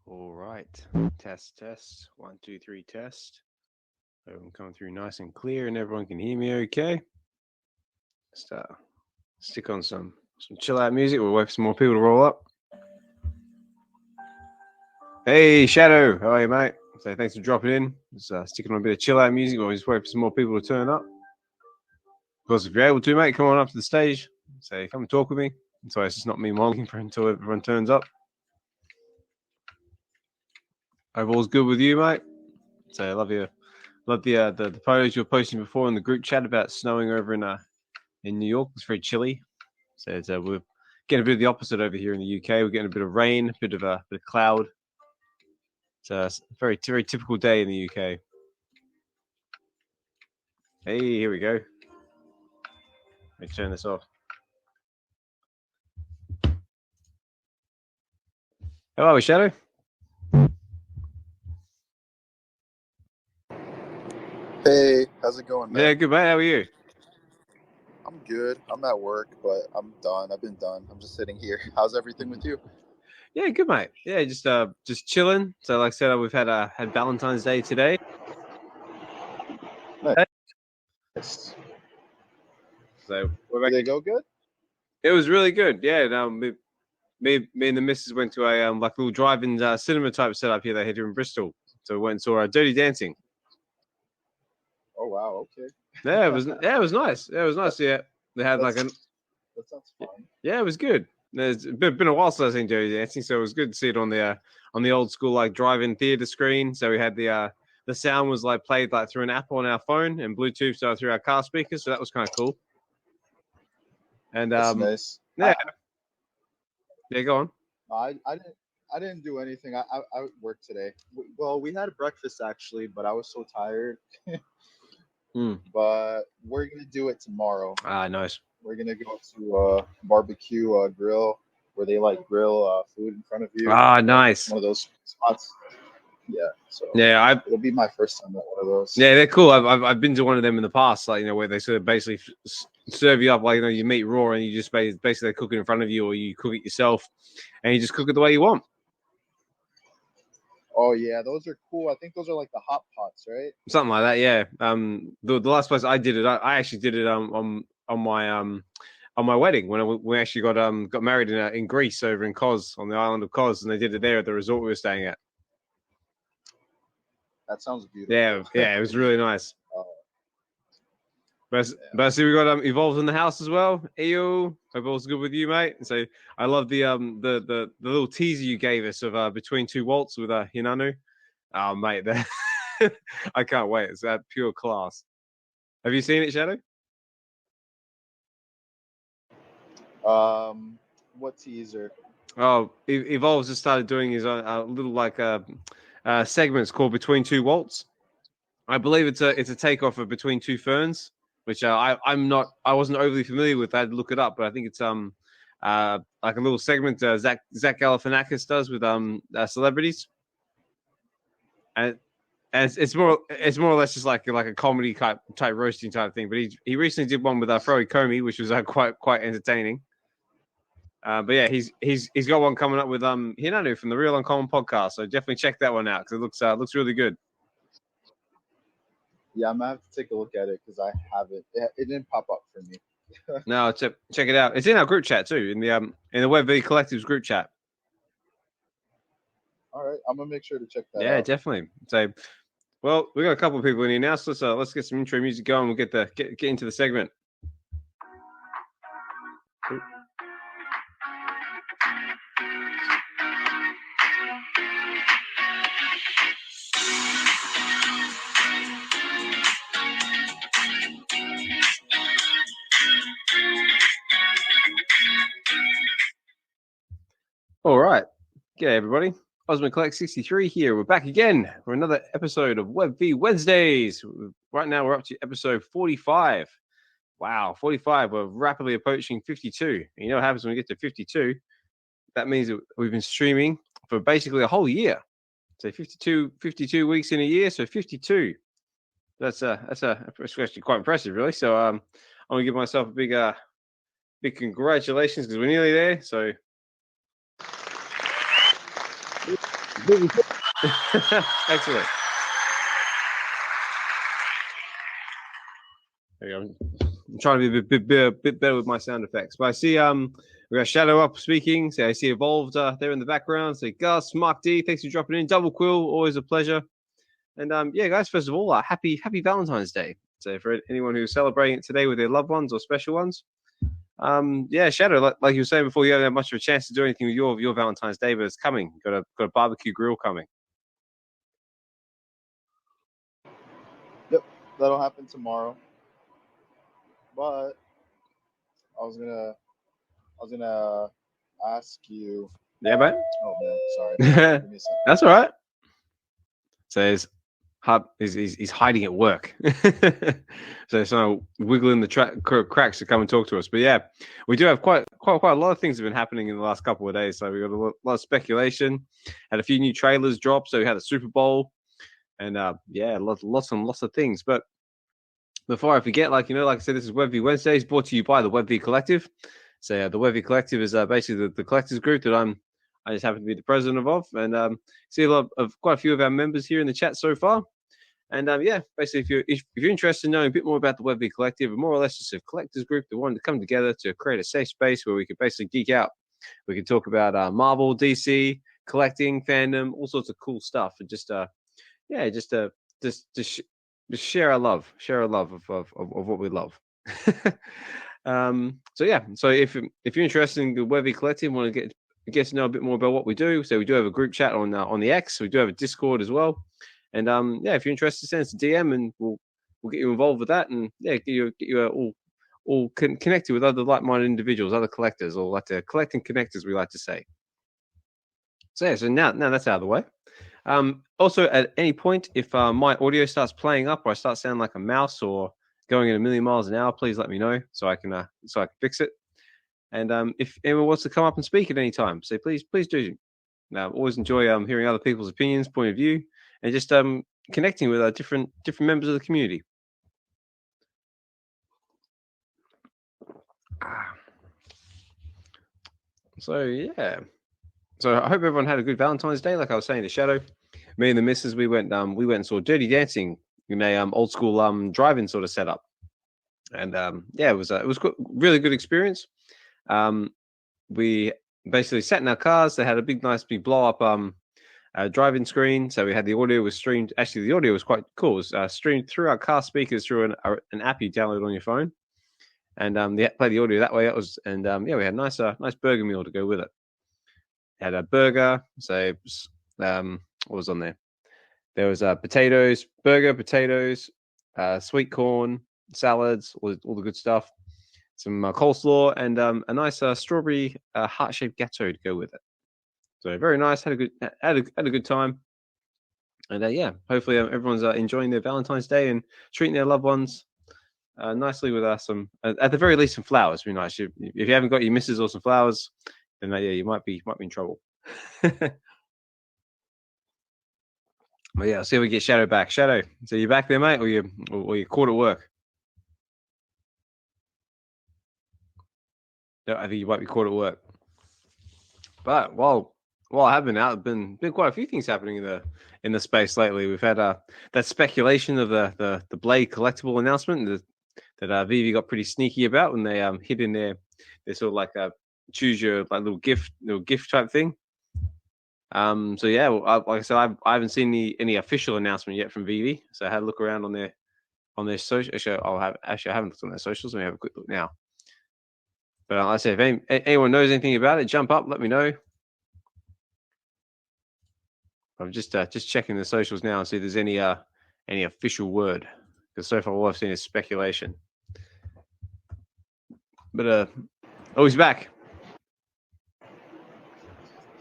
All right. Test, test. 1, 2, 3, test. I'm coming through nice and clear and everyone can hear me okay. Just stick on some chill out music. We'll wait for some more people to roll up. Hey, Shadow. How are you, mate? So thanks for dropping in. Just sticking on a bit of chill out music. We'll just wait for some more people to turn up. Of course, if you're able to, mate, come on up to the stage. Say, come and talk with me. So it's just not me monologuing for until everyone turns up. Overall's good with you, mate. So I love you. Love the photos you were posting before in the group chat about snowing over in New York. It's very chilly. So we're getting a bit of the opposite over here in the UK. We're getting a bit of rain, a bit of cloud. It's a very typical day in the UK. Hey, here we go. Let me turn this off. How are we, Shadow? Hey, how's it going, man? Yeah, good, mate. How are you? I'm good. I'm at work, but I'm done. I've been done. I'm just sitting here. How's everything with you? Yeah, good, mate. Yeah, just chilling. So, like I said, we've had Valentine's Day today. Nice. So we're back. Did it go good? It was really good. Yeah, me and the missus went to a like little drive-in cinema type setup here they had here in Bristol. So we went and saw Dirty Dancing. Oh wow, okay. Yeah, it was nice. Yeah, it was nice. Yeah, they had that sounds fun. Yeah, it was good. It's been a while since I've seen Dirty Dancing, so it was good to see it on the old school like drive-in theater screen. So we had the sound was like played like through an app on our phone and Bluetooth so through our car speakers. So that was kind of cool. And that's nice. Yeah. Yeah, go on. I didn't do anything. I worked today. Well, we had breakfast actually, but I was so tired. But we're gonna do it tomorrow. Ah, nice. We're gonna go to a barbecue grill where they like grill food in front of you. Ah, nice. One of those spots. Yeah. So yeah, it'll be my first time at one of those. Yeah, they're cool. I've been to one of them in the past, like where they sort of basically serve you up like you meat raw and you just basically cook it in front of you or you cook it yourself and you just cook it the way you want. Oh yeah, those are cool. I think those are like the hot pots, right? Something like that, yeah. The last place I did it, I actually did it on my wedding when we actually got married in Greece over in Kos on the island of Kos, and they did it there at the resort we were staying at. That sounds beautiful. Yeah, it was really nice. But I see we got Evolved in the house as well. Eyo, hope all's good with you, mate. So I love the little teaser you gave us of Between Two Waltz with Hinanu. Oh, mate, I can't wait. It's that pure class. Have you seen it, Shadow? What teaser? Oh, Evolve's just started doing his own little like segments called Between Two Waltz. I believe it's a takeoff of Between Two Ferns, which I wasn't overly familiar with. I had to look it up, but I think it's like a little segment Zach Galifianakis does with celebrities, and it's more or less just like a comedy type roasting type thing. But he recently did one with Froey Comey, which was quite entertaining. But yeah, he's got one coming up with Hinanu from the Real Uncommon podcast. So definitely check that one out because it looks really good. Yeah, I'm gonna have to take a look at it because I haven't. It didn't pop up for me. No, check it out. It's in our group chat too, in the VeVe Collectives group chat. All right, I'm gonna make sure to check that out. Yeah, definitely. So, well, we got a couple of people in here now, so let's get some intro music going. We'll get into the segment. All right. G'day, everybody. Osman Collect 63 here. We're back again for another episode of VeVe Wednesdays. Right now, we're up to episode 45. Wow, 45. We're rapidly approaching 52. And you know what happens when we get to 52? That means that we've been streaming for basically a whole year. So 52 weeks in a year, so 52. That's actually quite impressive, really. So I'm gonna give myself a big congratulations because we're nearly there. So Excellent. There you go. I'm trying to be a bit better with my sound effects. But I see we got Shadow up speaking. So I see Evolved there in the background. So Gus, Mark D, thanks for dropping in. Double Quill, always a pleasure. And yeah, guys, first of all, happy Valentine's Day. So for anyone who's celebrating it today with their loved ones or special ones, yeah, Shadow, like you were saying before, you haven't had much of a chance to do anything with your Valentine's Day, but it's coming. Got a barbecue grill coming. Yep, that'll happen tomorrow. But I was gonna ask you. Yeah, mate. Oh man, sorry. Give me a second. That's all right. So he's hiding at work. So it's not wiggling the cracks to come and talk to us. But yeah, we do have quite a lot of things have been happening in the last couple of days. So we got a lot of speculation, had a few new trailers drop. So we had a Super Bowl, and yeah, lots of things. But before I forget, like I said, this is VeVe Wednesdays, brought to you by the VeVe Collective. So the VeVe Collective is basically the collectors group that I just happen to be the president of, and see a lot of quite a few of our members here in the chat so far. And yeah, basically, if you're interested in knowing a bit more about the VeVe Collective, and more or less just a collectors group that wanted to come together to create a safe space where we could basically geek out. We could talk about Marvel, DC, collecting, fandom, all sorts of cool stuff, and just yeah, just share our love of what we love. So yeah, so if you're interested in the VeVe Collective, want to get to know a bit more about what we do, so we do have a group chat on the X. We do have a Discord as well, and yeah, if you're interested, send us a DM, and we'll get you involved with that, and yeah, get you all connected with other like-minded individuals, other collectors, or like to collecting connectors, we like to say. So yeah, so now that's out of the way. Also, at any point, if my audio starts playing up or I start sounding like a mouse or going at a million miles an hour, please let me know so I can fix it. And if anyone wants to come up and speak at any time, so please do. Always enjoy hearing other people's opinions, point of view, and just connecting with different members of the community. So yeah, so I hope everyone had a good Valentine's Day. Like I was saying to Shadow, me and the missus, we went and saw Dirty Dancing in a old school drive-in sort of setup, and yeah, it was really good experience. We basically sat in our cars. They had a nice big blow up drive-in screen, so we had the audio was streamed. Actually, the audio was quite cool. It was streamed through our car speakers through an app you download on your phone, and they play the audio that way. It was, and yeah, we had a nice burger meal to go with it. Had a burger, so what was on there? There was potatoes, sweet corn, salads, all the good stuff. Some coleslaw, and a nice strawberry heart-shaped gâteau to go with it. So very nice. Had a good time, and yeah, hopefully everyone's enjoying their Valentine's Day and treating their loved ones nicely with some, at the very least, some flowers. Would be nice. If you haven't got your missus or some flowers, then yeah, you might be in trouble. But yeah, I'll see if we get Shadow back. Shadow, so you back there, mate, or you caught at work? No, I think you might be caught at work. But while I have been out, been quite a few things happening in the space lately. We've had that speculation of the Blade collectible announcement that VeVe got pretty sneaky about when they hid in their sort of like choose your like little gift type thing. So yeah, like I said, I haven't seen any official announcement yet from VeVe. So I had a look around on their social. Actually, I haven't looked on their socials. Let me have a quick look now. But like I said, if anyone knows anything about it, jump up, let me know. I'm just checking the socials now and see if there's any official word, because so far all I've seen is speculation. But he's back.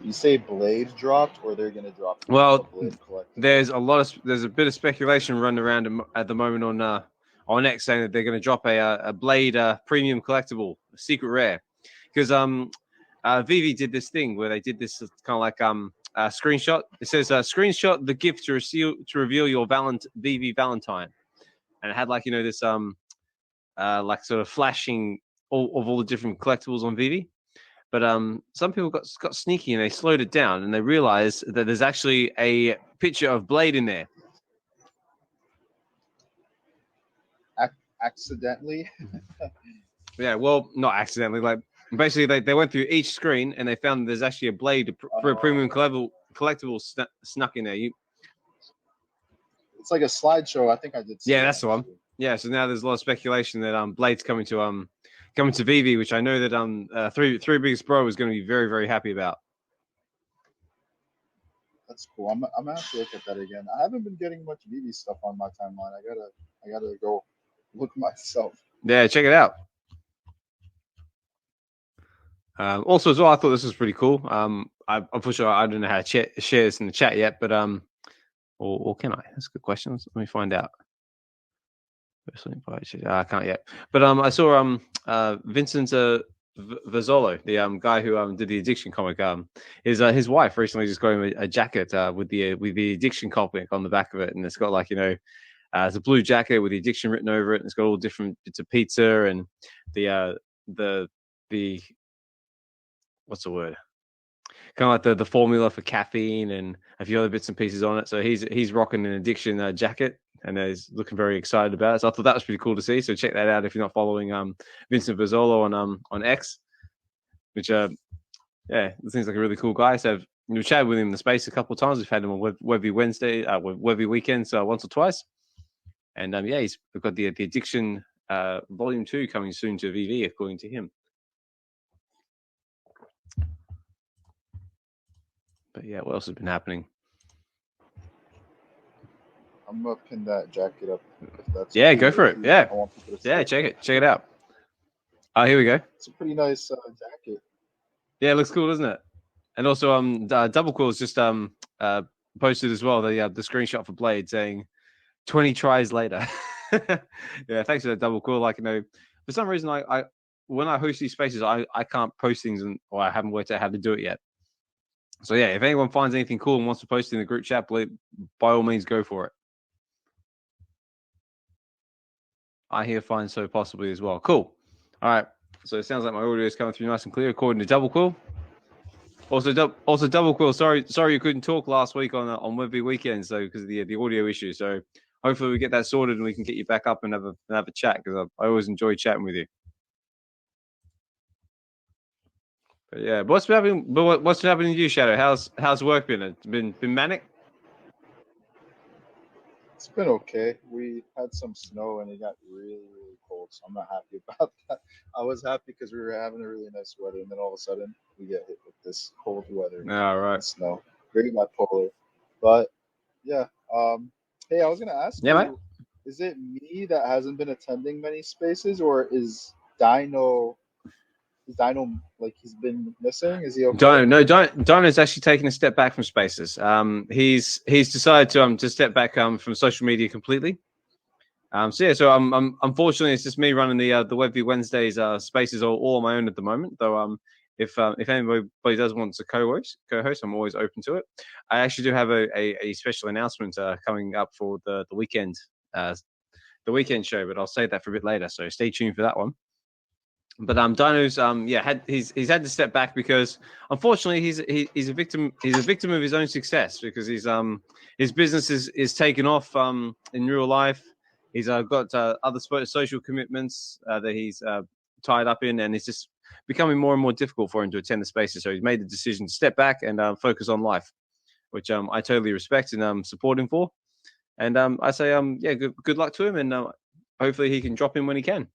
You say Blade dropped, or they're gonna drop? Well, there's a bit of speculation running around at the moment on X saying that they're going to drop a Blade premium collectible, a secret rare, because VeVe did this thing where they did this kind of like a screenshot. It says screenshot the gift to reveal your VeVe Valentine, and it had like this like sort of flashing all the different collectibles on VeVe. But some people got sneaky and they slowed it down and they realized that there's actually a picture of Blade in there. Accidentally. Yeah, well, not accidentally. Like basically, they went through each screen and they found there's actually a Blade for a premium collectible snuck in there. It's like a slideshow. I think I did. Yeah, that's the one. Yeah, so now there's a lot of speculation that Blade's coming to VeVe, which I know that three Biggest Bro is going to be very, very happy about. That's cool. I'm gonna have to look at that again. I haven't been getting much VeVe stuff on my timeline. I gotta go look myself. Yeah, check it out. Also, as well, I thought this was pretty cool. Unfortunately, I don't know how to share this in the chat yet, but or can I? That's a good question. Let me find out. I can't yet. But I saw Vincent Vazzolo, the guy who did the Addiction comic. His wife recently just got him a jacket with the Addiction comic on the back of it, and it's got like it's a blue jacket with the Addiction written over it, and it's got all different bits of pizza and the what's the word? Kind of like the formula for caffeine and a few other bits and pieces on it. So he's rocking an Addiction jacket and he's looking very excited about it. So I thought that was pretty cool to see. So check that out if you're not following Vincent Vazzolo on X, which it seems like a really cool guy. So we've chatted with him in the space a couple of times. We've had him on VeVe Wednesday, VeVe weekends once or twice. And we've got the Addiction Volume 2 coming soon to VeVe, according to him. But yeah, what else has been happening? I'm gonna pin that jacket up. If that's cool. Go for it. Yeah, check it out. Oh, here we go. It's a pretty nice jacket. Yeah, it looks cool, doesn't it? And also, Double Quill's just posted as well the screenshot for Blade saying 20 tries later. Yeah, thanks for that, Double Quill. Like, for some reason, I when I host these spaces, I can't post things or I haven't worked out how to do it yet. So yeah, if anyone finds anything cool and wants to post in the group chat, by all means, go for it. I hear fine, so possibly as well. Cool. All right. So it sounds like my audio is coming through nice and clear, according to Double Quill. Also, Double Quill. Sorry, you couldn't talk last week on VeVe weekend, so because of the audio issue. So hopefully we get that sorted and we can get you back up and have a chat because I always enjoy chatting with you. But yeah, what's been happening to you, Shadow? How's work been? It's been manic. It's been okay. We had some snow and it got really, really cold, so I'm not happy about that. I was happy because we were having a really nice weather, and then all of a sudden we get hit with this cold weather. All right. Snow. Very bipolar. But yeah. Hey, I was gonna ask you, mate. Is it me that hasn't been attending many spaces, or is Dino like he's been missing? Is he okay? Dino's actually taken a step back from spaces. He's decided to step back from social media completely. So unfortunately it's just me running the VeVe Wednesdays spaces all on my own at the moment. Though if anybody does want to co-host, I'm always open to it. I actually do have a special announcement coming up for the weekend show, but I'll save that for a bit later. So stay tuned for that one. But Dino's he's had to step back because unfortunately he's a victim of his own success because his business is taken off in real life. He's got other social commitments that he's tied up in, and it's just becoming more and more difficult for him to attend the spaces. So he's made the decision to step back and focus on life, which I totally respect and support him for. And I say good luck to him, and hopefully he can drop in when he can.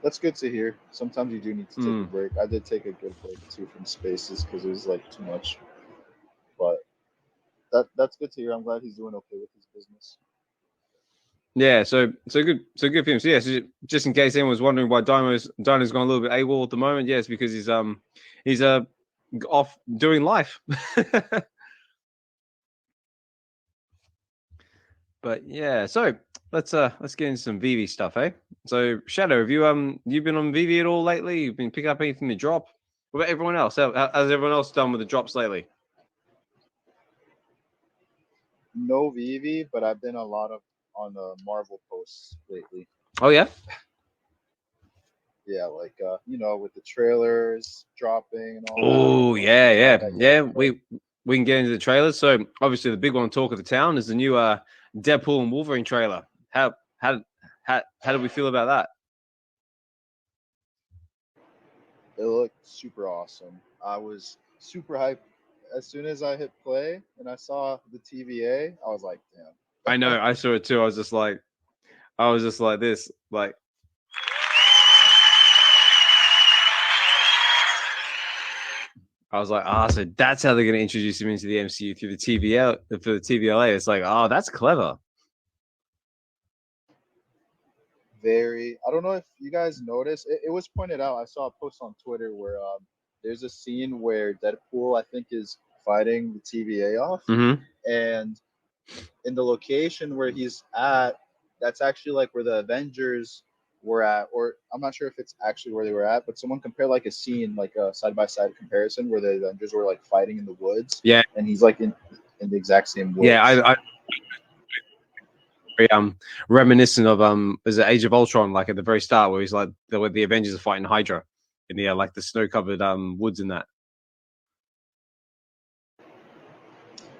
That's good to hear. Sometimes you do need to take a break. I did take a good break too from spaces because it was like too much. But that's good to hear. I'm glad he's doing okay with his business. Yeah, so good for him. So yeah, so just in case anyone was wondering why Dino's gone a little bit AWOL at the moment, yeah, it's because he's off doing life. But yeah, so let's get into some VeVe stuff, eh? So Shadow, have you been on VeVe at all lately? You've been picking up anything to drop? What about everyone else? How's everyone else done with the drops lately? No VeVe, but I've been on the Marvel posts lately. Oh yeah. Yeah, like with the trailers dropping and all Oh, that. yeah. We can get into the trailers. So obviously the big one talk of the town is the new Deadpool and Wolverine trailer. How did we feel about that? It looked super awesome. I was super hyped. As soon as I hit play and I saw the TVA, I was like, damn. I know, I saw it too. I was just like this, like. I was like, so that's how they're going to introduce him into the MCU through the TVL for the TVLA. It's like, that's clever. I don't know if you guys noticed. It was pointed out. I saw a post on Twitter where there's a scene where Deadpool, I think, is fighting the TVA off, and in the location where he's at, that's actually like where the Avengers were at, or I'm not sure if it's actually where they were at, but someone compared like a scene, like a side-by-side comparison where the Avengers were like fighting in the woods. Yeah. And he's like in the exact same woods. Yeah, I reminiscent of is it Age of Ultron, like at the very start where he's like where the Avengers are fighting Hydra in the like the snow-covered woods in that.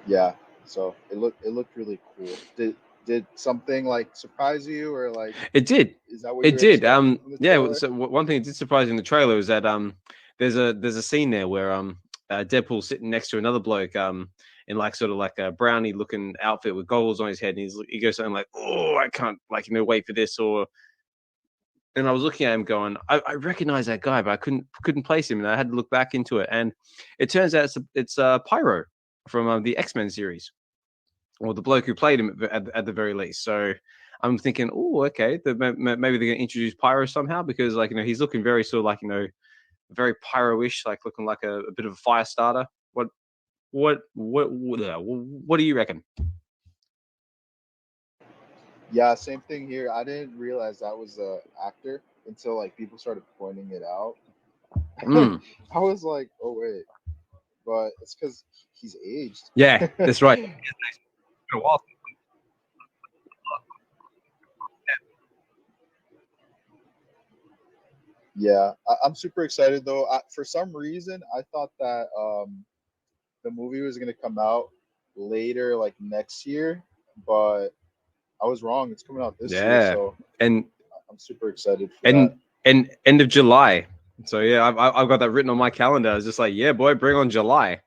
Yeah. So it looked really cool. Did something like surprise you, or like it did? Is that what it did? yeah. So one thing that did surprise in the trailer is that there's a scene there where Deadpool's sitting next to another bloke in like sort of like a brownie looking outfit with goggles on his head, and he goes something like, "Oh, I can't wait for this," or. And I was looking at him going, I recognize that guy, but I couldn't place him, and I had to look back into it, and it turns out it's Pyro from the X-Men series, or the bloke who played him at the very least. So I'm thinking, okay, maybe they're going to introduce Pyro somehow, because he's looking very sort of like very Pyro-ish, like looking like a bit of a fire starter. What do you reckon? Yeah, same thing here. I didn't realize that was an actor until like people started pointing it out. I was like, oh wait, but it's because he's aged. Yeah, that's right. Yeah, I'm super excited though. For some reason, I thought that the movie was going to come out later, like next year, but I was wrong. It's coming out this year, so and I'm super excited for that. And end of July. So yeah, I've got that written on my calendar. I was just like, yeah, boy, bring on July.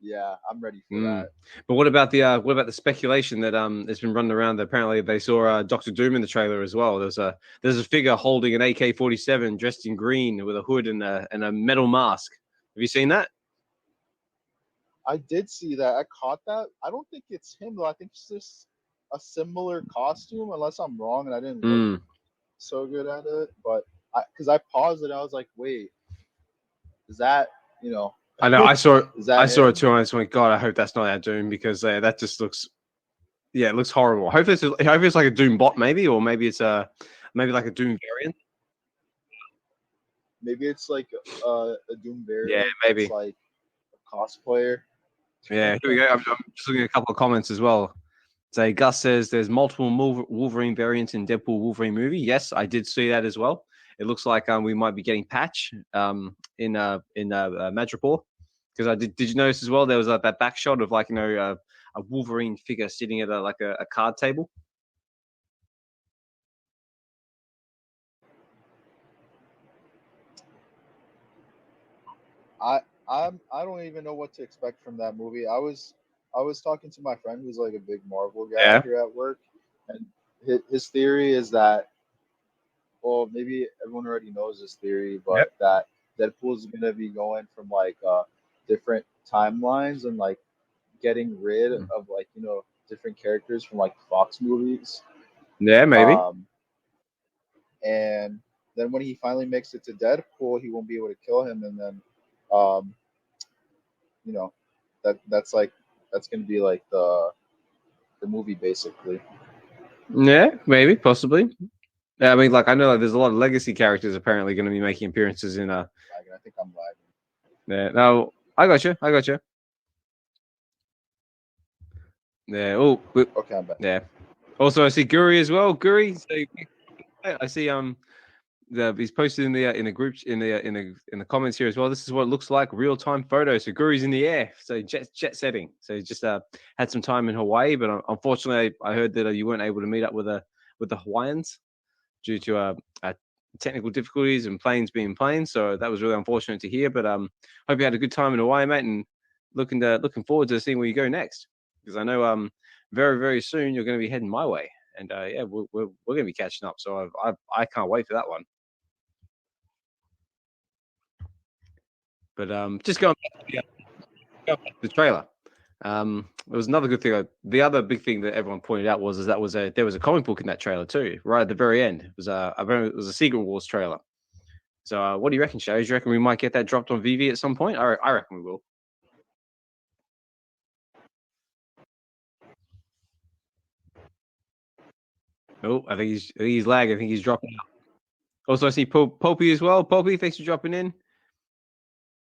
Yeah, I'm ready for that. But what about the speculation that has been running around that apparently they saw Dr. Doom in the trailer as well? There's a figure holding an AK-47 dressed in green with a hood and a metal mask. Have you seen that? I did see that. I caught that. I don't think it's him though. I think it's just a similar costume, unless I'm wrong and I didn't look so good at it. But because I paused it, I was like, wait, is that I know. I saw it. I saw it too, and I just went, God, I hope that's not our Doom, because that just looks, it looks horrible. Hopefully it's like a Doom bot, maybe, or maybe it's maybe like a Doom variant. Maybe it's like a Doom variant. Yeah, maybe. It's like a cosplayer. Yeah, here we go. I'm just looking at a couple of comments as well. So Gus says there's multiple Wolverine variants in Deadpool Wolverine movie. Yes, I did see that as well. It looks like we might be getting Patch in Madripoor, because did you notice as well there was that back shot of a Wolverine figure sitting at a card table. I don't even know what to expect from that movie. I was talking to my friend who's like a big Marvel guy here at work, and his theory is that, well, maybe everyone already knows this theory, but that Deadpool is going to be going from like different timelines and like getting rid of like different characters from like Fox movies. Yeah, maybe. And then when he finally makes it to Deadpool, he won't be able to kill him, and then that's going to be like the movie basically. Yeah, maybe, possibly. I mean, I know there's a lot of legacy characters apparently going to be making appearances in I think I'm lagging. Yeah, no, I got you. Yeah. Oh, okay, I'm back. Yeah. Also, I see Guri as well. Guri, so I see he's posted in the group in the comments here as well. This is what it looks like, real-time photo. So Guri's in the air, so jet setting. So he just had some time in Hawaii, but unfortunately, I heard that you weren't able to meet up with the Hawaiians due to technical difficulties and planes being planes. So that was really unfortunate to hear. But hope you had a good time in Hawaii, mate, and looking forward to seeing where you go next, because I know very, very soon you're going to be heading my way, and yeah, we're going to be catching up. So I can't wait for that one. But just going back to the trailer, there was another good thing. The other big thing that everyone pointed out was there was a comic book in that trailer too, right at the very end. It was a Secret Wars trailer. So what do you reckon, Shay? Do you reckon we might get that dropped on VeVe at some point? I reckon we will. Oh, I think he's lagging. I think he's dropping out. Also, I see Popey as well. Popey, thanks for dropping in.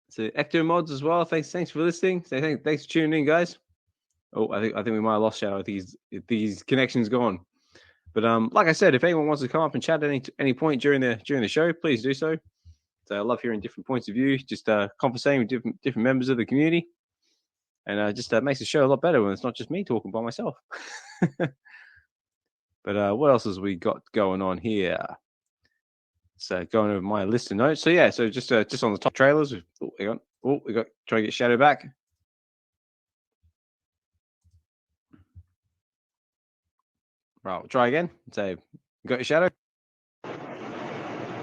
So EctoMods as well. Thanks for listening. Thanks for tuning in, guys. Oh, I think we might have lost Shadow. I think his connection's gone. But like I said, if anyone wants to come up and chat at any point during the show, please do so. So I love hearing different points of view, just conversating with different members of the community, and just makes the show a lot better when it's not just me talking by myself. But what else has we got going on here? So going over my list of notes. So yeah, so just on the top trailers. We got try to get Shadow back. Right, we'll try again. So you got your Shadow?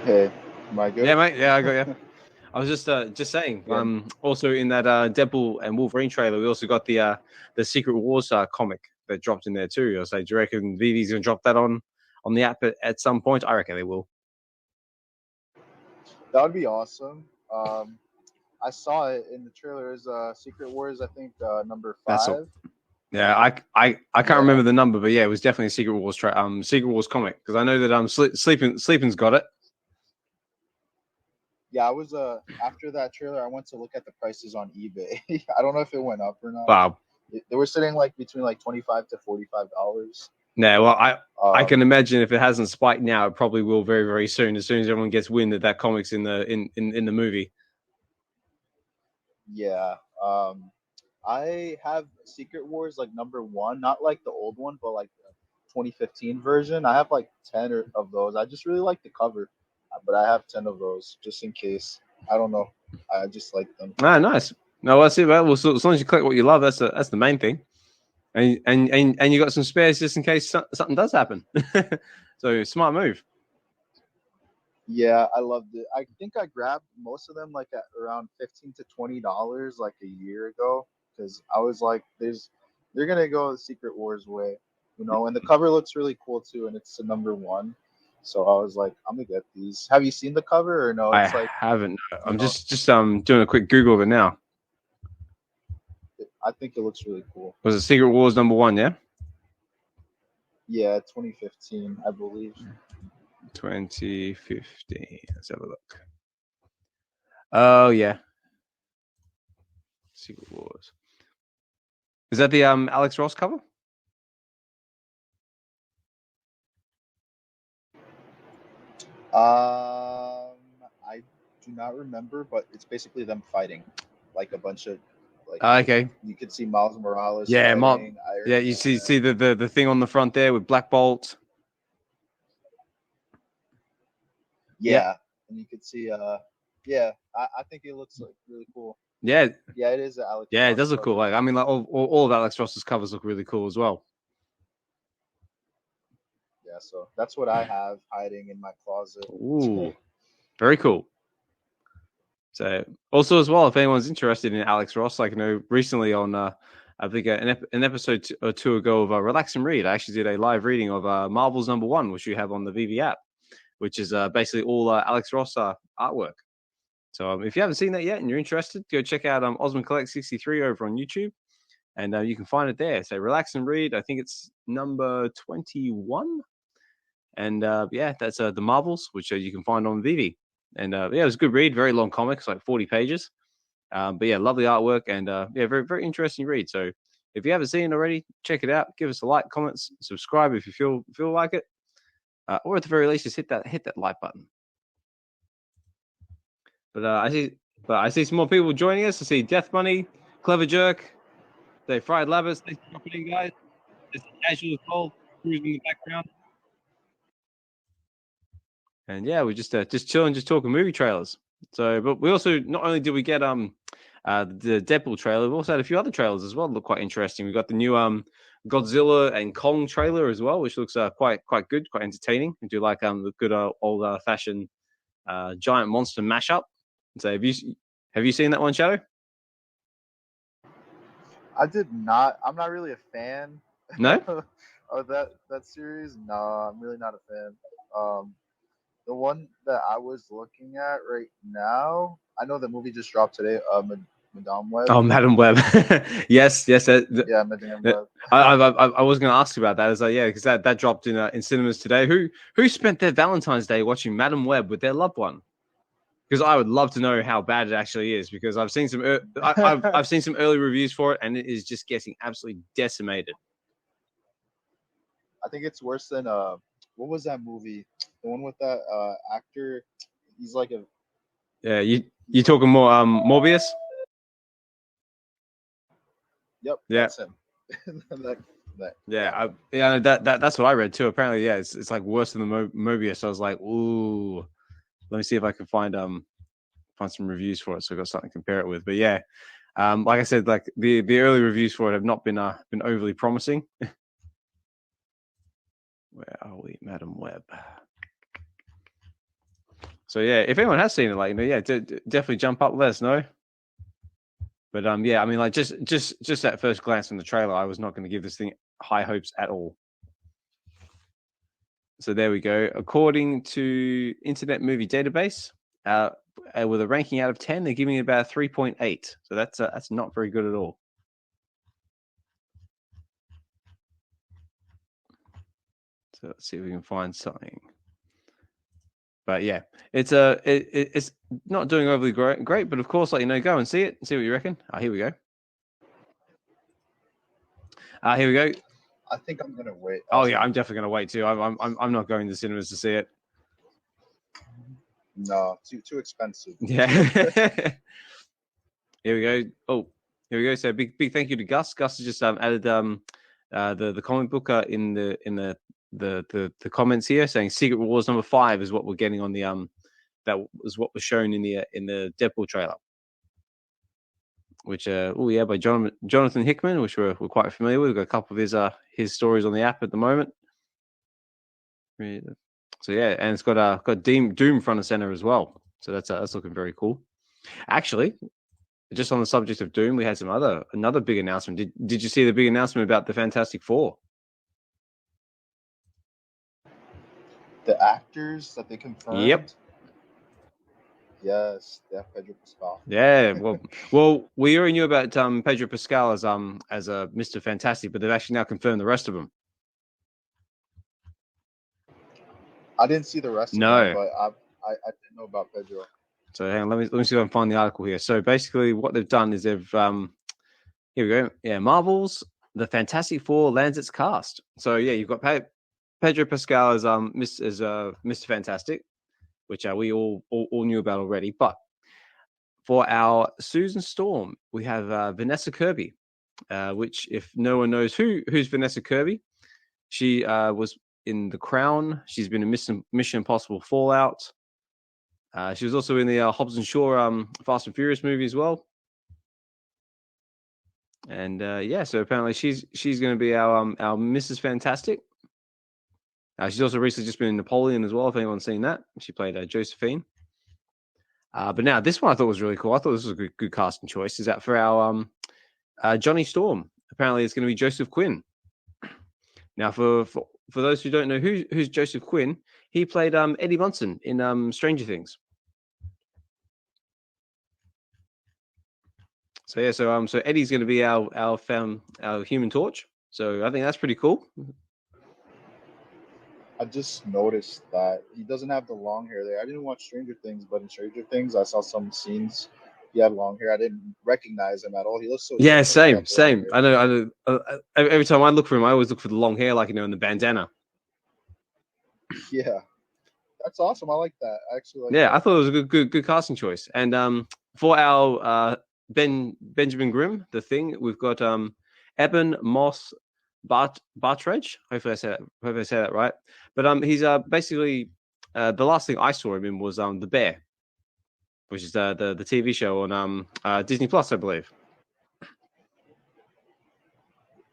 Hey, am I good? Yeah, mate. Yeah, I got you. I was just saying. Yeah. Also in that Deadpool and Wolverine trailer, we also got the Secret Wars comic that dropped in there too. I say, do you reckon VeVe's gonna drop that on the app at some point? I reckon they will. That would be awesome. I saw it in the trailer as Secret Wars. I think number 5. Yeah, I can't remember the number, but yeah, it was definitely a Secret Wars Secret Wars comic, because I know that Sleeping's got it. Yeah, I was after that trailer, I went to look at the prices on eBay. I don't know if it went up or not. Wow. They were sitting like between like $25 to $45. Yeah, well, I can imagine if it hasn't spiked now, it probably will very, very soon. As soon as everyone gets wind that comic's in the movie. Yeah. I have Secret Wars like number 1, not like the old one, but like the 2015 version. I have like 10 of those. I just really like the cover, but I have 10 of those just in case. I don't know. I just like them. Ah, nice. No, that's it. Well, so as long as you collect what you love, that's the main thing. And you got some spares just in case something does happen. So smart move. Yeah, I loved it. I think I grabbed most of them like at around $15 to $20 like a year ago, because I was like, they're gonna go the Secret Wars way, you know. And the cover looks really cool too, and it's the number 1. So I was like, I'm gonna get these. Have you seen the cover or no? It's haven't. I'm just doing a quick Google of it now. I think it looks really cool. Was it Secret Wars number 1? Yeah. Yeah, 2015, I believe. 2015. Let's have a look. Oh yeah. Secret Wars. Is that the Alex Ross cover? I do not remember, but it's basically them fighting, like a bunch of okay. You could see Miles Morales. Yeah, fighting, yeah. You see the thing on the front there with Black Bolt. Yeah, and you could see. Yeah, I think it looks like really cool. Yeah, it is Alex. Yeah, Ross, it does look cool. Like, I mean, like all of Alex Ross's covers look really cool as well. Yeah, so that's what I have hiding in my closet. Ooh, very cool. So, also as well, if anyone's interested in Alex Ross, like, you know, recently on I think an episode or two ago of Relax and Read, I actually did a live reading of Marvel's number 1, which you have on the VeVe app, which is basically all Alex Ross artwork. So if you haven't seen that yet and you're interested, go check out Osman Collect 63 over on YouTube, and you can find it there. So Relax and Read, I think it's number 21, and yeah, that's the Marvels, which you can find on VeVe. And yeah, it was a good read, very long comic, it's like 40 pages. But yeah, lovely artwork, and yeah, very, very interesting read. So if you haven't seen it already, check it out. Give us a like, comments, subscribe if you feel like it, or at the very least, just hit that like button. But I see some more people joining us. I see Death Bunny, Clever Jerk, they Fried Labbers. Thanks for dropping in, guys. There's Casual as well, cruising in the background. And yeah, we're just chilling, just talking movie trailers. So, but we also, not only did we get the Deadpool trailer, we also had a few other trailers as well that look quite interesting. We got the new Godzilla and Kong trailer as well, which looks quite good, quite entertaining. We do like the good old fashioned giant monster mashup. So have you seen that one, Shadow? I did not. I'm not really a fan. No. of that series. No, I'm really not a fan. The one that I was looking at right now, I know the movie just dropped today. Madame Web. Oh, Madame Web. yes. Yeah, Madame Web. I was going to ask you about that. It's like, yeah, because that dropped in cinemas today. Who spent their Valentine's Day watching Madame Web with their loved one? Because I would love to know how bad it actually is. Because I've seen some I've seen some early reviews for it, and it is just getting absolutely decimated. I think it's worse than what was that movie? The one with that actor. He's like a. Yeah, you talking more Morbius? Yep. Yeah. That's him. that. Yeah, that's what I read too. Apparently, yeah, it's like worse than the Mobius. So I was like, ooh. Let me see if I can find some reviews for it, so I've got something to compare it with. But yeah, like I said, like the early reviews for it have not been overly promising. Where are we, Madame Web? So yeah, if anyone has seen it, like, yeah, definitely jump up, let us know. But yeah, I mean, like just at first glance from the trailer, I was not going to give this thing high hopes at all. So there we go. According to Internet Movie Database, with a ranking out of 10, they're giving it about 3.8. So that's not very good at all. So let's see if we can find something. But yeah, it's not doing overly great. But of course, like, go and see it and see what you reckon. Here we go. Here we go. I think I'm gonna wait. Oh yeah, I'm definitely gonna wait too. I'm not going to cinemas to see it. No, too expensive. Yeah. Here we go. Oh, here we go. So big thank you to Gus. Gus has just added the comic book in the comments here, saying Secret Wars number 5 is what we're getting on the that was what was shown in the Deadpool trailer. Which by Jonathan Hickman, which we're quite familiar with. We've got a couple of his stories on the app at the moment. So yeah, and it's got Doom front and center as well. So that's looking very cool. Actually, just on the subject of Doom, we had another big announcement. Did you see the big announcement about the Fantastic Four? The actors that they confirmed. Yep. Yes, yeah, Pedro Pascal. Yeah, well, we already knew about Pedro Pascal as Mr. Fantastic, but they've actually now confirmed the rest of them. I didn't see the rest of them, but I didn't know about Pedro. So hang on, let me see if I can find the article here. So basically, what they've done is they've here we go. Yeah, Marvel's The Fantastic Four lands its cast. So yeah, you've got Pedro Pascal as Mr. Fantastic, which we all knew about already. But for our Susan Storm, we have Vanessa Kirby, which, if no one knows who's Vanessa Kirby, she was in The Crown. She's been in Mission Impossible Fallout. She was also in the Hobbs and Shaw Fast and Furious movie as well. And yeah, so apparently she's going to be our Mrs. Fantastic. She's also recently just been in Napoleon as well, if anyone's seen that. She played Josephine. But now, this one I thought was really cool. I thought this was a good casting choice. Is that for our Johnny Storm? Apparently, it's going to be Joseph Quinn. Now, for those who don't know who's Joseph Quinn, he played Eddie Munson in Stranger Things. So yeah, so Eddie's going to be our Human Torch. So I think that's pretty cool. I just noticed that he doesn't have the long hair there. I didn't watch Stranger Things, but in Stranger Things, I saw some scenes he had long hair. I didn't recognize him at all. He looks so Yeah, different same. I know. Every time I look for him, I always look for the long hair, like in the bandana. Yeah, that's awesome. I like that. I actually like Yeah, that. I thought it was a good casting choice. And for our Benjamin Grimm, the Thing, we've got Eben Moss Bartredge. Hopefully I say that right. But he's basically the last thing I saw him in was The Bear, which is the TV show on Disney Plus, I believe.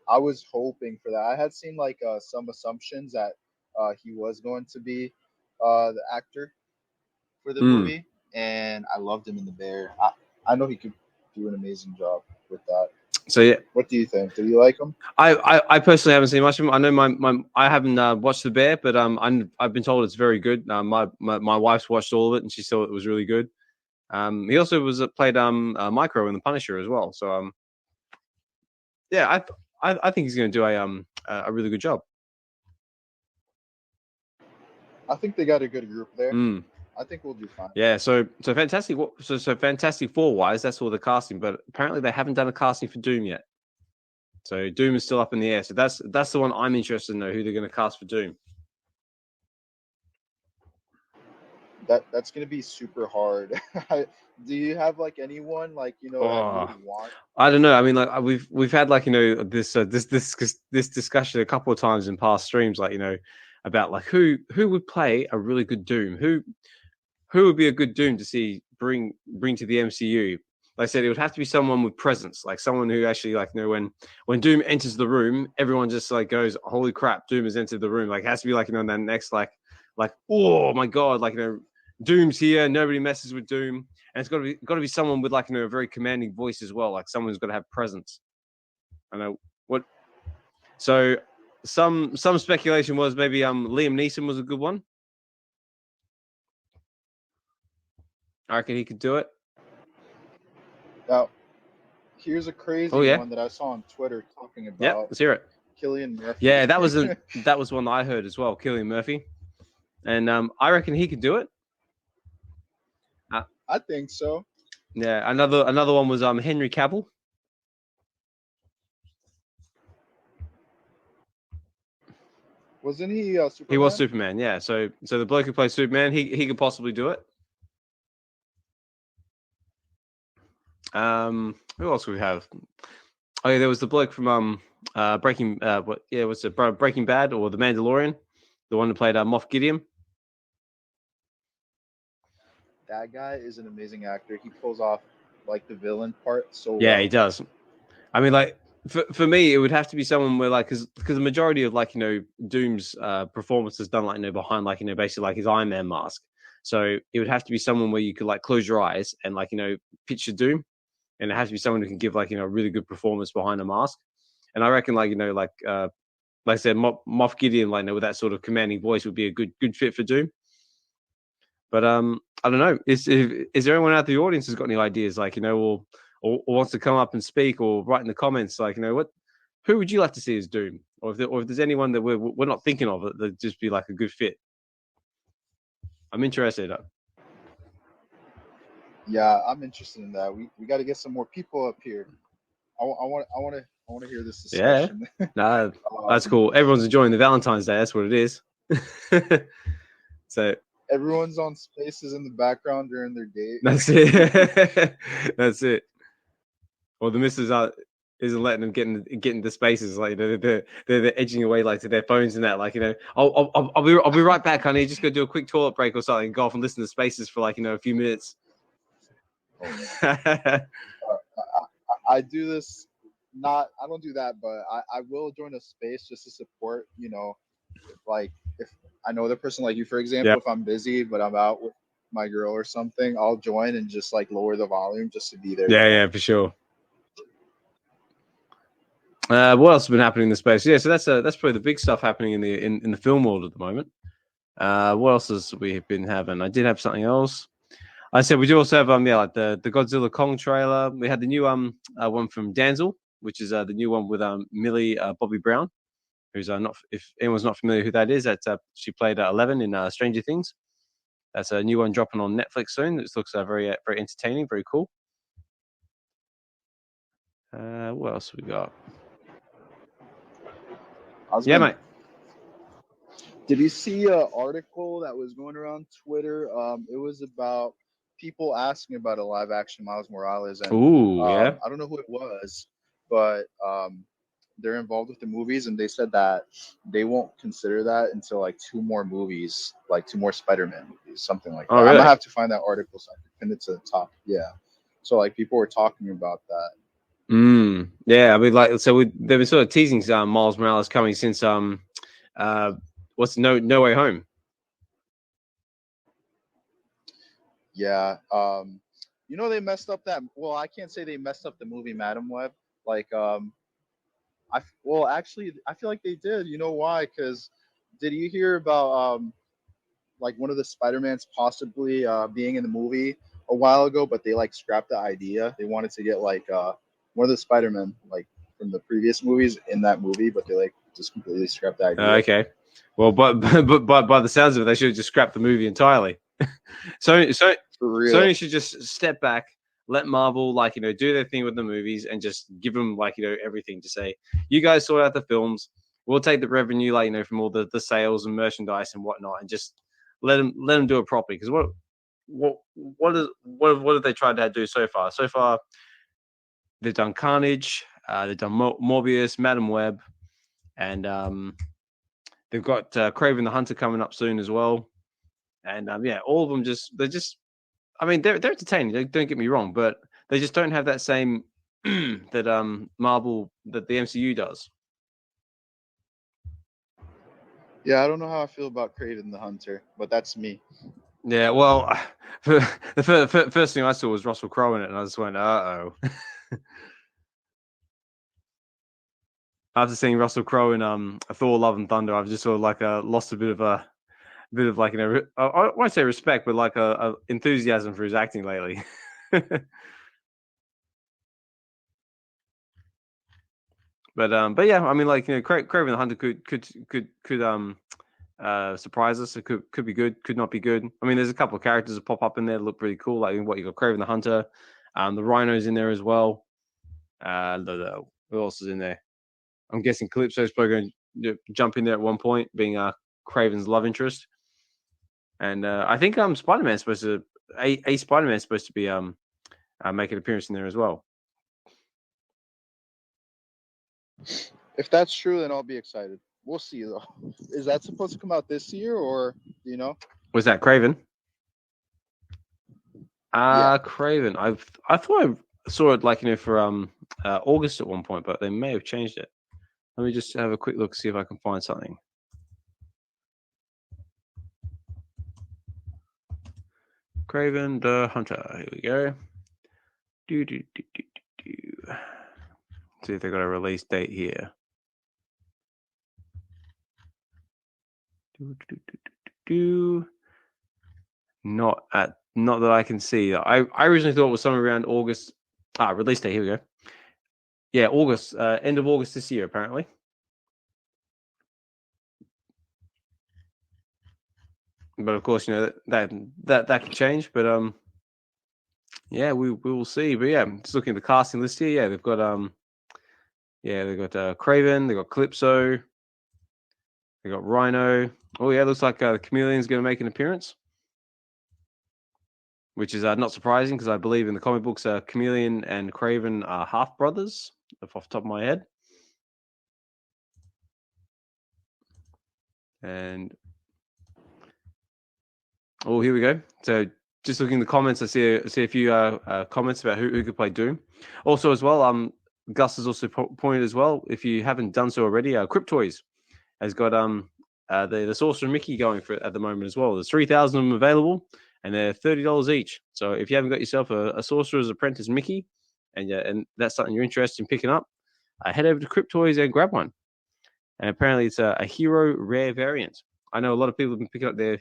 I was hoping for that. I had seen like some assumptions that he was going to be the actor for the movie, and I loved him in The Bear. I know he could do an amazing job with that. So yeah, what do you think? Do you like him? I personally haven't seen much of him. I know I haven't watched The Bear, but I've been told it's very good. My wife's watched all of it, and she thought it was really good. He also played Micro in The Punisher as well. So yeah, I think he's going to do a really good job. I think they got a good group there. I think we'll do fine. Yeah, so Fantastic Four wise, that's all the casting, but apparently they haven't done a casting for Doom yet. So Doom is still up in the air. So that's the one I'm interested to know who they're going to cast for Doom. That's going to be super hard. Do you have like anyone like that you would want? I don't know. I mean, like we've had like this discussion a couple of times in past streams, like about like who would play a really good Doom, who would be a good Doom to see bring to the MCU. Like I said, it would have to be someone with presence, like someone who actually like when Doom enters the room, everyone just like goes, "Holy crap, Doom has entered the room!" Like it has to be like that next like oh my god, like Doom's here, nobody messes with Doom, and it's got to be someone with like a very commanding voice as well, like someone who's got to have presence. I know what. So some speculation was maybe Liam Neeson was a good one. I reckon he could do it. Now, here's a crazy one that I saw on Twitter talking about. Yeah, let's hear it. Cillian Murphy. Yeah, that was one that I heard as well, Cillian Murphy, and I reckon he could do it. I think so. Yeah, another one was Henry Cavill. Wasn't he Superman? He was Superman, yeah. So the bloke who plays Superman, he could possibly do it. Who else do we have? Oh yeah, there was the bloke from Breaking Breaking Bad or The Mandalorian, the one who played Moff Gideon. That guy is an amazing actor. He pulls off like the villain part so well. Yeah, he does. I mean, like for me, it would have to be someone where like because the majority of like Doom's performance is done like behind like basically like his Iron Man mask. So it would have to be someone where you could like close your eyes and like picture Doom, and it has to be someone who can give like a really good performance behind a mask. And I reckon like like I said, Moff Gideon like with that sort of commanding voice would be a good fit for Doom. But I don't know. Is there anyone out the audience who's got any ideas like or wants to come up and speak or write in the comments like who would you like to see as Doom, or if there's anyone that we're not thinking of that just be like a good fit? I'm interested. Yeah, I'm interested in that. We got to get some more people up here. I want to hear this discussion. Yeah, nah, that's cool. Everyone's enjoying the Valentine's Day. That's what it is. So everyone's on Spaces in the background during their date. That's it. That's it. Or the missus isn't letting them get into Spaces. Like they're edging away like to their phones and that. Like I'll be right back, honey. Just go do a quick toilet break or something. Go off and listen to Spaces for like a few minutes. I do this. I don't do that, but I will join a space just to support. If I know the person, like you, for example, if I'm busy but I'm out with my girl or something, I'll join and just like lower the volume just to be there. Yeah, for sure. What else has been happening in the space? Yeah, so that's probably the big stuff happening in the film world at the moment. What else has we been having? I did have something else. I said we do also have like the Godzilla Kong trailer. We had the new one from Denzel, which is the new one with Millie Bobby Brown, who's not, if anyone's not familiar who that is, that's she played 11 in Stranger Things. That's a new one dropping on Netflix soon. This looks very very entertaining, very cool. What else we got? Mate. Mate. Did you see an article that was going around Twitter? It was about people asking about a live action Miles Morales, and I don't know who it was, but they're involved with the movies, and they said that they won't consider that until like 2 more movies, like 2 more Spider-Man movies, something like that. Really? I'm gonna have to find that article so I can pin it to the top. Yeah. So like people were talking about that. Yeah, I mean, like, so they've been sort of teasing Miles Morales coming since what's No Way Home. Yeah. You know, they messed up that. Well, I can't say they messed up the movie Madam Web. Like, actually, I feel like they did. You know why? Because did you hear about like one of the Spider-Mans possibly being in the movie a while ago, but they like scrapped the idea. They wanted to get like one of the Spider-Men like from the previous movies in that movie, but they like just completely scrapped the idea. Okay. Well, but by the sounds of it, they should have just scrapped the movie entirely. So Sony should just step back, let Marvel do their thing with the movies, and just give them everything to say. You guys sort out the films. We'll take the revenue from all the sales and merchandise and whatnot, and just let them do it properly. Because what have they tried to do so far? So far, they've done Carnage, they've done Morbius, Madam Web, and they've got Kraven the Hunter coming up soon as well. And all of them they're entertaining. Don't get me wrong, but they just don't have that same that Marvel that the MCU does. Yeah, I don't know how I feel about Kraven the Hunter, but that's me. Yeah, well, the first thing I saw was Russell Crowe in it, and I just went, "Uh-oh." After seeing Russell Crowe in Thor: Love and Thunder, I've just sort of lost a bit of I won't say respect, but a enthusiasm for his acting lately. But yeah, I mean, Kraven the Hunter could surprise us. It could be good, could not be good. I mean, there's a couple of characters that pop up in there that look pretty cool. Like what you got, Kraven the Hunter, the Rhino's in there as well. Who else is in there? I'm guessing Calypso's probably going to jump in there at one point, being Kraven's love interest. And I think Spider-Man's supposed to Spider-Man's supposed to be make an appearance in there as well. If that's true, then I'll be excited. We'll see though. Is that supposed to come out this year, or do you know? Was that Kraven? Yeah. Kraven. I thought I saw it for August at one point, but they may have changed it. Let me just have a quick look, see if I can find something. Kraven the Hunter. Here we go. See if they got a release date here. Not that I can see. I originally thought it was somewhere around August. Release date. Here we go. Yeah, August. End of August this year, apparently. But of course, that can change. But yeah, we will see. But yeah, just looking at the casting list here. Yeah, they've got Kraven. They've got Calypso. They got Rhino. Oh yeah, looks like the Chameleon's going to make an appearance, which is not surprising because I believe in the comic books, Chameleon and Kraven are half brothers. Off the top of my head, and here we go. So just looking in the comments, I see a few comments about who could play Doom. Also, as well, Gus has also pointed as well. If you haven't done so already, Cryptoys has got the Sorcerer Mickey going for it at the moment as well. There's 3,000 of them available, and they're $30 each. So if you haven't got yourself a Sorcerer's Apprentice Mickey, and that's something you're interested in picking up, head over to Cryptoys and grab one. And apparently it's a hero rare variant. I know a lot of people have been picking up their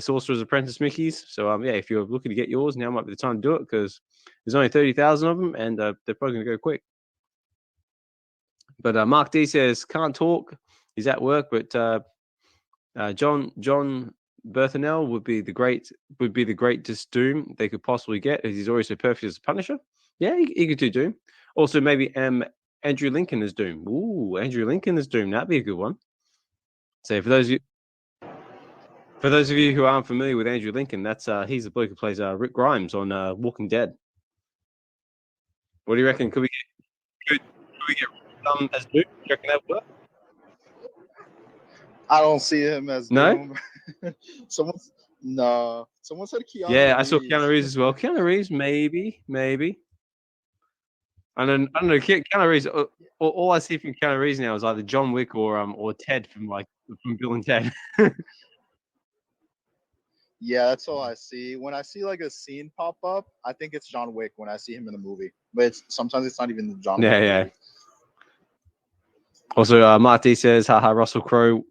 Sorcerer's Apprentice Mickeys. So yeah, if you're looking to get yours, now might be the time to do it because there's only 30,000 of them, and they're probably going to go quick. But Mark D says can't talk. He's at work, but John Berthanel would be the greatest Doom they could possibly get, as he's always so perfect as a Punisher. Yeah, he could do Doom. Also, maybe Andrew Lincoln as Doom. Ooh, Andrew Lincoln as Doom. That'd be a good one. So for those of you who aren't familiar with Andrew Lincoln, that's he's the bloke who plays Rick Grimes on Walking Dead. What do you reckon? Could we get as Doom? Do you reckon that would work? I don't see him as Doom. Someone said Keanu. Yeah, I saw Keanu Reeves as well. Keanu Reeves, maybe. I don't know. Keanu Reeves. All I see from Keanu Reeves now is either John Wick or Ted from Bill and Ted. Yeah, that's all I see. When I see like a scene pop up, I think it's John Wick when I see him in the movie. But sometimes it's not even the John Wick movie. Also, Mark D says, haha, Russell Crowe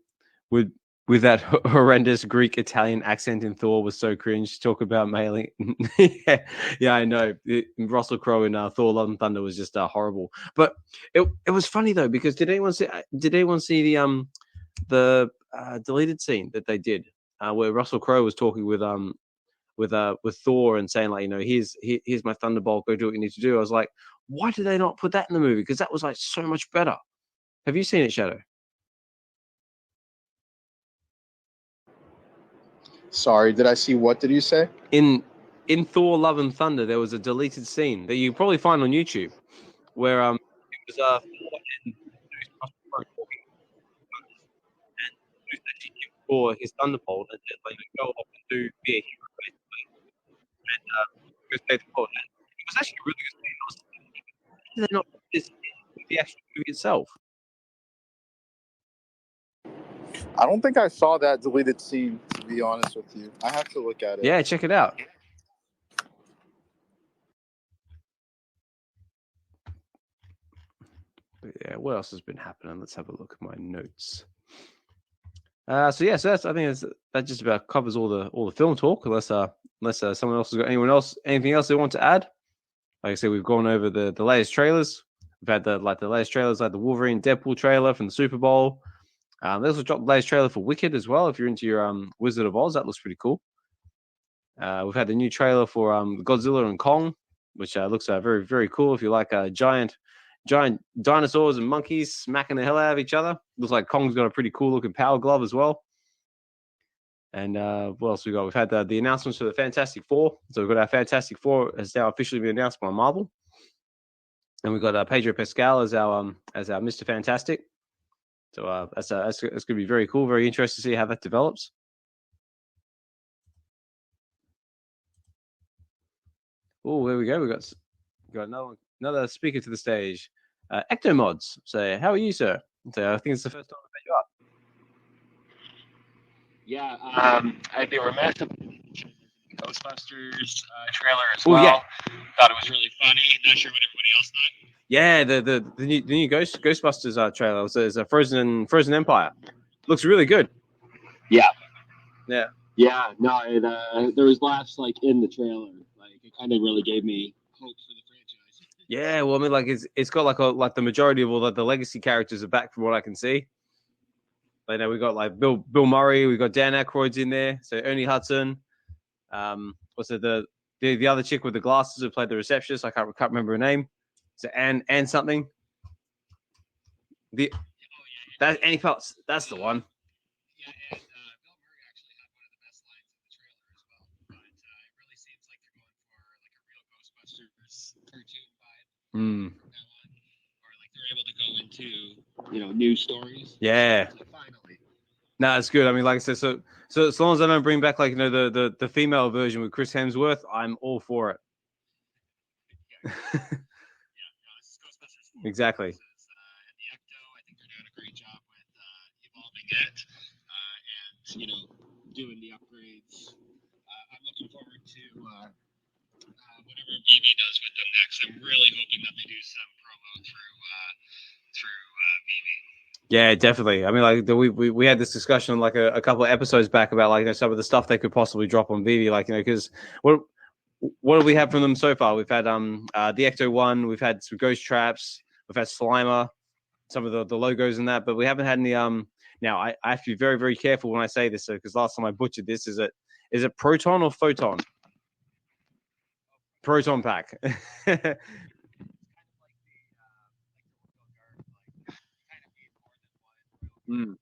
with that horrendous Greek Italian accent in Thor was so cringe. Talk about mailing. yeah, I know. Russell Crowe in Thor: Love and Thunder was just horrible. But it was funny though, because did anyone see the deleted scene that they did where Russell Crowe was talking with Thor and saying like, here's my Thunderbolt, go do what you need to do. I was like, why did they not put that in the movie? Because that was like so much better. Have you seen it, Shadow? Sorry, did I see what did you say? In Thor: Love and Thunder, there was a deleted scene that you probably find on YouTube where it was Thor and for his Thunderbolt and just go off and be a hero basically and go save the world. And it was actually a really good scene. Why did they not put this in the actual movie itself? I don't think I saw that deleted scene, to be honest with you. I have to look at it. Yeah, check it out. But yeah, what else has been happening? Let's have a look at my notes. So that's I think that just about covers all the film talk. Unless someone else has got anything else they want to add. Like I said, we've gone over the latest trailers. We've had the latest trailers, like the Wolverine Deadpool trailer from the Super Bowl. They also dropped the latest trailer for Wicked as well. If you're into your Wizard of Oz, that looks pretty cool. We've had the new trailer for Godzilla and Kong, which looks very, very cool. If you like giant dinosaurs and monkeys smacking the hell out of each other. Looks like Kong's got a pretty cool looking power glove as well. And what else we got? We've had the announcements for the Fantastic Four. So we've got our Fantastic Four has now officially been announced by Marvel. And we've got Pedro Pascal as our Mr. Fantastic. So that's going to be very cool. Very interesting to see how that develops. Oh, there we go. We got another speaker to the stage. EctoMods. So how are you, sir? So I think it's the first time I've met you up. Yeah, I'd be remiss if Ghostbusters trailer as well. Yeah. Thought it was really funny. Not sure what everybody else thought. Yeah, the new Ghostbusters trailer. So it's a Frozen Empire. Looks really good. Yeah. Yeah. Yeah. No, there was laughs like in the trailer. Like it kind of really gave me hope for the franchise. Yeah. Well, I mean, like it's got like the majority of all the legacy characters are back from what I can see. Like, we got like Bill Murray, we got Dan Aykroyd's in there, so Ernie Hudson. What's it the other chick with the glasses who played the receptionist? I can't remember her name. So Anne something. Annie Phelps. That's the one. Yeah, and Bill Murray actually had one of the best lines in the trailer as well. But it really seems like they're going for like a real Ghostbusters cartoon vibe. Or like they're able to go into new stories. Yeah. So finally. No, it's good. I mean, like I said, so as long as I don't bring back like the female version with Chris Hemsworth, I'm all for it. Exactly. The Ecto, I think they're doing a great job with evolving it and doing the upgrades. I'm looking forward to whatever VeVe does with them next. I'm really hoping that they do some promo through VeVe. Yeah, definitely. I mean, like we had this discussion like a couple of episodes back about like some of the stuff they could possibly drop on VeVe, like because what do we have from them so far? We've had the Ecto one, we've had some Ghost Traps, we've had Slimer, some of the logos and that, but we haven't had any. Now I have to be very, very careful when I say this, because last time I butchered this. Is it Proton or Photon? Proton pack. Mm.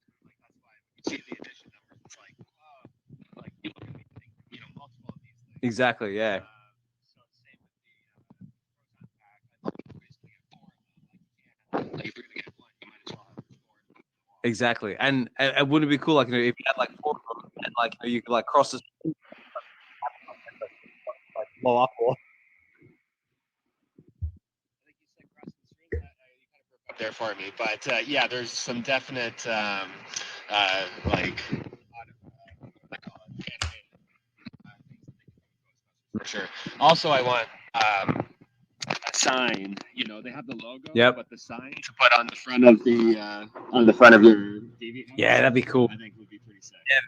See the edition numbers. It's like, wow, like you look at these, you know, multiple of these things. Exactly. Yeah. So same with the proton pack. I think you basically get 4 of them. Like if you're gonna get one, you might as well have 4 of them. Exactly. And wouldn't it be cool, like, you know, if you had like 4 of them and like, you know, you could like cross the like blow up or I think you said cross the streams. You kind of broke up there for me, but yeah, there's some definite like for sure. Also, I want a sign. You know, they have the logo, but the sign to put on the front of your TV. Yeah, that'd be cool. I think would be pretty sick. Yeah.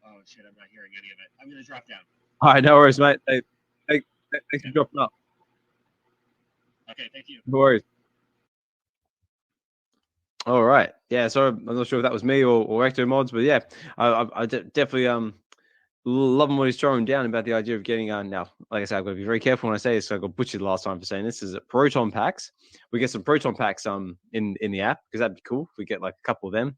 Oh shit, I'm not hearing any of it. I'm gonna drop down. All right, no worries, mate. Thanks for dropping up. Okay, thank you. No worries. All right. Yeah, so I'm not sure if that was me or EctoMods, but yeah, I definitely loving what he's throwing down about the idea of getting now. Like I said, I've got to be very careful when I say this. So I got butchered last time for saying this. Is proton packs. We get some proton packs in the app because that'd be cool if we get like a couple of them.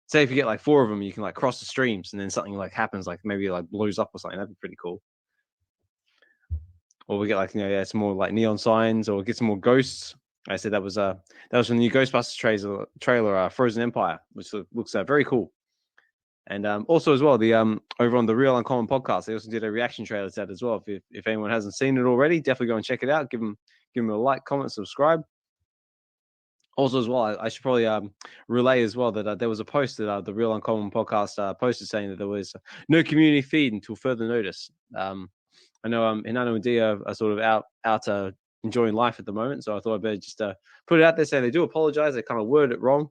Say if you get like 4 of them, you can like cross the streams and then something like happens, like maybe like blows up or something. That'd be pretty cool. Or we get like, you know, some more like neon signs, or get some more ghosts. I said that was from the new Ghostbusters trailer, Frozen Empire, which looks very cool. And also as well, the over on the Real Uncommon podcast, they also did a reaction trailer to that as well. If anyone hasn't seen it already, definitely go and check it out. Give them a like, comment, subscribe. Also as well, I should probably relay as well that there was a post that the Real Uncommon podcast posted saying that there was no community feed until further notice. I know Hinano and Dia are sort of out enjoying life at the moment, so I thought I'd better just put it out there saying they do apologize. They kind of worded it wrong.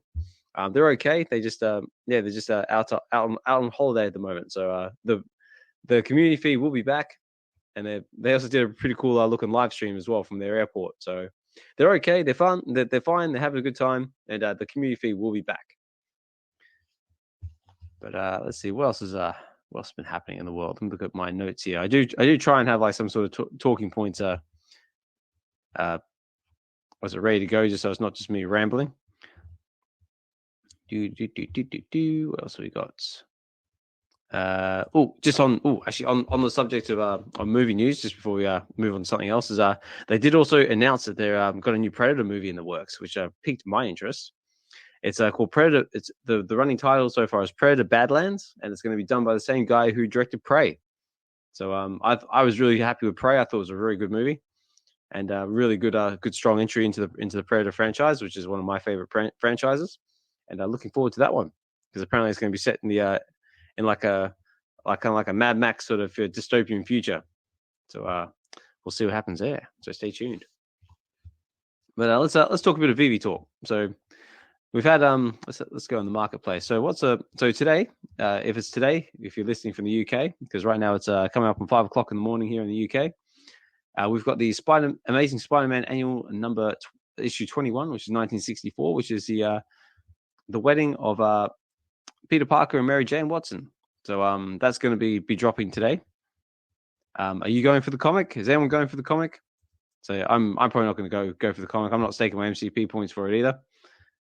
They're okay. They just they're just out on holiday at the moment. So the community feed will be back, and they also did a pretty cool looking live stream as well from their airport. So they're okay. They're fun. They're fine. They're having a good time, and the community feed will be back. But let's see what else has been happening in the world. Let me look at my notes here. I do try and have like some sort of talking points. Was it ready to go? Just so it's not just me rambling. What else have we got? Actually on the subject of on movie news, just before we move on to something else, is they did also announce that they're got a new Predator movie in the works, which piqued my interest. It's called Predator. It's the running title so far is Predator Badlands, and it's going to be done by the same guy who directed Prey. So I was really happy with Prey. I thought it was a very good movie, and really good strong entry into the Predator franchise, which is one of my favorite franchises. And looking forward to that one because apparently it's going to be set in the in like a Mad Max sort of dystopian future. So we'll see what happens there. So stay tuned. But let's talk a bit of VeVe talk. So we've had let's go on the marketplace. So so today, if you're listening from the UK, because right now it's coming up on 5 o'clock in the morning here in the UK. We've got the Amazing Spider-Man annual number issue 21, which is 1964, which is the wedding of Peter Parker and Mary Jane Watson. So that's going to be dropping today. Are you going for the comic? Is anyone going for the comic? So I'm probably not going to go for the comic. I'm not staking my MCP points for it either,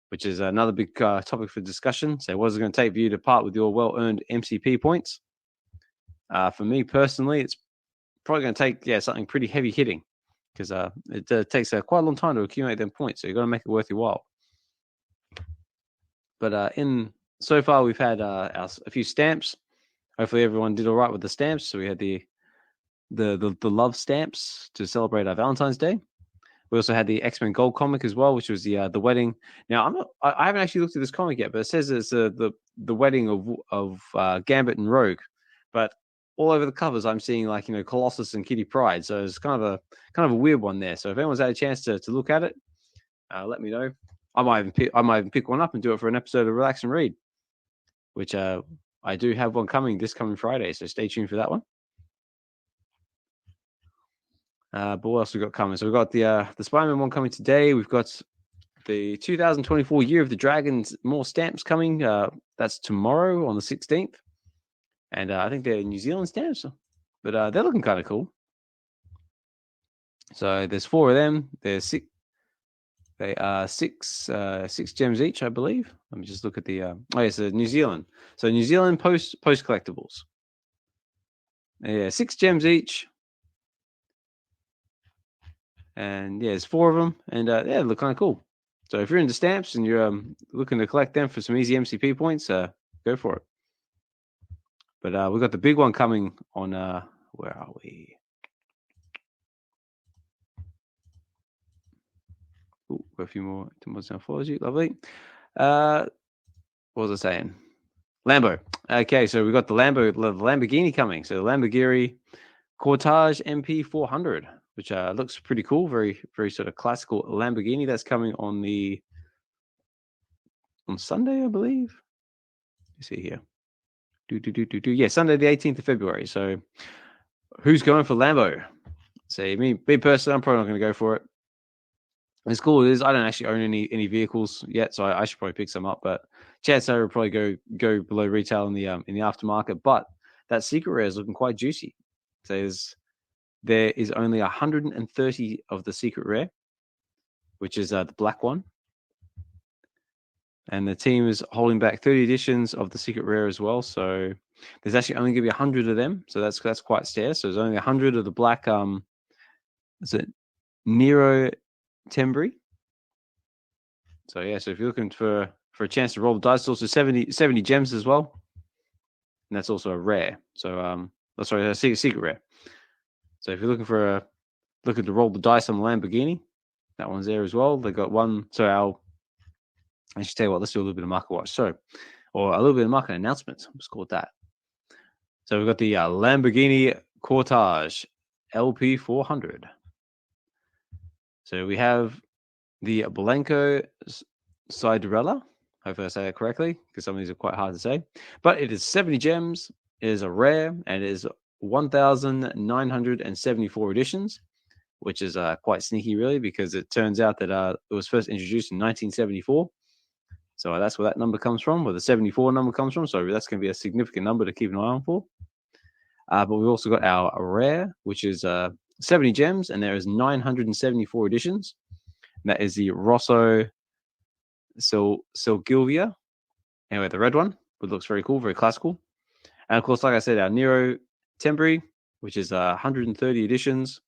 which is another big topic for discussion. So what is it going to take for you to part with your well-earned MCP points? For me personally, it's probably going to take something pretty heavy hitting because it takes quite a long time to accumulate them points. So you've got to make it worth your while. But so far we've had a few stamps. Hopefully everyone did all right with the stamps. So we had the love stamps to celebrate our Valentine's Day. We also had the X-Men Gold comic as well, which was the wedding. Now I haven't actually looked at this comic yet, but it says it's the wedding of Gambit and Rogue. But all over the covers, I'm seeing like Colossus and Kitty Pryde. So it's kind of a weird one there. So if anyone's had a chance to look at it, let me know. I might even pick one up and do it for an episode of Relax and Read, which I do have one coming this coming Friday. So stay tuned for that one. But what else we got coming? So we've got the Spider-Man one coming today. We've got the 2024 Year of the Dragons, more stamps coming. That's tomorrow on the 16th. And I think they're New Zealand stamps, but they're looking kind of cool. So there's 4 of them. There's 6. They are 6 gems each, I believe. Let me just look at the. Oh, yes, New Zealand. So New Zealand post collectibles. Yeah, 6 gems each. And yeah, there's 4 of them, and yeah, they look kind of cool. So if you're into stamps and you're looking to collect them for some easy MCP points, go for it. But we've got the big one coming on. Where are we? Ooh, a few more morphology. Lovely. What was I saying? Lambo. Okay, so we've got the Lamborghini coming. So the Lamborghini Cortage MP 400, which looks pretty cool. Very, very sort of classical Lamborghini. That's coming on Sunday, I believe. Let's see here. Yeah, Sunday the 18th of February. So who's going for Lambo? Say me personally, I'm probably not going to go for it. As cool as it is, I don't actually own any vehicles yet, so I should probably pick some up. But chances are will probably go below retail in the aftermarket. But that secret rare is looking quite juicy. So there is only 130 of the secret rare, which is the black one, and the team is holding back 30 editions of the secret rare as well. So there's actually only going to be 100 of them. So that's quite scarce. So there's only 100 of the black. Is it Nero Tembry? So yeah, so if you're looking for a chance to roll the dice, it's also 70 gems as well, and that's also a rare. So sorry, a secret rare. So if you're looking to roll the dice on the Lamborghini, that one's there as well. They got one. So I should tell you what. Let's do a little bit of market watch. Or a little bit of market announcements. Let's call it that. So we've got the Lamborghini Cortage LP 400. So we have the Blanco Cinderella. Hopefully I say that correctly, because some of these are quite hard to say. But it is 70 gems. It is a rare, and it is 1,974 editions, which is quite sneaky, really, because it turns out that it was first introduced in 1974. So that's where that number comes from, where the 74 number comes from. So that's going to be a significant number to keep an eye on for. But we've also got our rare, which is 70 gems, and there is 974 editions. And that is the Rosso Silgilvia. Anyway, the red one, which looks very cool, very classical. And of course, like I said, our Nero Tembry, which is 130 editions,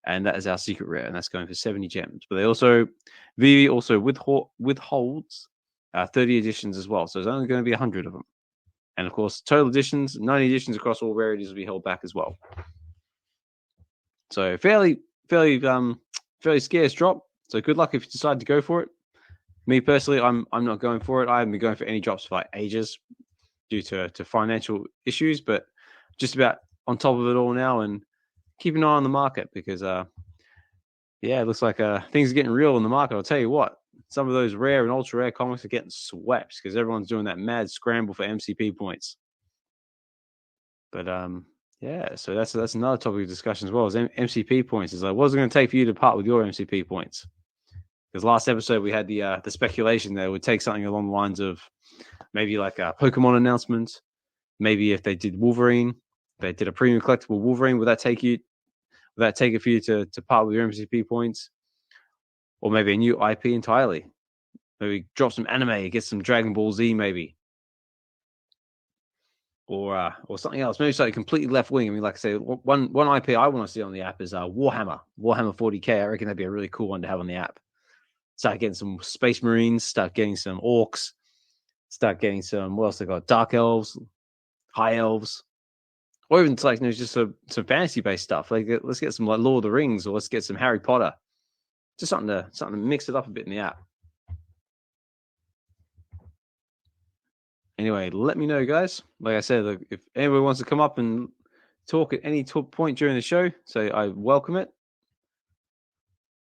and that is our secret rare, and that's going for 70 gems. But VeVe also withholds 30 editions as well, so there's only going to be 100 of them. And of course, total editions, 90 editions across all rarities will be held back as well. So fairly scarce drop. So good luck if you decide to go for it. Me personally, I'm not going for it. I haven't been going for any drops for ages due to financial issues, but just about on top of it all now, and keep an eye on the market because it looks like things are getting real in the market. I'll tell you what, some of those rare and ultra rare comics are getting swept because everyone's doing that mad scramble for MCP points. But so that's another topic of discussion as well, is MCP points. Is like, what's it going to take for you to part with your MCP points? Because last episode we had the speculation that it would take something along the lines of maybe like a Pokemon announcement. Maybe if they did Wolverine, they did a premium collectible Wolverine, would that take it for you to part with your MCP points? Or maybe a new IP entirely. Maybe drop some anime, get some Dragon Ball Z maybe. Or something else. Maybe something completely left wing. I mean, like I say, one IP I want to see on the app is Warhammer 40K. I reckon that'd be a really cool one to have on the app. Start getting some Space Marines, start getting some Orcs, start getting some, what else they got? Dark Elves, High Elves, or even like just some fantasy-based stuff. Like let's get some like Lord of the Rings, or let's get some Harry Potter. Just something to mix it up a bit in the app. Anyway, let me know, guys. Like I said, look, if anyone wants to come up and talk at any point during the show, so I welcome it.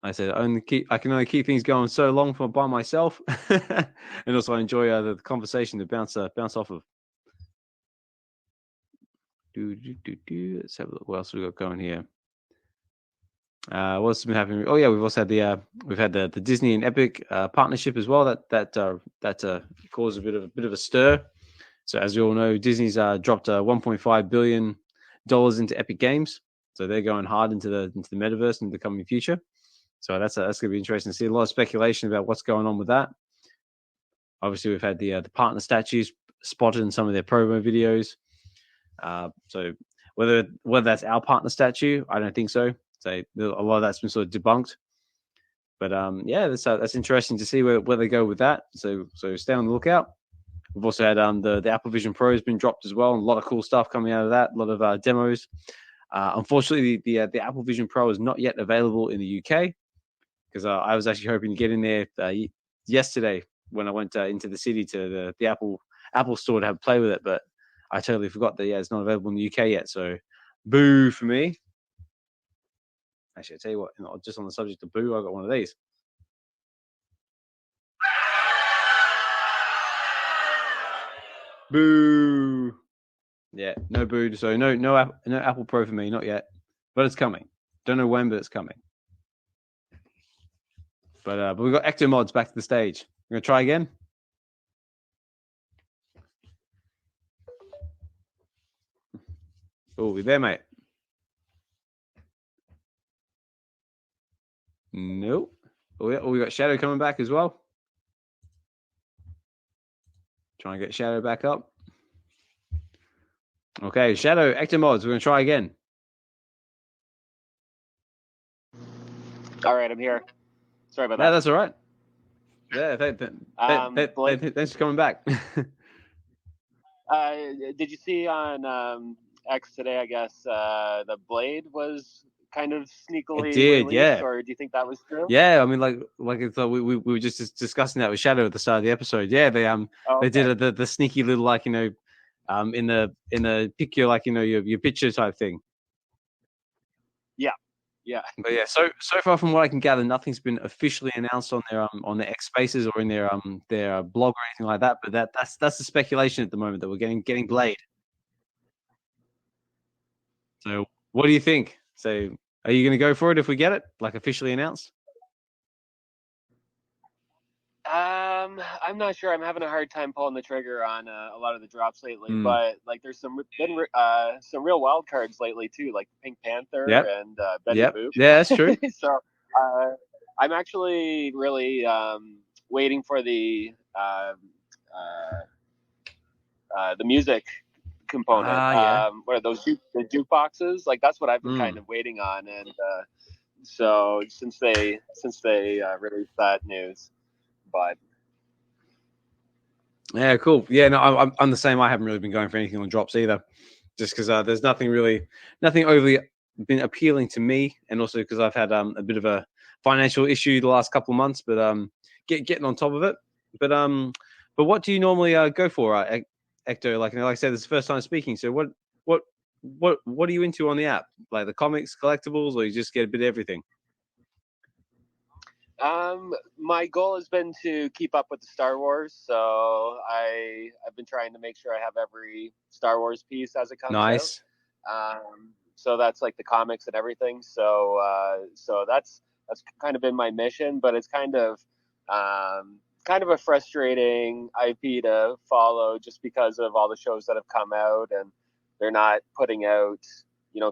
I said I can only keep things going so long by myself, and also I enjoy the conversation to bounce off of. Let's have a look. What else we got going here? What's been happening? Oh yeah, we've also had the Disney and Epic partnership as well. That caused a bit of a stir. So as you all know, Disney's dropped $1.5 billion into Epic Games. So they're going hard into the metaverse in the coming future. So that's going to be interesting to see. A lot of speculation about what's going on with that. Obviously, we've had the partner statues spotted in some of their promo videos. So whether that's our partner statue, I don't think so. So a lot of that's been sort of debunked. But yeah, that's interesting to see where they go with that. So stay on the lookout. We've also had the Apple Vision Pro has been dropped as well. A lot of cool stuff coming out of that. A lot of demos. Unfortunately, the Apple Vision Pro is not yet available in the UK because I was actually hoping to get in there yesterday when I went into the city to the Apple store to have a play with it, but I totally forgot that it's not available in the UK yet. So boo for me. Actually, I tell you what, just on the subject of boo, I got one of these. Boo. Yeah, no boo. So no Apple Pro for me, not yet, but it's coming. Don't know when, but it's coming. But we've got EctoMods back to the stage. We're gonna try again. Oh, we there, mate? Nope. Oh, we got Shadow coming back as well. Trying to get Shadow back up. Okay, Shadow, EctoMods. We're gonna try again. All right, I'm here. Sorry about that. No, that's all right. Yeah, thanks for coming back. Did you see on X today? I guess the Blade was kind of sneakily released, yeah. Or do you think that was true? Yeah, I mean, like it's we were just discussing that with Shadow at the start of the episode. Yeah, they did the sneaky little in the pick your picture type thing. Yeah. But yeah, so far from what I can gather, nothing's been officially announced on their X Spaces or in their blog or anything like that. But that's the speculation at the moment that we're getting Blade. So what do you think? So are you going to go for it if we get it officially announced? I'm not sure. I'm having a hard time pulling the trigger on a lot of the drops lately, but there's some real wild cards lately too, like Pink Panther and Betty Boop. Yeah, that's true. So I'm actually really waiting for the music component. What are those? The jukeboxes? That's what I've been kind of waiting on, and so since they released that news. But yeah, cool. Yeah, no, I'm the same. I haven't really been going for anything on drops either, just because there's nothing overly been appealing to me, and also because I've had a bit of a financial issue the last couple of months, but getting on top of it. But what do you normally go for, Ecto? Like I said, this is the first time speaking. So what are you into on the app? Like the comics, collectibles, or you just get a bit of everything? My goal has been to keep up with the Star Wars, so I've been trying to make sure I have every Star Wars piece as it comes out. So that's like the comics and everything. So that's kind of been my mission, but it's kind of a frustrating IP to follow just because of all the shows that have come out, and they're not putting out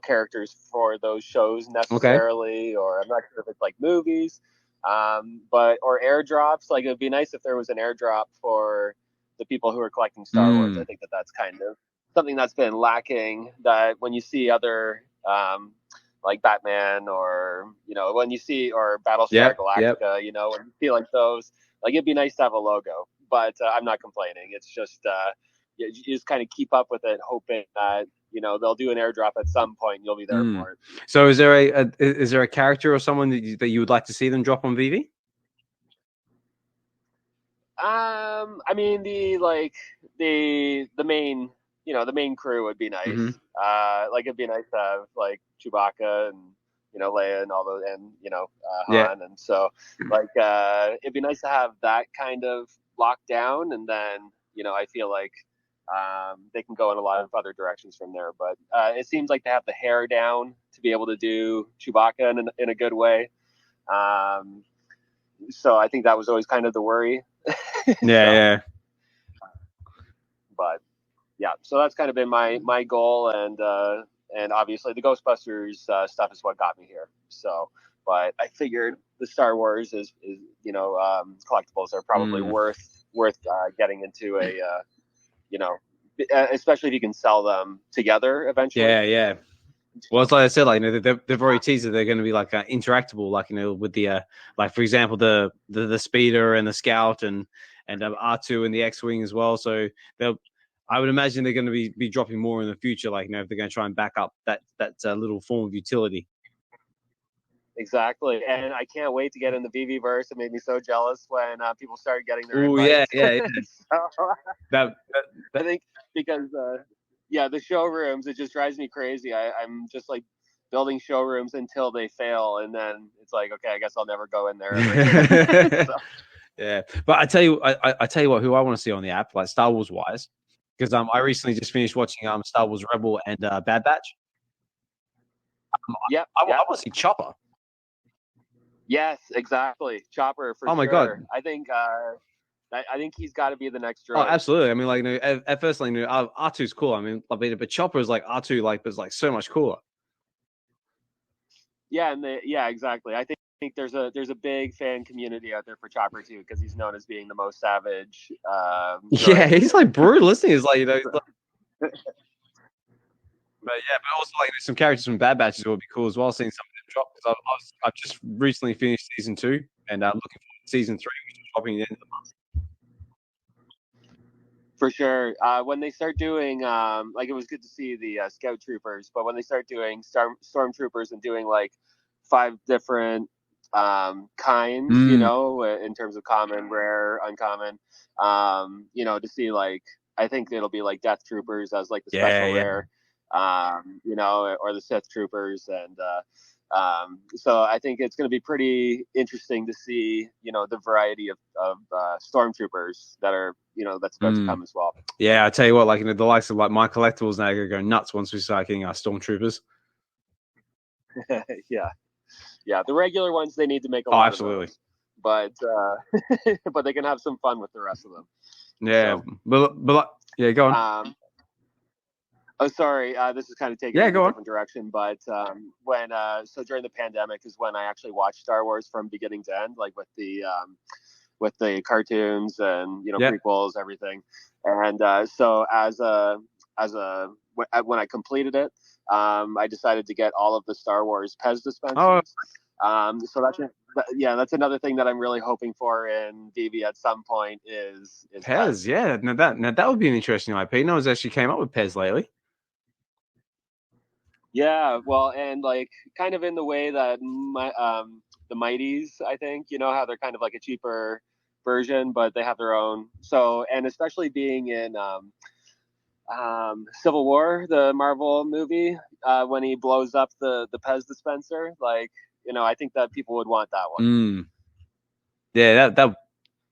characters for those shows necessarily, or I'm not sure if it's like movies. Or airdrops. Like, it would be nice if there was an airdrop for the people who are collecting Star Wars. I think that's kind of something that's been lacking, that when you see other like Batman, or when you see, or Battlestar Galactica, when you see like those, it'd be nice to have a logo, but I'm not complaining. It's just you just kind of keep up with it, hoping that they'll do an airdrop at some point. And you'll be there for it. So is there a character or someone that you would like to see them drop on VeVe? I mean, the main the main crew would be nice. It'd be nice to have like Chewbacca and Leia and all those, and Han, and so it'd be nice to have that kind of locked down, and then I feel like they can go in a lot of other directions from there. But it seems like they have the hair down to be able to do Chewbacca in a good way. So I think that was always kind of the worry. Yeah. But yeah, so that's kind of been my goal, and obviously the Ghostbusters stuff is what got me here. So, but I figured the Star Wars is collectibles are probably worth getting into a especially if you can sell them together eventually. Yeah. Well, it's like I said, like they've already teased that they're going to be like interactable, like with the like for example the speeder and the scout and R2 and the X-wing as well. So I would imagine they're going to be dropping more in the future, like if they're going to try and back up that little form of utility. Exactly, and I can't wait to get in the VeVe verse. It made me so jealous when people started getting their invites. Yeah. So, I think because the showrooms, it just drives me crazy. I'm just like building showrooms until they fail, and then it's like, okay, I guess I'll never go in there ever again. Yeah, but I tell you what, who I want to see on the app, like Star Wars wise, because I recently just finished watching Star Wars Rebel and Bad Batch. I want to see Chopper. Yes, exactly. Chopper for sure. Oh my God. I think he's got to be the next droid. Oh, absolutely. I mean, like, at first, like, R2's cool. I mean, but Chopper is like R2, like, but it's like so much cooler. Yeah, exactly. I think there's a big fan community out there for Chopper too, because he's known as being the most savage. Yeah, he's like brutal, isn't he? He's like, But also like some characters from Bad Batches would be cool as well. Seeing some of them drop, because I've just recently finished season 2 and I'm looking forward to season 3, which is dropping at the end of the month. For sure. When they start doing like, it was good to see the scout troopers, but when they start doing stormtroopers and doing like 5 different kinds, in terms of common, rare, uncommon, to see like, I think it'll be like Death Troopers as like the special rare. Or the Sith troopers, and so I think it's going to be pretty interesting to see, the variety of stormtroopers that are, that's about to come as well. Yeah, I tell you what, like the likes of like my collectibles now are going to go nuts once we start getting our stormtroopers. Yeah, the regular ones they need to make a lot of those, but they can have some fun with the rest of them. Yeah, so, but yeah, go on. Oh, sorry. This is kind of taking a different direction, but when during the pandemic is when I actually watched Star Wars from beginning to end, like with the cartoons and prequels, everything. And so when I completed it, I decided to get all of the Star Wars Pez dispensers. So that's another thing that I'm really hoping for in VeVe at some point is Pez. Yeah, now that would be an interesting IP. No one's actually came up with Pez lately. Yeah, well, and like kind of in the way that the Mighties, I think, how they're kind of like a cheaper version, but they have their own. So, and especially being in Civil War, the Marvel movie, when he blows up the Pez dispenser, like, I think that people would want that one. Yeah, that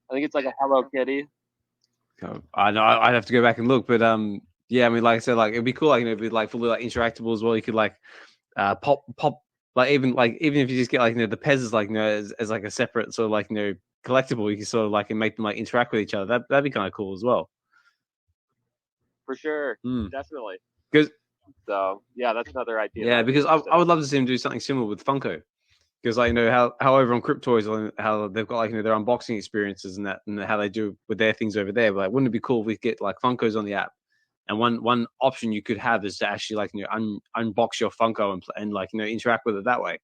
I think it's like a Hello Kitty. I know I'd have to go back and look, but yeah, I mean, like I said, like it'd be cool, like it'd be like fully like interactable as well. You could like pop, like even if you just get like the Pez like as like a separate sort of like collectible, you can sort of like and make them like interact with each other. That'd be kind of cool as well. For sure, definitely. So yeah, that's another idea. Yeah, because I would love to see them do something similar with Funko. Because like how over on Crypt Toys, how they've got like their unboxing experiences and how they do with their things over there. But like, wouldn't it be cool if we could get like Funkos on the app? And one option you could have is to actually like unbox your Funko and like interact with it that way.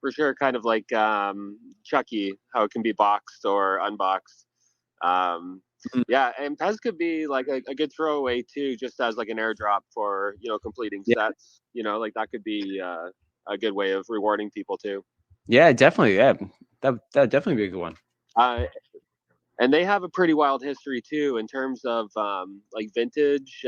For sure, kind of like Chucky, how it can be boxed or unboxed. Yeah, and Pez could be like a good throwaway too, just as like an airdrop for completing sets. Like that could be a good way of rewarding people too. Yeah, definitely. Yeah, that'd definitely be a good one. And they have a pretty wild history too in terms of like vintage,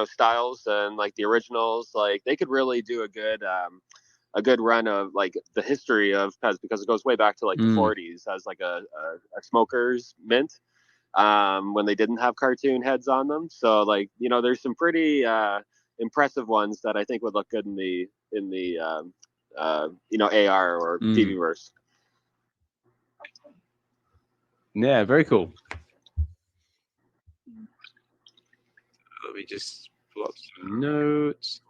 styles and like the originals. Like they could really do a good run of like the history of Pez, because it goes way back to like the 40s as like a smoker's mint. when they didn't have cartoon heads on them. So like, you know, there's some pretty impressive ones that I think would look good in the you know, AR or VeVe-verse. Yeah, very cool. Let me just pull up some notes.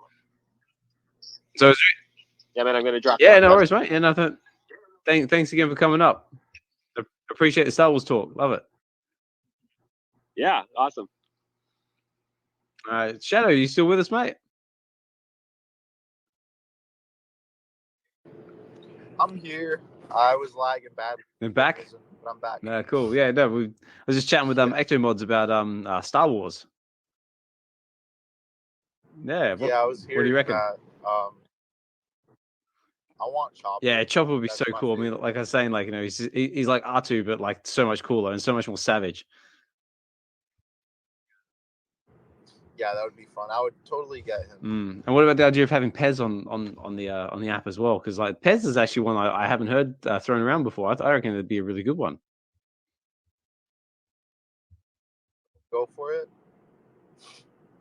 So, yeah, man, I'm gonna drop. Yeah, no worries, mate. Yeah, nothing. Thanks again for coming up. Appreciate the Star Wars talk. Love it. Yeah, awesome. Shadow, you still with us, mate? I'm here. I was lagging bad. They're back? But I'm back. Cool. Yeah, no, I was just chatting with EctoMods about Star Wars. Yeah. I was here. What do you reckon? I want Chopper. Yeah, Chopper would be so cool. Favorite. I mean, like I was saying, like, you know, he's like R2, but like so much cooler and so much more savage. Yeah, that would be fun. I would totally get him. And what about the idea of having Pez on the app as well? Because like Pez is actually one I haven't heard thrown around before. I reckon it'd be a really good one. Go for it.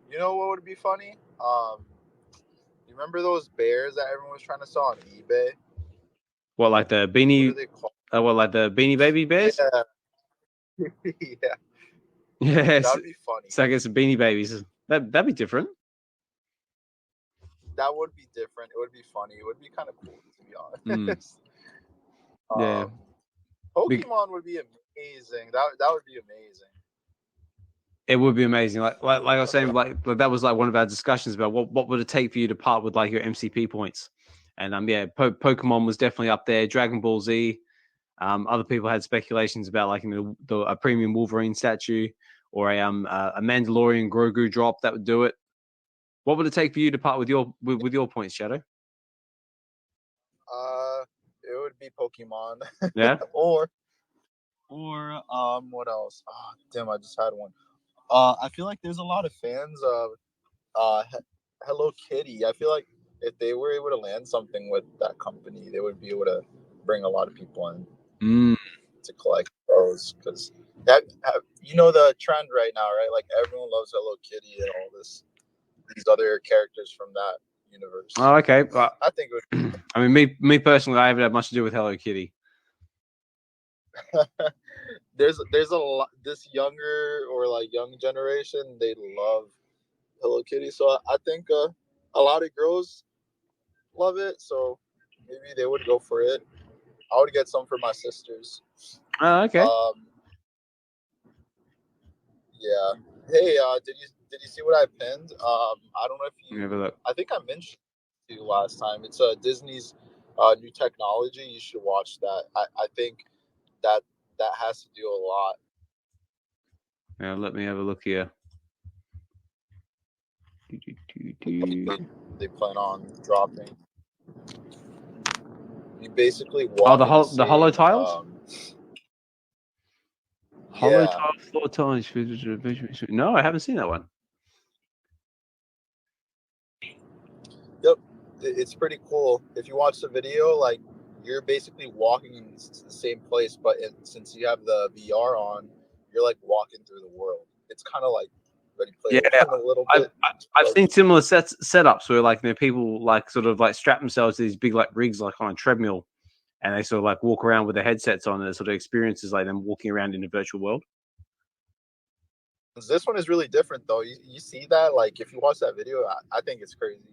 You know what would be funny? You remember those bears that everyone was trying to sell on eBay? What, like the beanie? What are they called? Like the Beanie Baby bears? Yeah. Yeah. Yeah. That would be funny. So I guess Beanie Babies. That'd be different. That would be different. It would be funny. It would be kind of cool, to be honest. Yeah. Pokemon would be amazing. That would be amazing. It would be amazing. Like I was saying, like that was like one of our discussions about what would it take for you to part with like your MCP points. And Pokemon was definitely up there. Dragon Ball Z. Other people had speculations about like a premium Wolverine statue or a Mandalorian Grogu drop that would do it. What would it take for you to part with your points, Shadow? It would be Pokemon. Yeah. or what else? Oh, damn, I just had one. I feel like there's a lot of fans of Hello Kitty. I feel like if they were able to land something with that company, they would be able to bring a lot of people in to collect those. Because you know the trend right now, right? Like everyone loves Hello Kitty and all these other characters from that universe. Oh, okay. I think it would. I mean, me personally, I haven't had much to do with Hello Kitty. There's a lot, this younger or like young generation, they love Hello Kitty, so I think a lot of girls love it, so maybe they would go for it. I would get some for my sisters. Oh, okay. Yeah. Hey, did you see what I pinned? I don't know if you. Have a look. I think I mentioned it to you last time. It's Disney's new technology. You should watch that. I think that has to do a lot. Yeah, let me have a look here. They plan on dropping. You basically walk. Oh, the hollow tiles. Hollow Yeah. tile floor tiles. No, I haven't seen that one. Yep, it's pretty cool. If you watch the video, like you're basically walking in the same place, but since you have the VR on, you're like walking through the world. It's kind of like Ready Player One a little bit. I've seen similar setups where like people like sort of like strap themselves to these big like rigs like on a treadmill, and they sort of like walk around with their headsets on, and it sort of experiences like them walking around in a virtual world. This one is really different though. You see that? Like if you watch that video, I think it's crazy.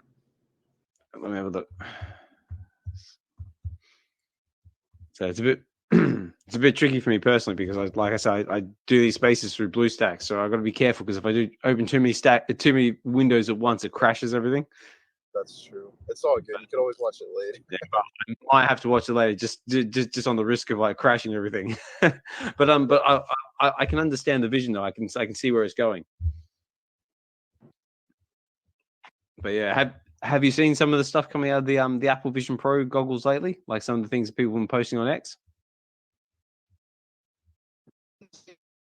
Let me have a look. So it's a bit tricky for me personally because like I said, I do these spaces through BlueStacks, so I've got to be careful because if I do open too many windows at once, it crashes everything. That's true. It's all good. You can always watch it later. Yeah, I might have to watch it later, just on the risk of like crashing everything. but I can understand the vision though. I can see where it's going. But yeah, have you seen some of the stuff coming out of the Apple Vision Pro goggles lately? Like some of the things that people have been posting on X?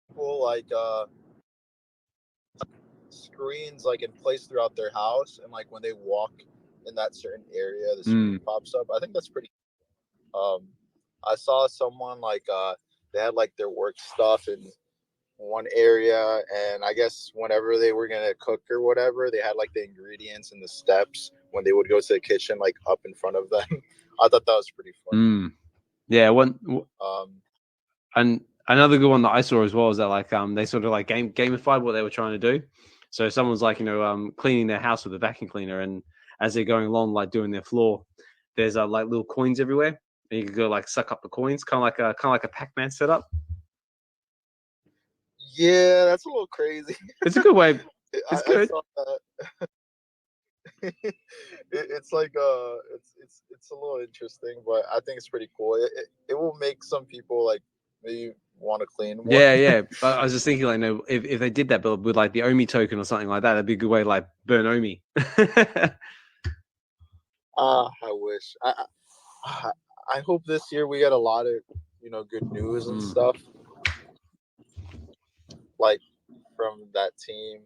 People like screens like in place throughout their house, and like when they walk in that certain area, the screen pops up. I think that's pretty. I saw someone like they had like their work stuff in one area, and I guess whenever they were gonna cook or whatever, they had like the ingredients and the steps when they would go to the kitchen, like up in front of them. I thought that was pretty fun. Yeah, and another good one that I saw as well is that like they sort of like gamified what they were trying to do. So someone's like cleaning their house with a vacuum cleaner, and as they're going along like doing their floor, there's like little coins everywhere, and you can go like suck up the coins, kind of like a Pac-Man setup. Yeah, that's a little crazy. It's a good way. It's good. I saw that. It's like it's a little interesting, but I think it's pretty cool. It will make some people like maybe want to clean more. Yeah. But I was just thinking, like, if they did that, but with like the Omi token or something like that, that'd be a good way to like burn Omi. I wish. I hope this year we get a lot of good news and stuff, like from that team.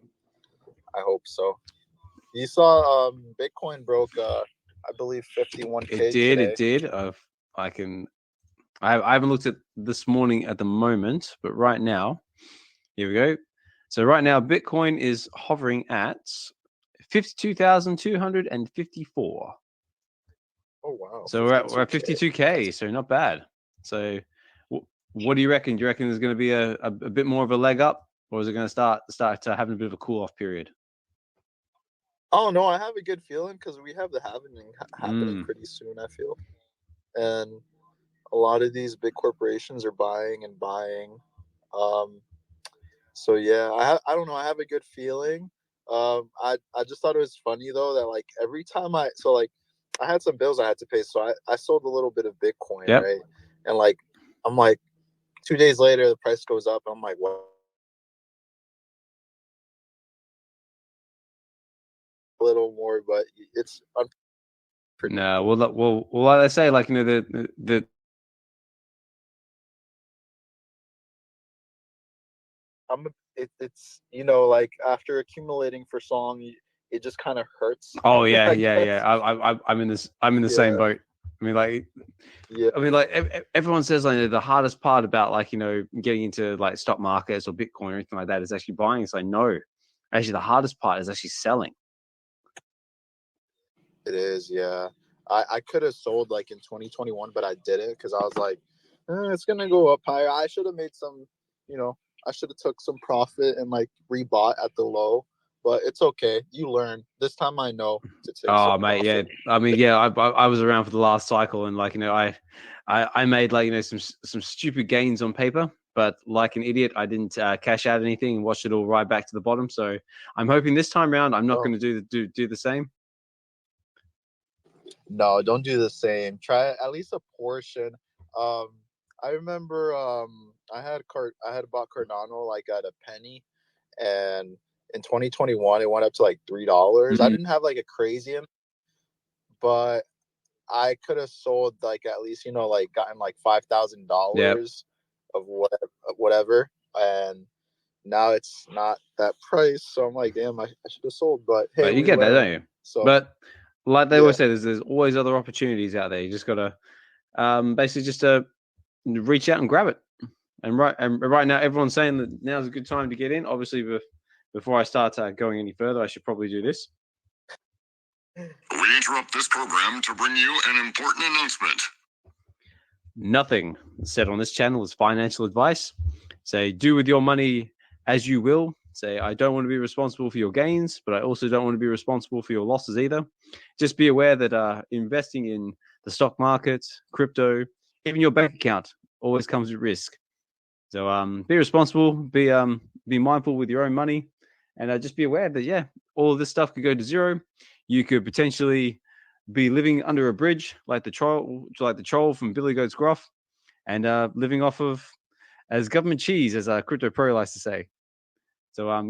I hope so. You saw Bitcoin broke I believe 51K. It did. I haven't looked at this morning at the moment, but right now, here we go. So right now, Bitcoin is hovering at 52,254. Oh wow! So we're at 52K, so not bad. So what do you reckon? Do you reckon there's going to be a bit more of a leg up, or is it going to start having a bit of a cool off period? Oh no, I have a good feeling because we have the halving happening pretty soon. I feel, and a lot of these big corporations are buying. So yeah, I don't know. I have a good feeling. I just thought it was funny though that like every time I had some bills I had to pay, so I sold a little bit of Bitcoin, right? And like I'm like 2 days later the price goes up. I'm like, what? A little more, but it's no. Well, like I say, like the it's like after accumulating for so long, it just kind of hurts. Oh yeah. I'm in the same boat. I mean, like, everyone says like the hardest part about like getting into like stock markets or Bitcoin or anything like that is actually buying. It's like no, actually the hardest part is actually selling. It is, yeah. I could have sold like in 2021, but I didn't because I was like, it's gonna go up higher. I should have made some, I should have took some profit and like rebought at the low. But it's okay. You learn. This time I know to take. Oh mate, profit. Yeah. I mean, yeah. I was around for the last cycle, and like I made like some stupid gains on paper, but like an idiot, I didn't cash out anything and watched it all right back to the bottom. So I'm hoping this time around I'm not going to do the same. No, don't do the same. Try at least a portion. I remember I had bought Cardano like at a penny, and in 2021 it went up to like $3. Mm-hmm. I didn't have like a crazy amount, but I could have sold like at least like gotten like $5,000 of whatever, and now it's not that price. So I'm like, damn, I should have sold. But hey, you get that, don't you? So, but like they always say, there's always other opportunities out there. You just gotta basically just reach out and grab it. And right now, everyone's saying that now's a good time to get in. Obviously, before I start going any further, I should probably do this. We interrupt this program to bring you an important announcement. Nothing said on this channel is financial advice. Say, do with your money as you will. Say, I don't want to be responsible for your gains, but I also don't want to be responsible for your losses either. Just be aware that investing in the stock market, crypto, even your bank account always comes with risk. So be responsible, be mindful with your own money, and just be aware that all of this stuff could go to zero. You could potentially be living under a bridge like the troll from Billy Goat's Gruff, and living off of as government cheese, as Crypto Pro likes to say. So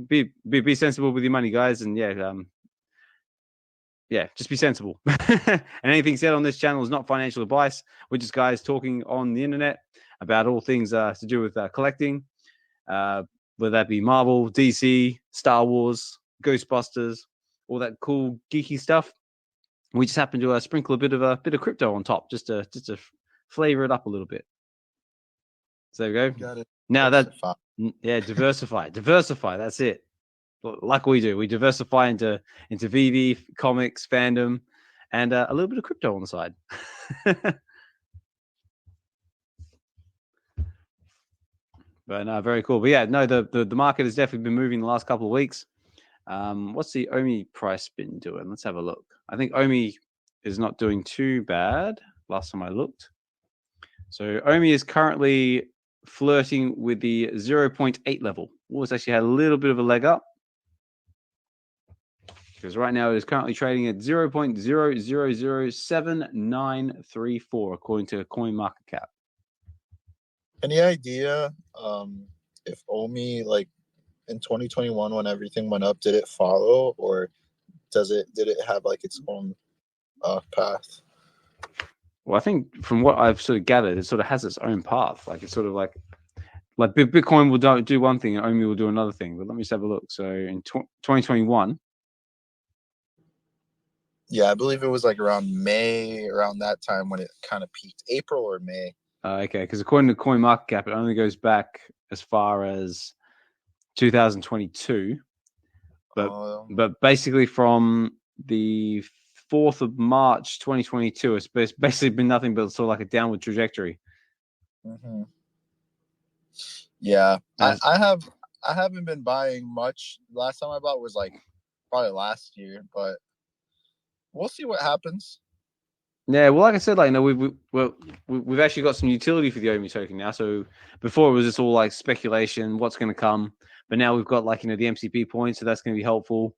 be sensible with your money, guys, and just be sensible. And anything said on this channel is not financial advice. We're just guys talking on the internet about all things to do with collecting, whether that be Marvel, DC, Star Wars, Ghostbusters, all that cool geeky stuff. We just happen to sprinkle a bit of crypto on top, just to flavor it up a little bit. So there we go. Got it. Now Yeah, diversify. That's it. Like we do, we diversify into VeVe, comics, fandom, and a little bit of crypto on the side. But no, very cool. But yeah, no, the market has definitely been moving the last couple of weeks. What's the OMI price been doing? Let's have a look. I think OMI is not doing too bad last time I looked. So OMI is currently flirting with the 0.8 level. It's actually had a little bit of a leg up, because right now it is currently trading at 0.000794 according to CoinMarketCap. Any idea if OMI, like in 2021 when everything went up, did it follow, or did it have like its own path? Well, I think from what I've sort of gathered, it sort of has its own path. Like it's sort of like Bitcoin will do one thing and OMI will do another thing. But let me just have a look. So in 2021. Yeah, I believe it was like around May, around that time when it kind of peaked, April or May. Okay, because according to CoinMarketCap, it only goes back as far as 2022. But basically from the 4th of March 2022, it's basically been nothing but sort of like a downward trajectory. Mm-hmm. Yeah, I haven't been buying much. Last time I bought was like probably last year, but we'll see what happens. Yeah, well, like I said, like we've actually got some utility for the OMI token now. So before it was just all like speculation, what's going to come, but now we've got like the MCP points, so that's going to be helpful.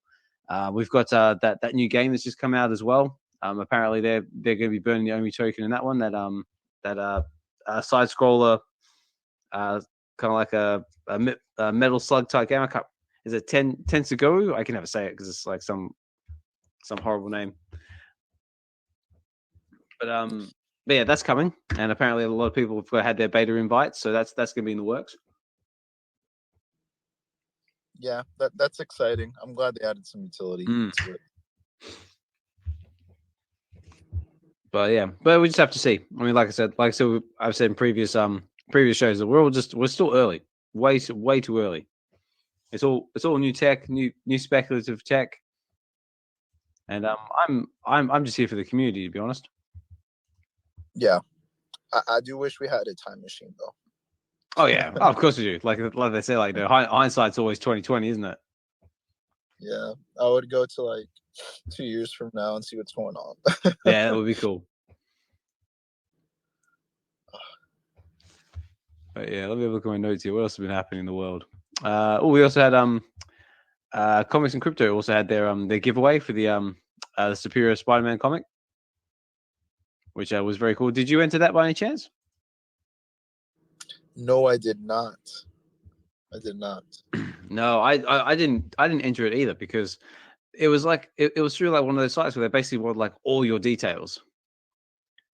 We've got that new game that's just come out as well. Apparently they're going to be burning the OMI token in that one. That side scroller, kind of like a Metal Slug type game. Is it Tensugo? I can never say it because it's like some horrible name. But yeah, that's coming, and apparently a lot of people have had their beta invites, so that's going to be in the works. Yeah, that's exciting. I'm glad they added some utility to it. But yeah, but we just have to see. I mean, like I said, I've said in previous shows that we're still early, way too early. It's all new tech, new speculative tech, and I'm just here for the community, to be honest. Yeah, I do wish we had a time machine though. Oh yeah, of course we do. Like they say, like hindsight's always 20/20, isn't it? Yeah, I would go to like 2 years from now and see what's going on. Yeah, that would be cool. But yeah, let me have a look at my notes here. What else has been happening in the world? We also had Comics and Crypto also had their giveaway for the Superior Spider-Man comic, which was very cool. Did you enter that by any chance? No, I did not. No, I didn't enter it either, because it was like it was through like one of those sites where they basically want like all your details.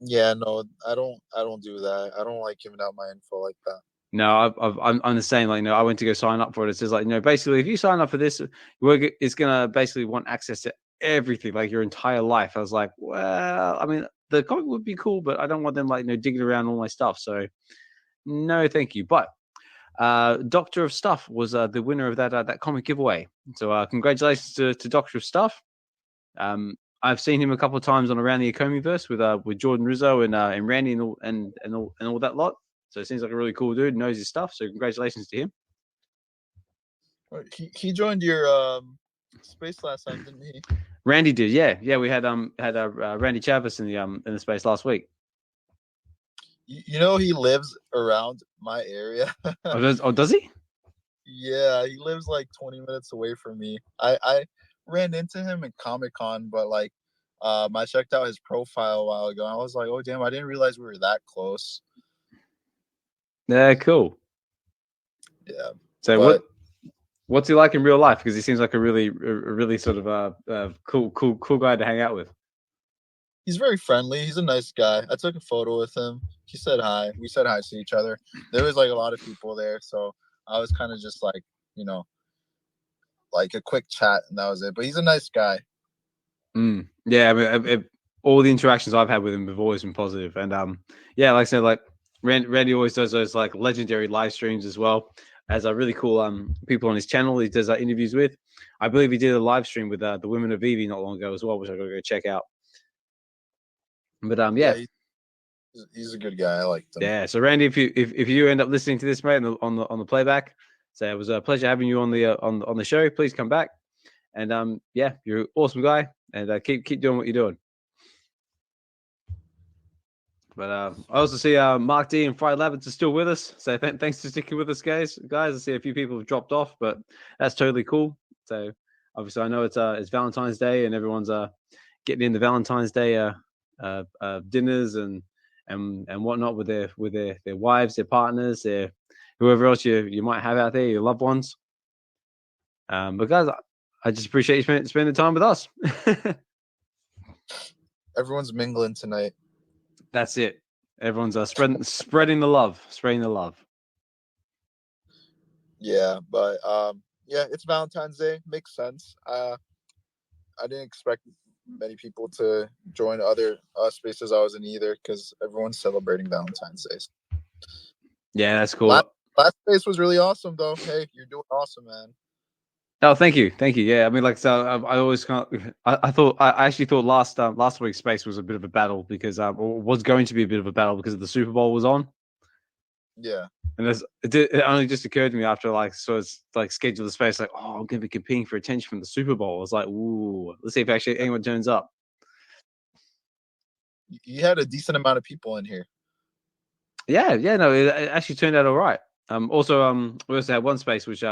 Yeah, no, I don't do that. I don't like giving out my info like that. No, I'm the same. Like, I went to go sign up for it. It says like, basically, if you sign up for this, it's gonna basically want access to everything, like your entire life. I was like, well, I mean, the comic would be cool, but I don't want them like digging around all my stuff. So, no, thank you. But Doctor of Stuff was the winner of that comic giveaway. So, congratulations to Doctor of Stuff. I've seen him a couple of times on Around the EctoMods with Jordan Rizzo and Randy and all that lot. So it seems like a really cool dude, knows his stuff. So congratulations to him. He joined your space last time, didn't he? Randy did, yeah. We had Randy Chavis in the space last week. He lives around my area. Does he? Yeah, he lives like 20 minutes away from me. I ran into him in Comic-Con, but like I checked out his profile a while ago. And I was like, oh damn, I didn't realize we were that close. Yeah, cool. Yeah. So what's he like in real life? Because he seems like a really sort of cool guy to hang out with. He's very friendly. He's a nice guy. I took a photo with him. He said hi. We said hi to each other. There was like a lot of people there, so I was kind of just like, like a quick chat, and that was it. But he's a nice guy. Yeah, I mean, all the interactions I've had with him have always been positive. And yeah, like I said, like Randy always does those like legendary live streams as well. has a really cool people on his channel. He does interviews with. I believe he did a live stream with the women of VeVe not long ago as well, which I got to go check out. But yeah, he's a good guy. I like him. Yeah. So Randy, if you end up listening to this, mate, on the playback, so it was a pleasure having you on the show. Please come back, and yeah, you're an awesome guy, and keep doing what you're doing. But I also see Mark D and Fried Labbits are still with us. So thanks for sticking with us, guys. I see a few people have dropped off, but that's totally cool. So obviously, I know it's Valentine's Day, and everyone's getting in the Valentine's Day dinners and whatnot with their wives, their partners, their whoever else you might have out there, your loved ones. But guys, I just appreciate you spending time with us. Everyone's mingling tonight. That's it. Everyone's spreading the love. Yeah, but yeah, it's Valentine's Day. Makes sense. I didn't expect many people to join other spaces I was in either, because everyone's celebrating Valentine's Day. Yeah, that's cool. Last space was really awesome, though. Hey, you're doing awesome, man. Oh, thank you. Yeah, I mean, like, so I always can't. I actually thought last week's space was a bit of a battle because or was going to be a bit of a battle because the Super Bowl was on. Yeah, and it only just occurred to me after schedule the space, like, oh, I'm going to be competing for attention from the Super Bowl. I was like, ooh, let's see if actually anyone turns up. You had a decent amount of people in here. Yeah, no, it actually turned out all right. Also, we also had one space which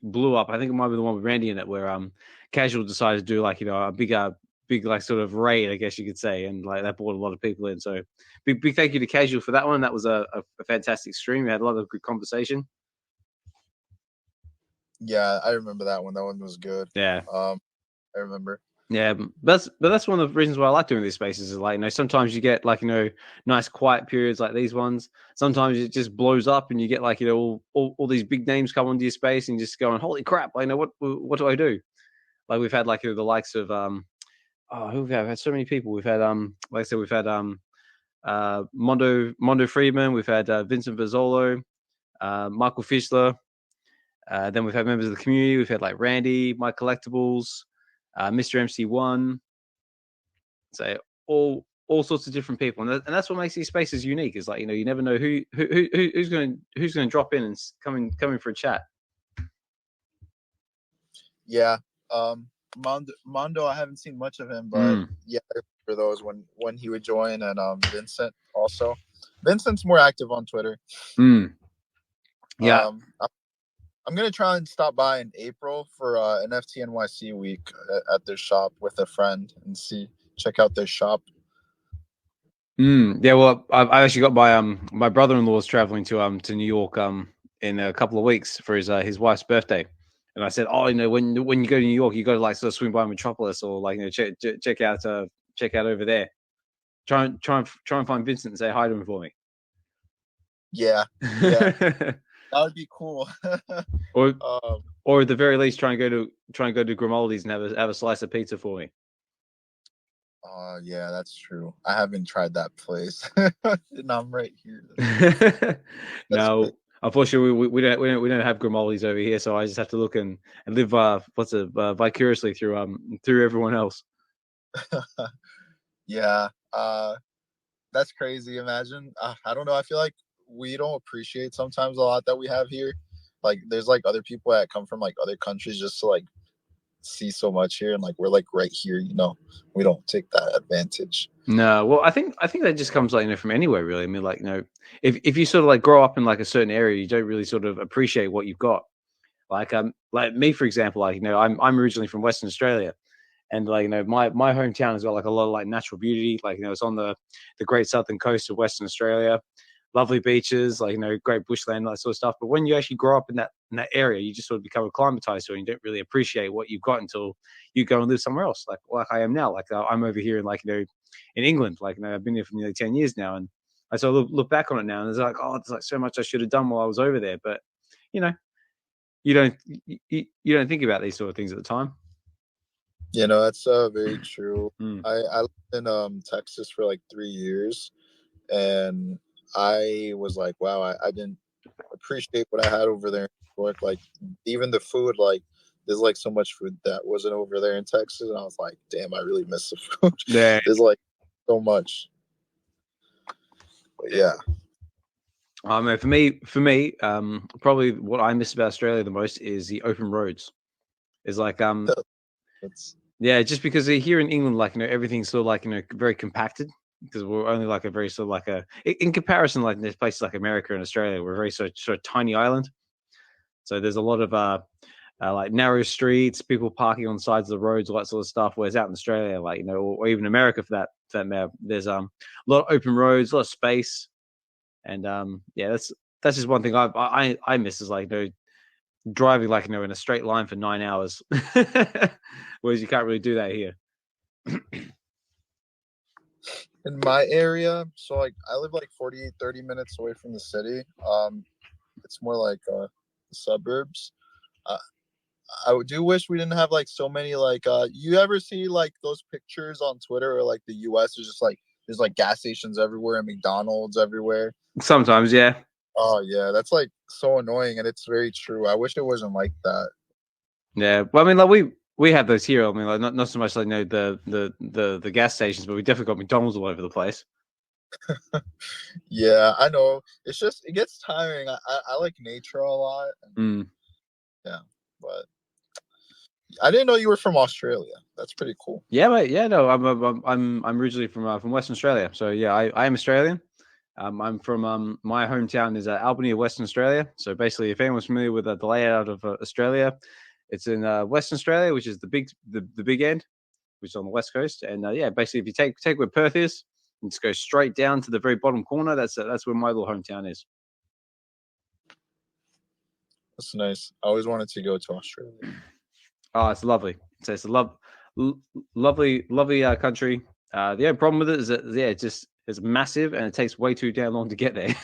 blew up. I think it might be the one with Randy in it, where Casual decided to do a big like sort of raid, I guess you could say, and like that brought a lot of people in. So big thank you to Casual for that one. That was a fantastic stream. We had a lot of good conversation. Yeah, I remember that one. That one was good. Yeah. I remember. Yeah, but that's one of the reasons why I like doing these spaces is like, sometimes you get nice quiet periods like these ones. Sometimes it just blows up and you get all these big names come onto your space and you just going, holy crap, what do I do? Like we've had the likes of who have we had? We've had so many people. We've had like I said, we've had Mondo Friedman, we've had Vincent Vizzolo, Michael Fischler, then we've had members of the community, we've had like Randy, Mike Collectables, Mr. MC1, so all sorts of different people, and that's what makes these spaces unique. Is you never know who's going to drop in and coming for a chat. Yeah, Mondo, I haven't seen much of him, but yeah, for those when he would join, and Vincent also. Vincent's more active on Twitter. Yeah. I'm going to try and stop by in April for NFT NYC week at their shop with a friend and check out their shop. Yeah, well, I actually got my brother-in-law is traveling to New York in a couple of weeks for his wife's birthday, and I said, oh, when you go to New York, you got to sort of swing by Metropolis or check out over there. Try and find Vincent and say hi to him for me. Yeah. That would be cool. or at the very least, try and go to Grimaldi's and have a slice of pizza for me. Yeah, that's true. I haven't tried that place, and I'm right here. No, unfortunately, we don't have Grimaldi's over here, so I just have to look and live vicariously through everyone else. Yeah, that's crazy. Imagine. I don't know. I feel like we don't appreciate sometimes a lot that we have here. Like there's other people that come from other countries just to see so much here, and we're right here, we don't take that advantage. No, well, I think that just comes from anywhere really. I mean, if you sort of grow up in a certain area, you don't really sort of appreciate what you've got. Like me, for example, I'm originally from Western Australia, and my hometown has got a lot of natural beauty. It's on the great southern coast of Western Australia. Lovely beaches, great bushland, that sort of stuff. But when you actually grow up in that area, you just sort of become acclimatized to it, and you don't really appreciate what you've got until you go and live somewhere else. Like I am now. I'm over here in in England. I've been here for nearly 10 years now, and I sort of look back on it now, and it's there's so much I should have done while I was over there. But you don't think about these sort of things at the time. That's very true. I lived in Texas for 3 years, and I was wow, I didn't appreciate what I had over there in New York. Like even the food, like there's like so much food that wasn't over there in Texas, and I was like, damn, I really miss the food. Yeah, there's like so much. But yeah. I mean, for me, probably what I miss about Australia the most is the open roads. It's like yeah, just because here in England, like everything's sort of like very compacted, because we're only like a very sort of like in comparison, like there's places like America and Australia, we're a very sort of tiny island. So there's a lot of like narrow streets, people parking on sides of the roads, all that sort of stuff. Whereas out in Australia, like or even America for that matter, there's a lot of open roads, a lot of space. And yeah, that's just one thing I miss is like driving like in a straight line for 9 hours, whereas you can't really do that here. In my area, so like I live like 30 minutes away from the city. It's more like the suburbs. I do wish we didn't have like so many like you ever see like those pictures on Twitter or like the US is just like there's like gas stations everywhere and McDonald's everywhere. Sometimes, yeah. Oh yeah, that's like so annoying, and it's very true. I wish it wasn't like that. Yeah, well, I mean, like we have those here. I mean, like not so much like the gas stations, but we definitely got McDonald's all over the place. Yeah, I know. It's just it gets tiring. I like nature a lot. Yeah, but I didn't know you were from Australia. That's pretty cool. Yeah, mate. Yeah, no, I'm originally from Western Australia. So yeah, I am Australian. I'm from my hometown is Albany, Western Australia. So basically, if anyone's familiar with the layout of Australia, it's in Western Australia, which is the big end, which is on the west coast. And yeah, basically, if you take where Perth is and just go straight down to the very bottom corner, that's where my little hometown is. That's nice. I always wanted to go to Australia. Oh, it's lovely. So it's a lovely country. The only problem with it is that it's massive and it takes way too damn long to get there.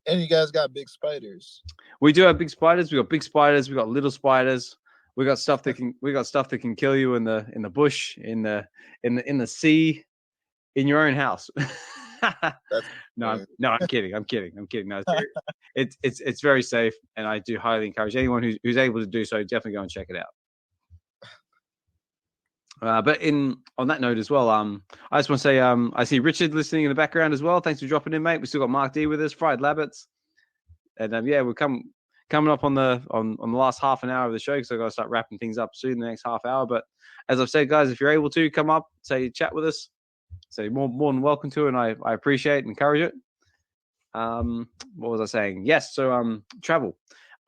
And you guys got big spiders. We do have big spiders. We got big spiders. We got little spiders. We got stuff that can kill you in the bush, in the sea, in your own house. No, I'm kidding. No, it's very safe, and I do highly encourage anyone who's able to do so, definitely go and check it out. But on that note as well, I just want to say I see Richard listening in the background as well. Thanks for dropping in, mate. We still got Mark D with us, Fried Labbits, and yeah, we're coming up on the last half an hour of the show, because I've got to start wrapping things up soon, the next half hour. But as I've said, guys, if you're able to come up, say chat with us, so more than welcome to, and I appreciate and encourage it. What was I saying? Yes, so travel.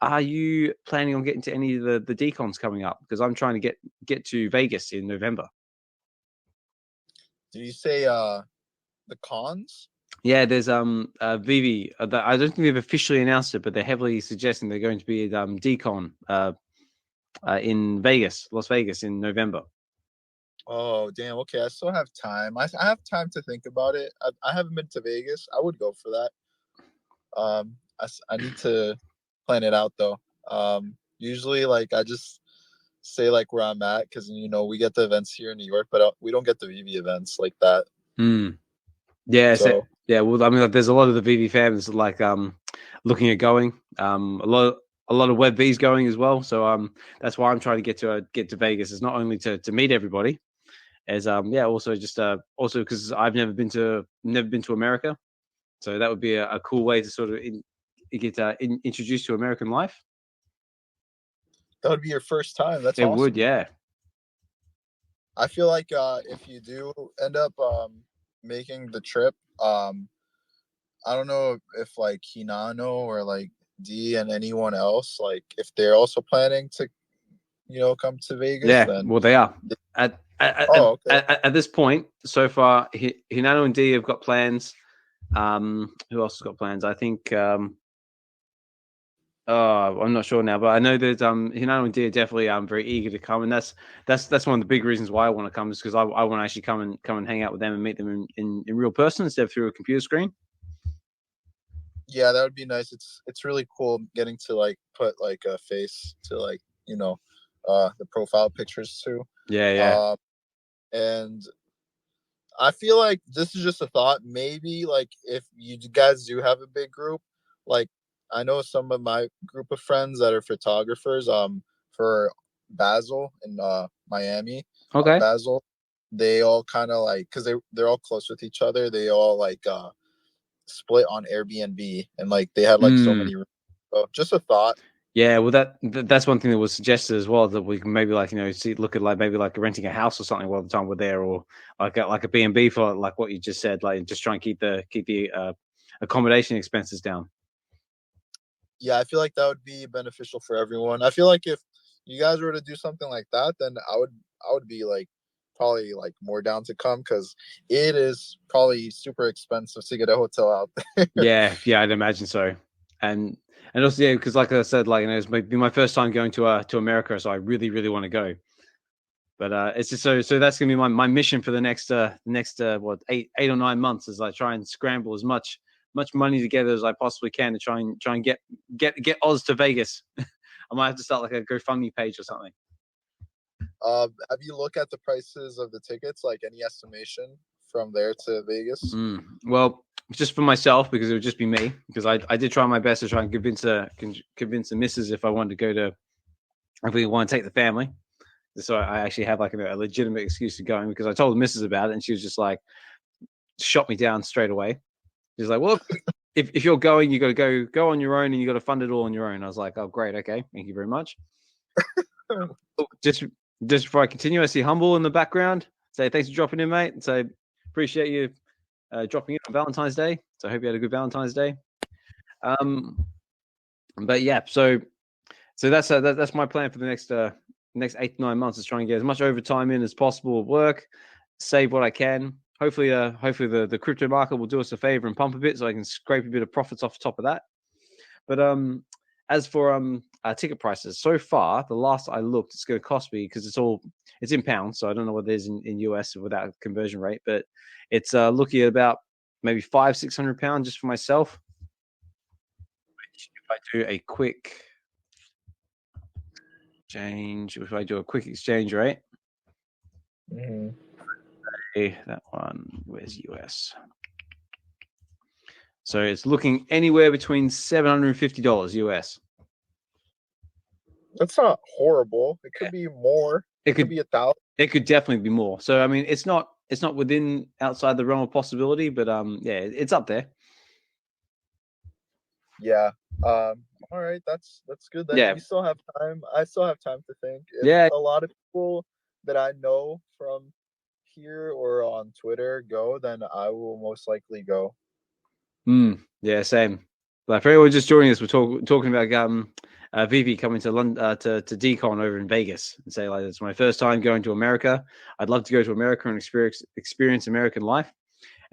Are you planning on getting to any of the DCONs coming up? Because I'm trying to get to Vegas in November. Did you say the cons? Yeah, there's VeVe. I don't think they've officially announced it, but they're heavily suggesting they're going to be at DCON in Vegas, Las Vegas in November. Oh, damn. Okay, I still have time. I have time to think about it. I haven't been to Vegas. I would go for that. I need to plan it out, though. Usually, like, I just say, like, where I'm at, because, we get the events here in New York, but we don't get the VeVe events like that. Yeah, so yeah. Well, I mean, like, there's a lot of the VeVe fans like looking at going. A lot of WebV's going as well. So that's why I'm trying to get to Vegas. Is not only to meet everybody, as also just also because I've never been to America, so that would be a cool way to sort of get introduced to American life. That would be your first time. That's it awesome. Would, yeah. I feel like if you do end up making the trip, I don't know if like Hinano or like D and anyone else, like if they're also planning to come to Vegas. Yeah, then well, they are at this point so far. Hinano and D have got plans. Who else has got plans? I think I'm not sure now, but I know that Hinano and D are definitely very eager to come, and that's one of the big reasons why I want to come, is because I want to actually come and hang out with them and meet them in real person instead of through a computer screen. Yeah, that would be nice. It's really cool getting to like put like a face to like the profile pictures too. Yeah. And I feel like this is just a thought. Maybe like if you guys do have a big group, like I know some of my group of friends that are photographers. For Basel in Miami, Okay. Basel, they all kind of like because they're all close with each other. They all like split on Airbnb, and like they had like so many rooms. So just a thought. Yeah, well, that's one thing that was suggested as well, that we can maybe like, you know, look at like maybe like renting a house or something while the time we're there, or like a B&B for like what you just said, like just try and keep the accommodation expenses down. Yeah, I feel like that would be beneficial for everyone. I feel like if you guys were to do something like that, then I would be like probably like more down to come, because it is probably super expensive to get a hotel out there. Yeah, I'd imagine so. And also, yeah, because like I said, like, you know, it's maybe my first time going to America, so I really want to go. But it's just so that's gonna be my mission for the next what 8 or 9 months, is I try and scramble as much money together as I possibly can to try and get Oz to Vegas. I might have to start like a GoFundMe page or something. Have you looked at the prices of the tickets? Like any estimation from there to Vegas? Well, just for myself, because it would just be me. Because I did try my best to try and convince the missus if I wanted to go to, if we want to take the family. So I actually have like a legitimate excuse to going, because I told the missus about it and she was just like, shot me down straight away. She's like, well, if you're going, you got to go on your own, and you got to fund it all on your own. I was like, oh, great. Okay. Thank you very much. Just before I continue, I see Humble in the background. Say, thanks for dropping in, mate. And say, appreciate you dropping in on Valentine's Day. So I hope you had a good Valentine's Day. But yeah, so that's my plan for the next 8 to 9 months, is try and get as much overtime in as possible at work, save what I can. Hopefully the crypto market will do us a favor and pump a bit, so I can scrape a bit of profits off the top of that. But as for ticket prices, so far, the last I looked, it's going to cost me, because it's in pounds, so I don't know what it is in US without a conversion rate, but it's looking at about maybe £500-600 just for myself. If I do a quick exchange, if I do a quick exchange rate, that one, where's US? So it's looking anywhere between $750 US. That's not horrible. It could be more. It could be 1,000. It could definitely be more. So I mean, it's not within outside the realm of possibility, but yeah, it's up there. Yeah. All right. That's good. Then yeah. We still have time. I still have time to think. If a lot of people that I know from here or on Twitter go, then I will most likely go. Yeah, same. Like for everyone just joining us, we're talking about VeVe coming to London to DCON over in Vegas, and say like, it's my first time going to America. I'd love to go to America and experience American life,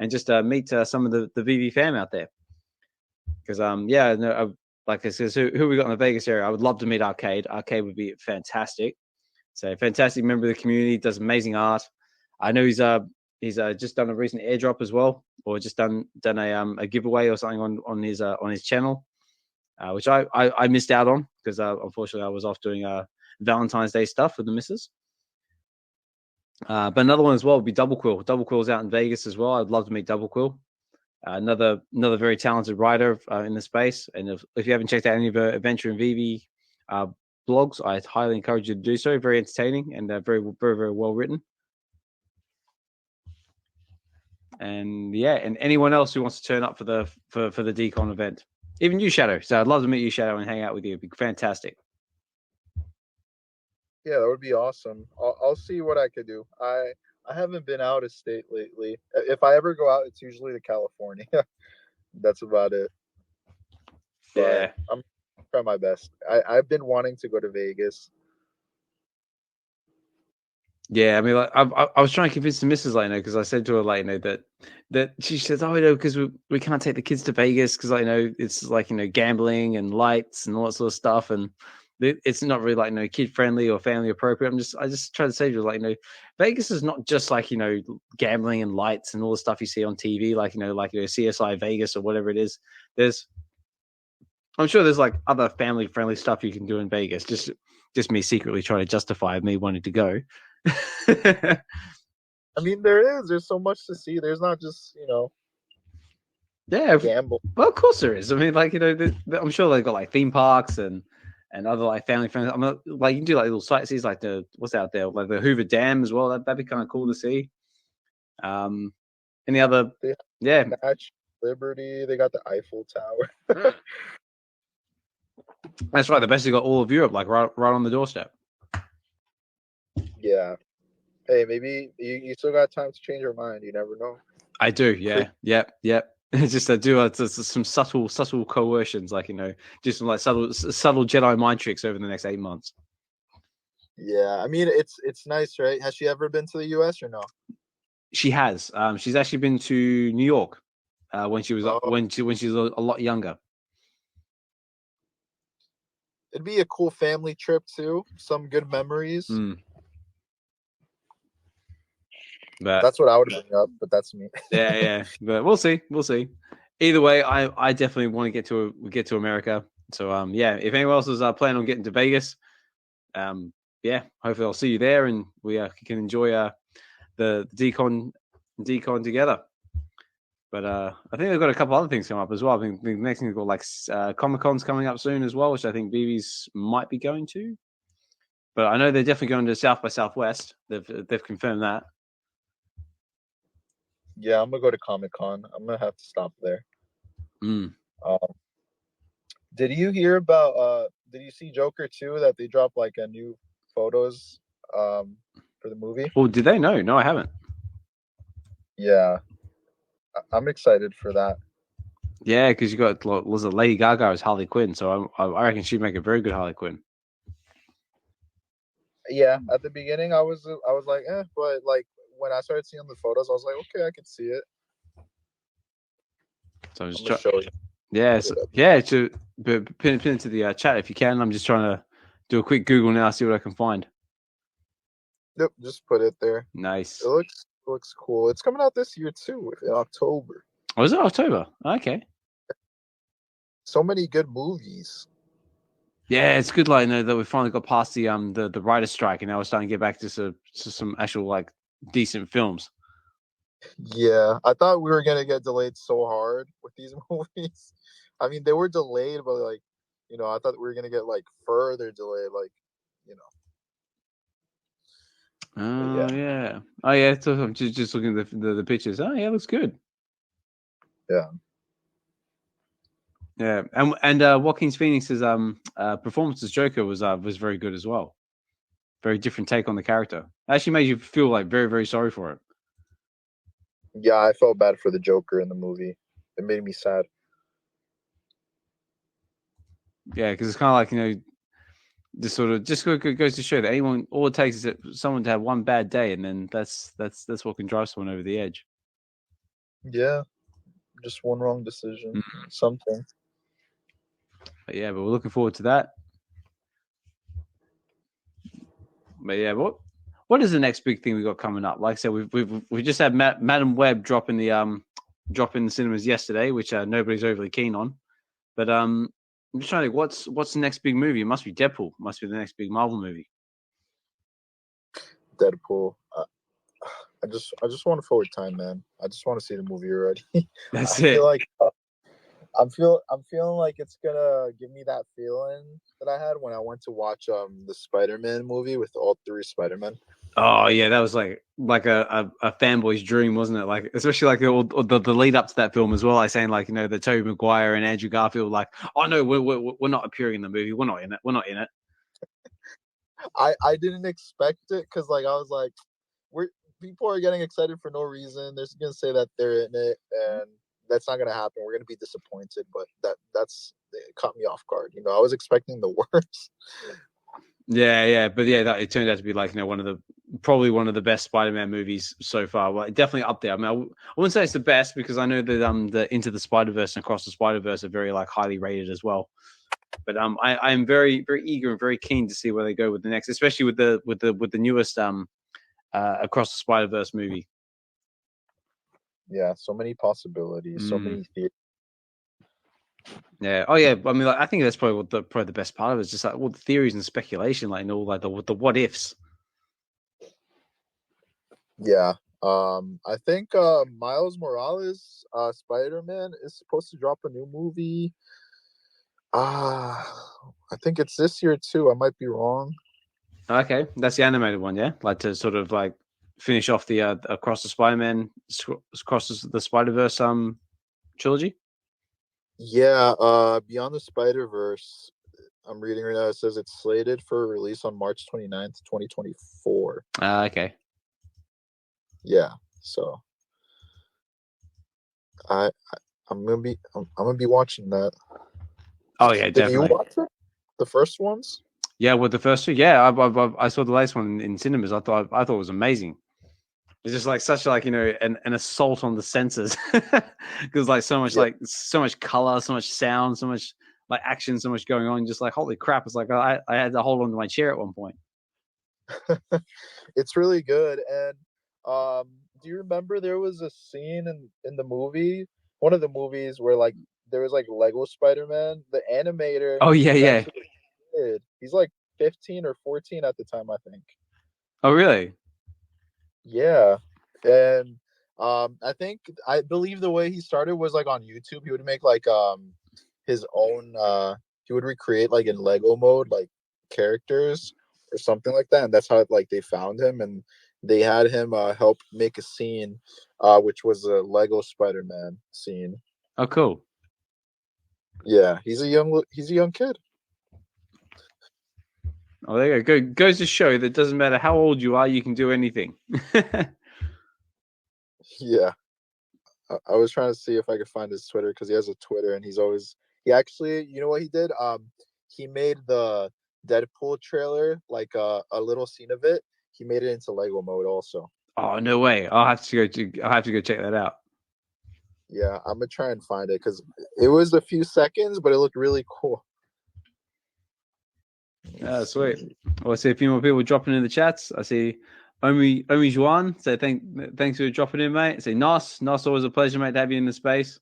and just meet some of the VeVe fam out there. Because yeah, no, like I said, who we got in the Vegas area? I would love to meet Arcade. Arcade would be fantastic. So fantastic member of the community, does amazing art. I know he's just done a recent airdrop as well, or just done a giveaway or something on his channel, which I missed out on, because unfortunately I was off doing Valentine's Day stuff with the missus. But another one as well would be Double Quill. Double Quill's out in Vegas as well. I'd love to meet Double Quill. Another very talented writer in the space. And if you haven't checked out any of her Adventure in VeVe blogs, I highly encourage you to do so. Very entertaining and very well written. And yeah, and anyone else who wants to turn up for the DCON event, even you, Shadow. So I'd love to meet you, Shadow, and hang out with you. It'd be fantastic. Yeah, that would be awesome. I'll see what I could do. I haven't been out of state lately. If I ever go out, it's usually to California. That's about it. Yeah, but I'm trying my best. I've been wanting to go to Vegas. Yeah, I mean, like, I was trying to convince the missus, like, because I said to her, like, that she says, oh, because we can't take the kids to Vegas because, like, it's like, gambling and lights and all that sort of stuff, and it's not really like kid friendly or family appropriate. I just try to say to her, like, Vegas is not just like gambling and lights and all the stuff you see on TV, like CSI Vegas or whatever it is. I'm sure there's like other family friendly stuff you can do in Vegas. Just me secretly trying to justify me wanting to go. I mean, there's so much to see. There's not just Yeah, gamble. well, of course there is. I mean, like, you know, I'm sure they've got like theme parks and other like family friends. I mean, like you can do like little sightsees, like what's out there, like the Hoover Dam as well. That'd be kind of cool to see. Any other? Yeah, Liberty. They got the Eiffel Tower. That's right. The best, you got all of Europe, like right on the doorstep. Yeah. Hey, maybe you still got time to change your mind. You never know. I do. Yeah. Yep. Just do some subtle coercions, like, you know, just some like subtle Jedi mind tricks over the next 8 months. Yeah, I mean, it's nice, right? Has she ever been to the U.S. or no? She has. She's actually been to New York when she was when she was a lot younger. It'd be a cool family trip too. Some good memories. But that's what I would bring up. But that's me. yeah. But we'll see. Either way, I definitely want to get to America. So yeah, if anyone else is planning on getting to Vegas, yeah, hopefully I'll see you there, and we can enjoy the DCON together. But I think they've got a couple other things coming up as well. I think the next thing they've got like Comic-Con's coming up soon as well, which I think VeVe's might be going to. But I know they're definitely going to South by Southwest. They've confirmed that. Yeah, I'm gonna go to Comic-Con. I'm gonna have to stop there. Did you hear about? Did you see Joker 2? That they dropped like a new photos for the movie? Well, did they? No, I haven't. Yeah, I'm excited for that. Yeah, because you got Lady Gaga as Harley Quinn, so I reckon she'd make a very good Harley Quinn. Yeah, at the beginning I was like, but like when I started seeing the photos, I was like, okay, I can see it. So I'm just trying. Show you. Yeah, to pin it to the chat if you can. I'm just trying to do a quick Google now, see what I can find. Yep, just put it there. Nice. It looks cool. It's coming out this year too, in October. Oh, is it October? Okay. So many good movies. Yeah, it's good. Like, you know, that we finally got past the writer's strike, and now we're starting to get back to some actual like decent films. Yeah, I thought we were gonna get delayed so hard with these movies. I mean, they were delayed, but like, you know, I thought we were gonna get like further delayed, like, you know. Yeah. Oh yeah. So I'm just looking at the pictures. Oh yeah, looks good. Yeah. Yeah, and Joaquin Phoenix's performance as Joker was very good as well. Very different take on the character. It actually made you feel like very, very sorry for it. Yeah, I felt bad for the Joker in the movie. It made me sad. Yeah, because it's kind of like, you know, just goes to show that all it takes is that someone to have one bad day, and then that's what can drive someone over the edge. Yeah, just one wrong decision, something. But yeah, but we're looking forward to that. But yeah, what is the next big thing we got coming up? Like I said, we just had Madam Web drop in the cinemas yesterday, which nobody's overly keen on. But I'm just trying to think, what's the next big movie? It must be Deadpool. Must be the next big Marvel movie. Deadpool. I just want a forward time, man. I just want to see the movie already. That's I feel like I'm feeling like it's gonna give me that feeling that I had when I went to watch the Spider-Man movie with all 3 Spider-Men. Oh yeah, that was like a fanboy's dream, wasn't it? Like, especially like the lead up to that film as well. Like saying like, you know, the Tobey Maguire and Andrew Garfield, like, oh no, we're not appearing in the movie. We're not in it. I didn't expect it because like I was like, people are getting excited for no reason. They're gonna say that they're in it, and that's not gonna happen. We're gonna be disappointed, but that's it caught me off guard. You know, I was expecting the worst. Yeah, but yeah, it turned out to be like, you know, probably one of the best Spider-Man movies so far. Well, definitely up there. I mean, I wouldn't say it's the best because I know that the Into the Spider-Verse and Across the Spider-Verse are very like highly rated as well. But I am very, very eager and very keen to see where they go with the next, especially with the newest Across the Spider-Verse movie. Yeah, so many possibilities, so many theories. Yeah. Oh yeah. I mean, like, I think that's probably the best part of it is just like all the theories and speculation, like, you know, like the what ifs. Yeah, I think Miles Morales, Spider-Man, is supposed to drop a new movie. I think it's this year too. I might be wrong. Okay, that's the animated one, yeah. Like to sort of like finish off the Across the Spider-Man, Across the Spider-Verse trilogy. Yeah, Beyond the Spider-Verse. I'm reading right now. It says it's slated for release on March 29th, 2024. Okay. Yeah, so I'm gonna be watching that. Oh yeah, definitely. Did you watch it? The first ones? Yeah, with the first two. Yeah, I saw the latest one in cinemas. I thought it was amazing. It's just like such like an assault on the senses because like so much color, so much sound, so much like action, so much going on. Just like holy crap! It's like I had to hold on to my chair at one point. It's really good. And do you remember there was a scene in the movie, one of the movies, where like there was like Lego Spider-Man, the animator? Oh yeah. He's like 15 or 14 at the time, I think. Oh really? Yeah. And I believe the way he started was like on YouTube. He would make like his own he would recreate like in Lego mode like characters or something like that, and that's how like they found him, and they had him help make a scene which was a Lego Spider-Man scene. Oh cool. Yeah, he's a young kid. Oh, there you go. Goes to show that it doesn't matter how old you are, you can do anything. Yeah. I was trying to see if I could find his Twitter because he has a Twitter, and he actually, you know what he did? He made the Deadpool trailer, like a little scene of it. He made it into Lego mode also. Oh no way! I'll have to go check that out. Yeah, I'm gonna try and find it because it was a few seconds, but it looked really cool. Yeah, sweet. Well, I see a few more people dropping in the chats. I see Omi Juan say thanks for dropping in, mate. I say Nos, always a pleasure, mate, to have you in the space.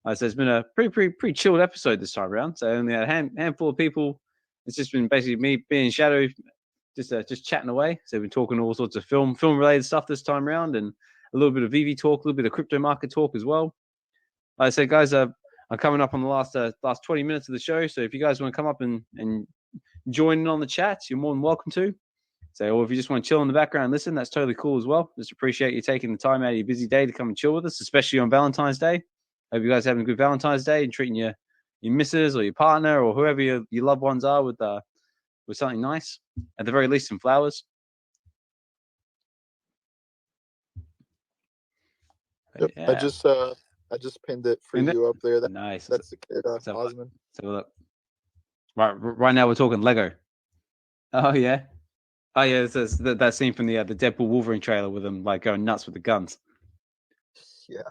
I say it's been a pretty chilled episode this time around. So only a handful of people. It's just been basically me being Shadow, just chatting away. So we've been talking all sorts of film related stuff this time around, and a little bit of VeVe talk, a little bit of crypto market talk as well. Like I said, guys, I'm coming up on the last 20 minutes of the show. So if you guys want to come up and join in on the chats, you're more than welcome to. So, or if you just want to chill in the background and listen, that's totally cool as well. Just appreciate you taking the time out of your busy day to come and chill with us, especially on Valentine's Day. Hope you guys are having a good Valentine's Day and treating your missus or your partner or whoever your loved ones are with something nice. At the very least, some flowers. Yep. Yeah. I just pinned it for you up there. Nice. That's the kid, Osmond. Let's have a look. Right now we're talking Lego. Oh yeah. Oh yeah, it's that scene from the Deadpool Wolverine trailer with him like going nuts with the guns. Yeah,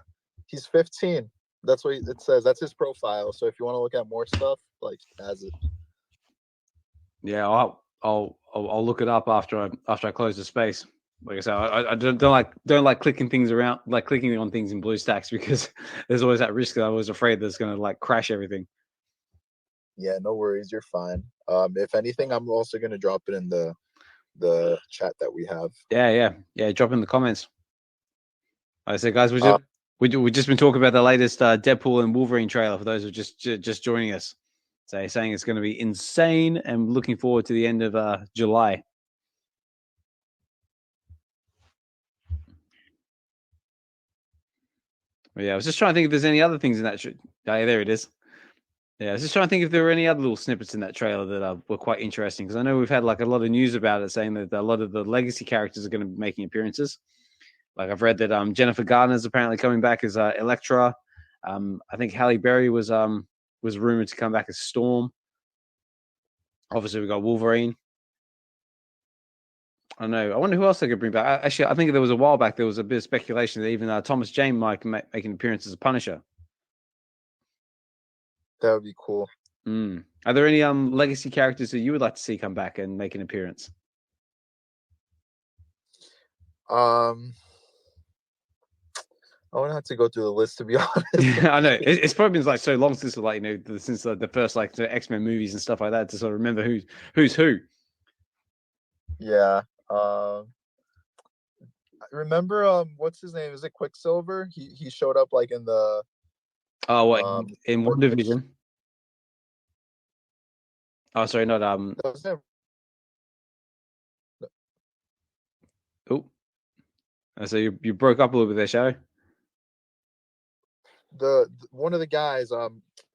he's 15. That's what it says. That's his profile. So if you want to look at more stuff, like as it. Yeah, I'll look it up after I close the space. Like I said, I don't like clicking things around, like clicking on things in BlueStacks because there's always that risk that I was afraid that it's going to like crash everything. Yeah, no worries. You're fine. If anything, I'm also going to drop it in the chat that we have. Yeah. Drop in the comments. Like I said, guys, we've just been talking about the latest Deadpool and Wolverine trailer for those who are just joining us. So saying it's going to be insane and looking forward to the end of July. But yeah, I was just trying to think if there's any other things in that. There it is. Yeah, I was just trying to think if there were any other little snippets in that trailer that were quite interesting, because I know we've had like a lot of news about it saying that a lot of the legacy characters are going to be making appearances. Like I've read that Jennifer Garner's apparently coming back as Elektra. I think Halle Berry was rumored to come back as Storm. Obviously, we've got Wolverine. I don't know. I wonder who else they could bring back. Actually, I think there was a while back there was a bit of speculation that even Thomas Jane might make an appearance as a Punisher. That would be cool. Are there any legacy characters that you would like to see come back and make an appearance? I would have to go through the list, to be honest. Yeah, I know it's probably been like so long since since the first like the X-Men movies and stuff like that to sort of remember who's who. Yeah. remember what's his name? Is it Quicksilver? He showed up like in the in WandaVision. Oh, sorry, not Oh, so you broke up a little bit there, Shadow. The one of the guys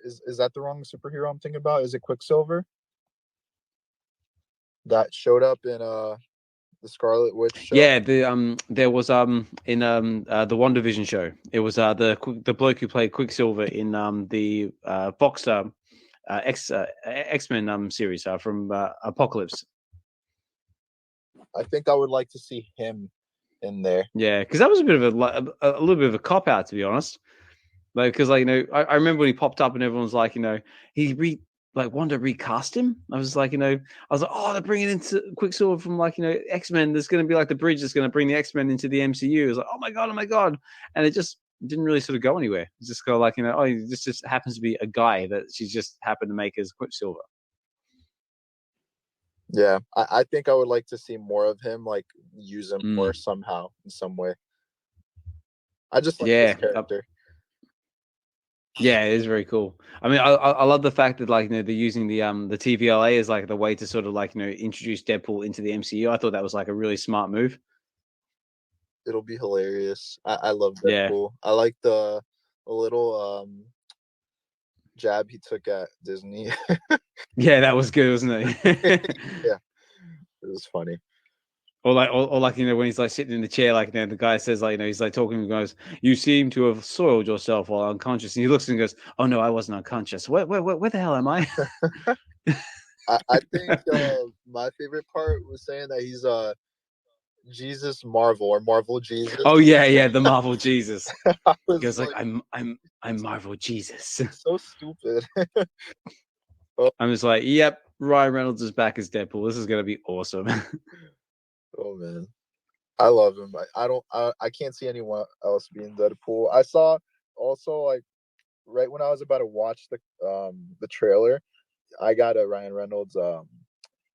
is that the wrong superhero I'm thinking about? Is it Quicksilver that showed up in the Scarlet Witch show? Yeah, there was in the WandaVision show. It was the bloke who played Quicksilver in the Fox X-Men series from Apocalypse. I think I would like to see him in there. Yeah, because that was a bit of a little bit of a cop out, to be honest. Like, because like I remember when he popped up and everyone was like, Wanda recast him. I was like, I was like, oh, they're bringing into Quicksilver from like X-Men. There's going to be like the bridge that's going to bring the X-Men into the MCU. It was like, oh my god, and it just didn't really sort of go anywhere. It's just go like, this just happens to be a guy that she just happened to make as Quicksilver. Yeah, I think I would like to see more of him, like use him more somehow in some way. I just like his character. Yeah, it is very cool. I mean, I love the fact that like they're using the TVLA as like the way to sort of like introduce Deadpool into the MCU. I thought that was like a really smart move. It'll be hilarious. I love Deadpool. Yeah. I like the little jab he took at Disney. Yeah, that was good, wasn't it? Yeah, it was funny. Or like when he's like sitting in the chair, like the guy says like he's like talking and goes, "You seem to have soiled yourself while unconscious," and he looks and goes, "Oh no, I wasn't unconscious. Where the hell am I?" I think my favorite part was saying that he's Jesus Marvel or Marvel Jesus. Oh yeah, the Marvel Jesus. He goes like, "I'm Marvel Jesus." So stupid. I'm just like, yep, Ryan Reynolds is back as Deadpool. This is gonna be awesome. Oh man, I love him. I can't see anyone else being Deadpool. I saw also like right when I was about to watch the trailer, I got a Ryan Reynolds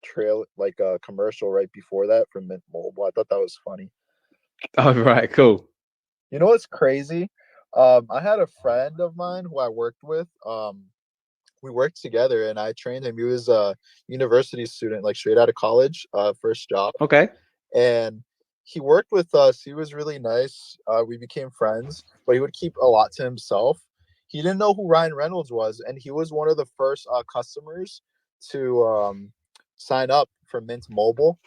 trail like a commercial right before that from Mint Mobile. I thought that was funny. Oh right, cool. You know what's crazy? I had a friend of mine who I worked with. We worked together and I trained him. He was a university student, like straight out of college, first job. Okay. And he worked with us. He was really nice. We became friends, but he would keep a lot to himself. He didn't know who Ryan Reynolds was, and he was one of the first customers to sign up for Mint Mobile.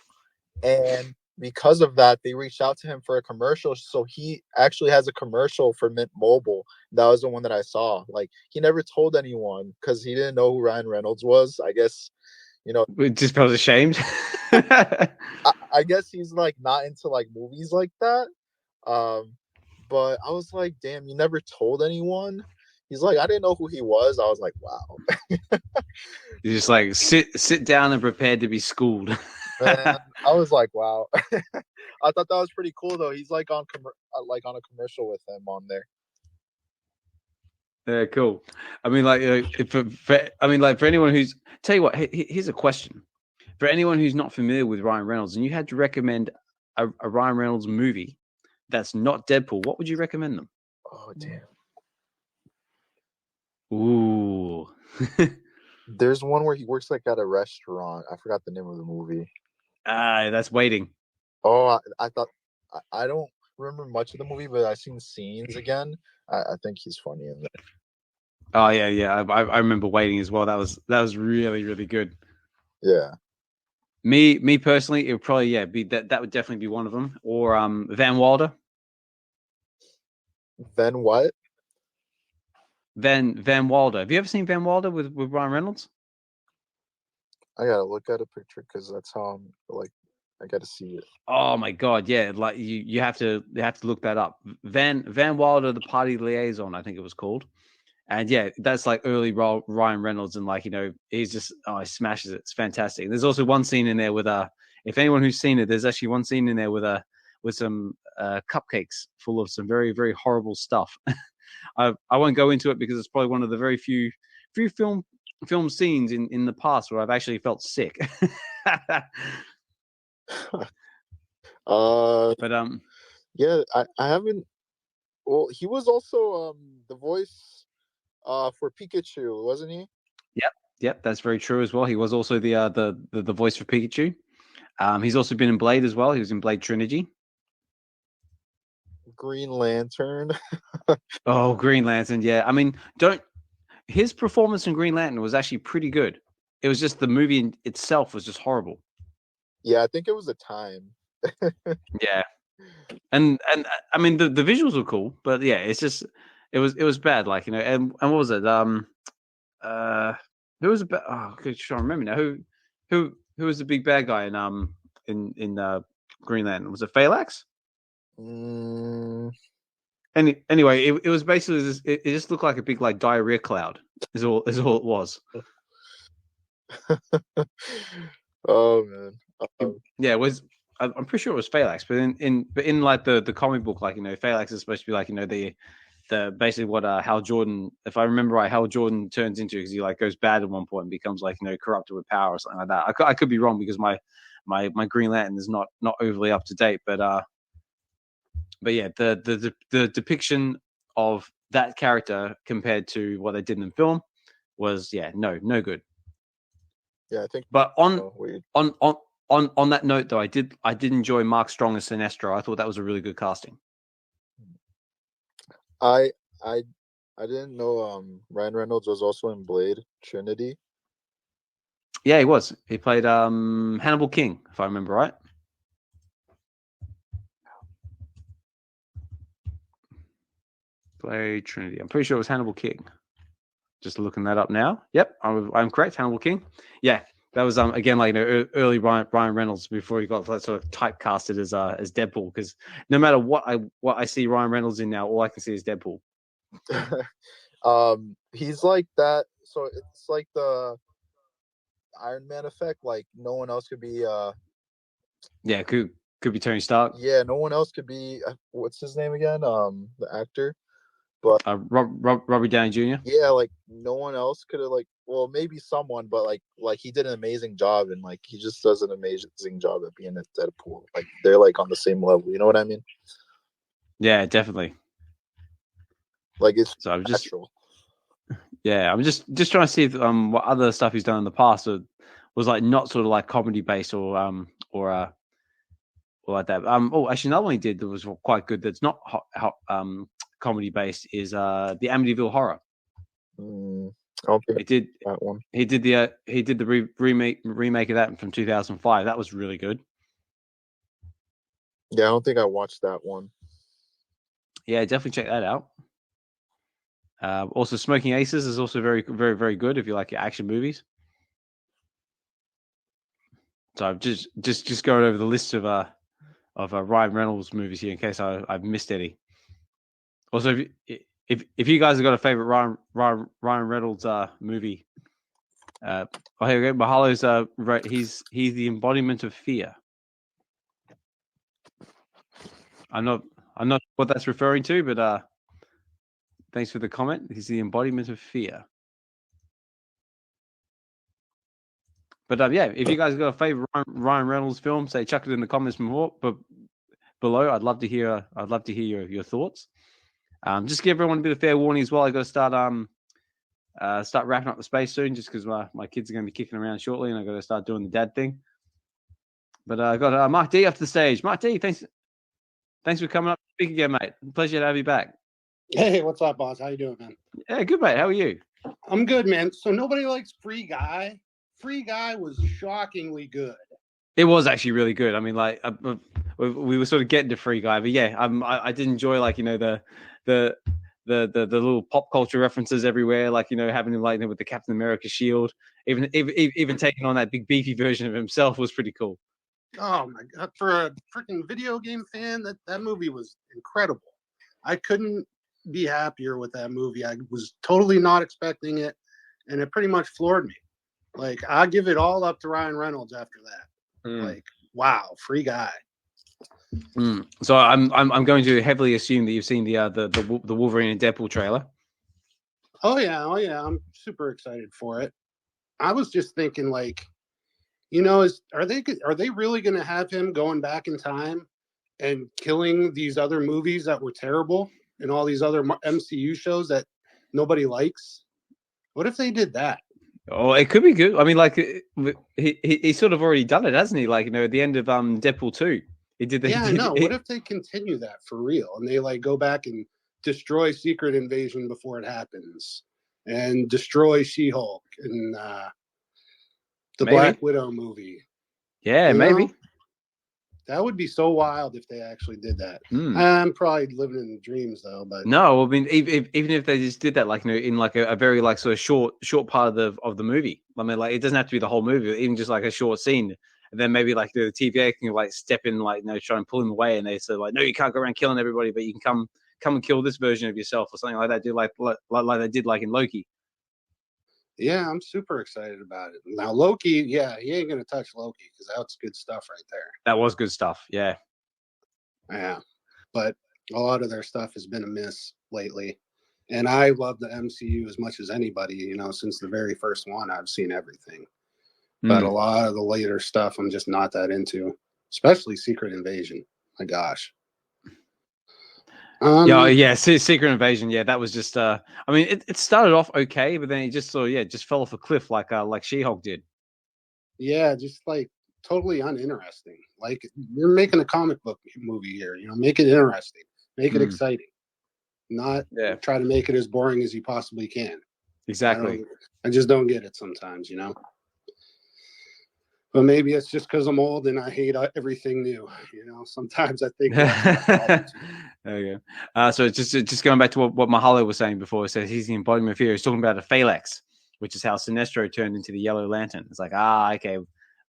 And because of that, they reached out to him for a commercial. So he actually has a commercial for Mint Mobile. That was the one that I saw. Like, he never told anyone because he didn't know who Ryan Reynolds was. I guess, just felt ashamed. I guess he's like not into like movies like that. But I was like, damn, you never told anyone? He's like, I didn't know who he was. I was like, wow. You're just like, sit down and prepared to be schooled. Man, I was like, wow. I thought that was pretty cool though. He's like on a commercial with him on there. Yeah, cool. I mean, like, for anyone who's tell you what, here's a question for anyone who's not familiar with Ryan Reynolds, and you had to recommend a Ryan Reynolds movie that's not Deadpool, what would you recommend them? Oh damn. Ooh. There's one where he works like at a restaurant. I forgot the name of the movie. That's Waiting. Oh, I thought I don't remember much of the movie, but I've seen scenes again. I think he's funny in there. Oh yeah. I remember Waiting as well. That was really, really good. Yeah. Me personally, it would probably be that would definitely be one of them. Or Van Wilder. Van what? Van Wilder. Have you ever seen Van Wilder with Ryan Reynolds? I gotta look at a picture because that's how I'm like. I gotta see it. Oh my god, yeah! Like you have to look that up. Van Wilder, the Party Liaison, I think it was called. And yeah, that's like early Ryan Reynolds, and like he's just he smashes it. It's fantastic. There's also one scene in there with if anyone who's seen it, there's actually one scene in there with some cupcakes full of some very, very horrible stuff. I won't go into it because it's probably one of the very few film scenes in the past where I've actually felt sick. But Yeah, I haven't. Well, he was also the voice for Pikachu, wasn't he? Yep, that's very true as well. He was also the voice for Pikachu. He's also been in Blade as well. He was in Blade Trinity. Green Lantern. Oh, Green Lantern. Yeah, I mean, his performance in Green Lantern was actually pretty good. It was just the movie itself was just horrible. Yeah, I think it was the time. Yeah, and I mean the visuals were cool, but yeah, it's just it was bad. Like, you know, and what was it? Who was about? Oh, I'm trying to remember now. Who was the big bad guy in Green Lantern? Was it Phalanx? Anyway, it was basically it just looked like a big like diarrhea cloud. Is all it was. Oh man. Yeah, it was. I'm pretty sure it was Phalanx, but in like the comic book, like, you know, Phalanx is supposed to be like, you know, the basically what Hal Jordan, if I remember right, Hal Jordan turns into, because he like goes bad at one point and becomes like, you know, corrupted with power or something like that. I could be wrong because my Green Lantern is not overly up to date, but yeah, the depiction of that character compared to what they did in the film was no good. Yeah, I think. But on that note, though, I did enjoy Mark Strong as Sinestro. I thought that was a really good casting. I didn't know Ryan Reynolds was also in Blade Trinity. Yeah, he was. He played Hannibal King, if I remember right. Blade Trinity. I'm pretty sure it was Hannibal King. Just looking that up now. Yep, I'm correct. Hannibal King. Yeah, that was again, like, you know, early Ryan Reynolds before he got sort of typecasted as Deadpool. Because no matter what I see Ryan Reynolds in now, all I can see is Deadpool. He's like that. So it's like the Iron Man effect. Like no one else could be. Yeah, could be Tony Stark. Yeah, no one else could be. What's his name again? The actor. But Robert Downey Jr. Yeah, like no one else could have, like, well, maybe someone, but like he did an amazing job, and like he just does an amazing job at being a Deadpool. Like they're like on the same level. You know what I mean? Yeah, definitely. Like it's so I'm just natural. Yeah, I'm just trying to see if, what other stuff he's done in the past was like not sort of like comedy based or like that. Oh, actually, another one he did that was quite good. That's not comedy based is the Amityville Horror. Okay, he did that one. He did the remake of that from 2005. That was really good. Yeah, I don't think I watched that one. Yeah, definitely check that out. Also, Smoking Aces is also very, very, very good if you like your action movies. So I've just going over the list of Ryan Reynolds movies here in case I've missed any. Also, if you guys have got a favorite Ryan Reynolds movie, here we go. Mahalo's right. He's the embodiment of fear. I'm not what that's referring to, but thanks for the comment. He's the embodiment of fear. But yeah, if you guys got a favorite Ryan Reynolds film, say chuck it in the comments below. I'd love to hear your thoughts. Just give everyone a bit of fair warning as well. I got to start wrapping up the space soon, just because my kids are going to be kicking around shortly, and I got to start doing the dad thing. But I got Mark D up to the stage. Mark D, thanks for coming up to speak again, mate. Pleasure to have you back. Hey, what's up, boss? How you doing, man? Yeah, good, mate. How are you? I'm good, man. So nobody likes Free Guy. Free Guy was shockingly good. It was actually really good. I mean, like we were sort of getting to Free Guy, but yeah, I did enjoy, like, you know, the little pop culture references everywhere, like, you know, having him like with the Captain America shield, even taking on that big beefy version of himself was pretty cool. Oh my god! For a freaking video game fan, that movie was incredible. I couldn't be happier with that movie. I was totally not expecting it, and it pretty much floored me. Like, I give it all up to Ryan Reynolds after that. Like, wow, Free Guy. So I'm going to heavily assume that you've seen the Wolverine and Deadpool trailer. Oh yeah, I'm super excited for it. I was just thinking, like, you know, are they really going to have him going back in time and killing these other movies that were terrible and all these other MCU shows that nobody likes? What if they did that? Oh, it could be good. I mean, like he sort of already done it, hasn't he? Like, at the end of Deadpool 2, he did that. Yeah, I know. What if they continue that for real and they like go back and destroy Secret Invasion before it happens and destroy She-Hulk and the Black Widow movie? Yeah, maybe. That would be so wild if they actually did that. I'm probably living in dreams though, but no, I mean, even if they just did that, like in like a very like sort of short part of the movie. I mean, like it doesn't have to be the whole movie, even just like a short scene, and then maybe like the TVA can like step in, like try and pull him away, and they say like, no, you can't go around killing everybody, but you can come and kill this version of yourself or something like that. Do like they did like in Loki. Yeah, I'm super excited about it. Now, Loki, he ain't going to touch Loki because that's good stuff right there. That was good stuff, yeah. Yeah, but a lot of their stuff has been a miss lately. And I love the MCU as much as anybody, since the very first one, I've seen everything. But a lot of the later stuff, I'm just not that into, especially Secret Invasion. My gosh. Secret Invasion. Yeah, that was just. I mean, it started off okay, but then it just just fell off a cliff like She-Hulk did. Yeah, just like totally uninteresting. Like you're making a comic book movie here. Make it interesting, make it exciting, not try to make it as boring as you possibly can. Exactly. I just don't get it sometimes, But maybe it's just because I'm old and I hate everything new. Sometimes I think. There you go. So just going back to what Mahalo was saying before, it says he's the embodiment of fear. He's talking about a phalanx, which is how Sinestro turned into the Yellow Lantern. It's like, okay.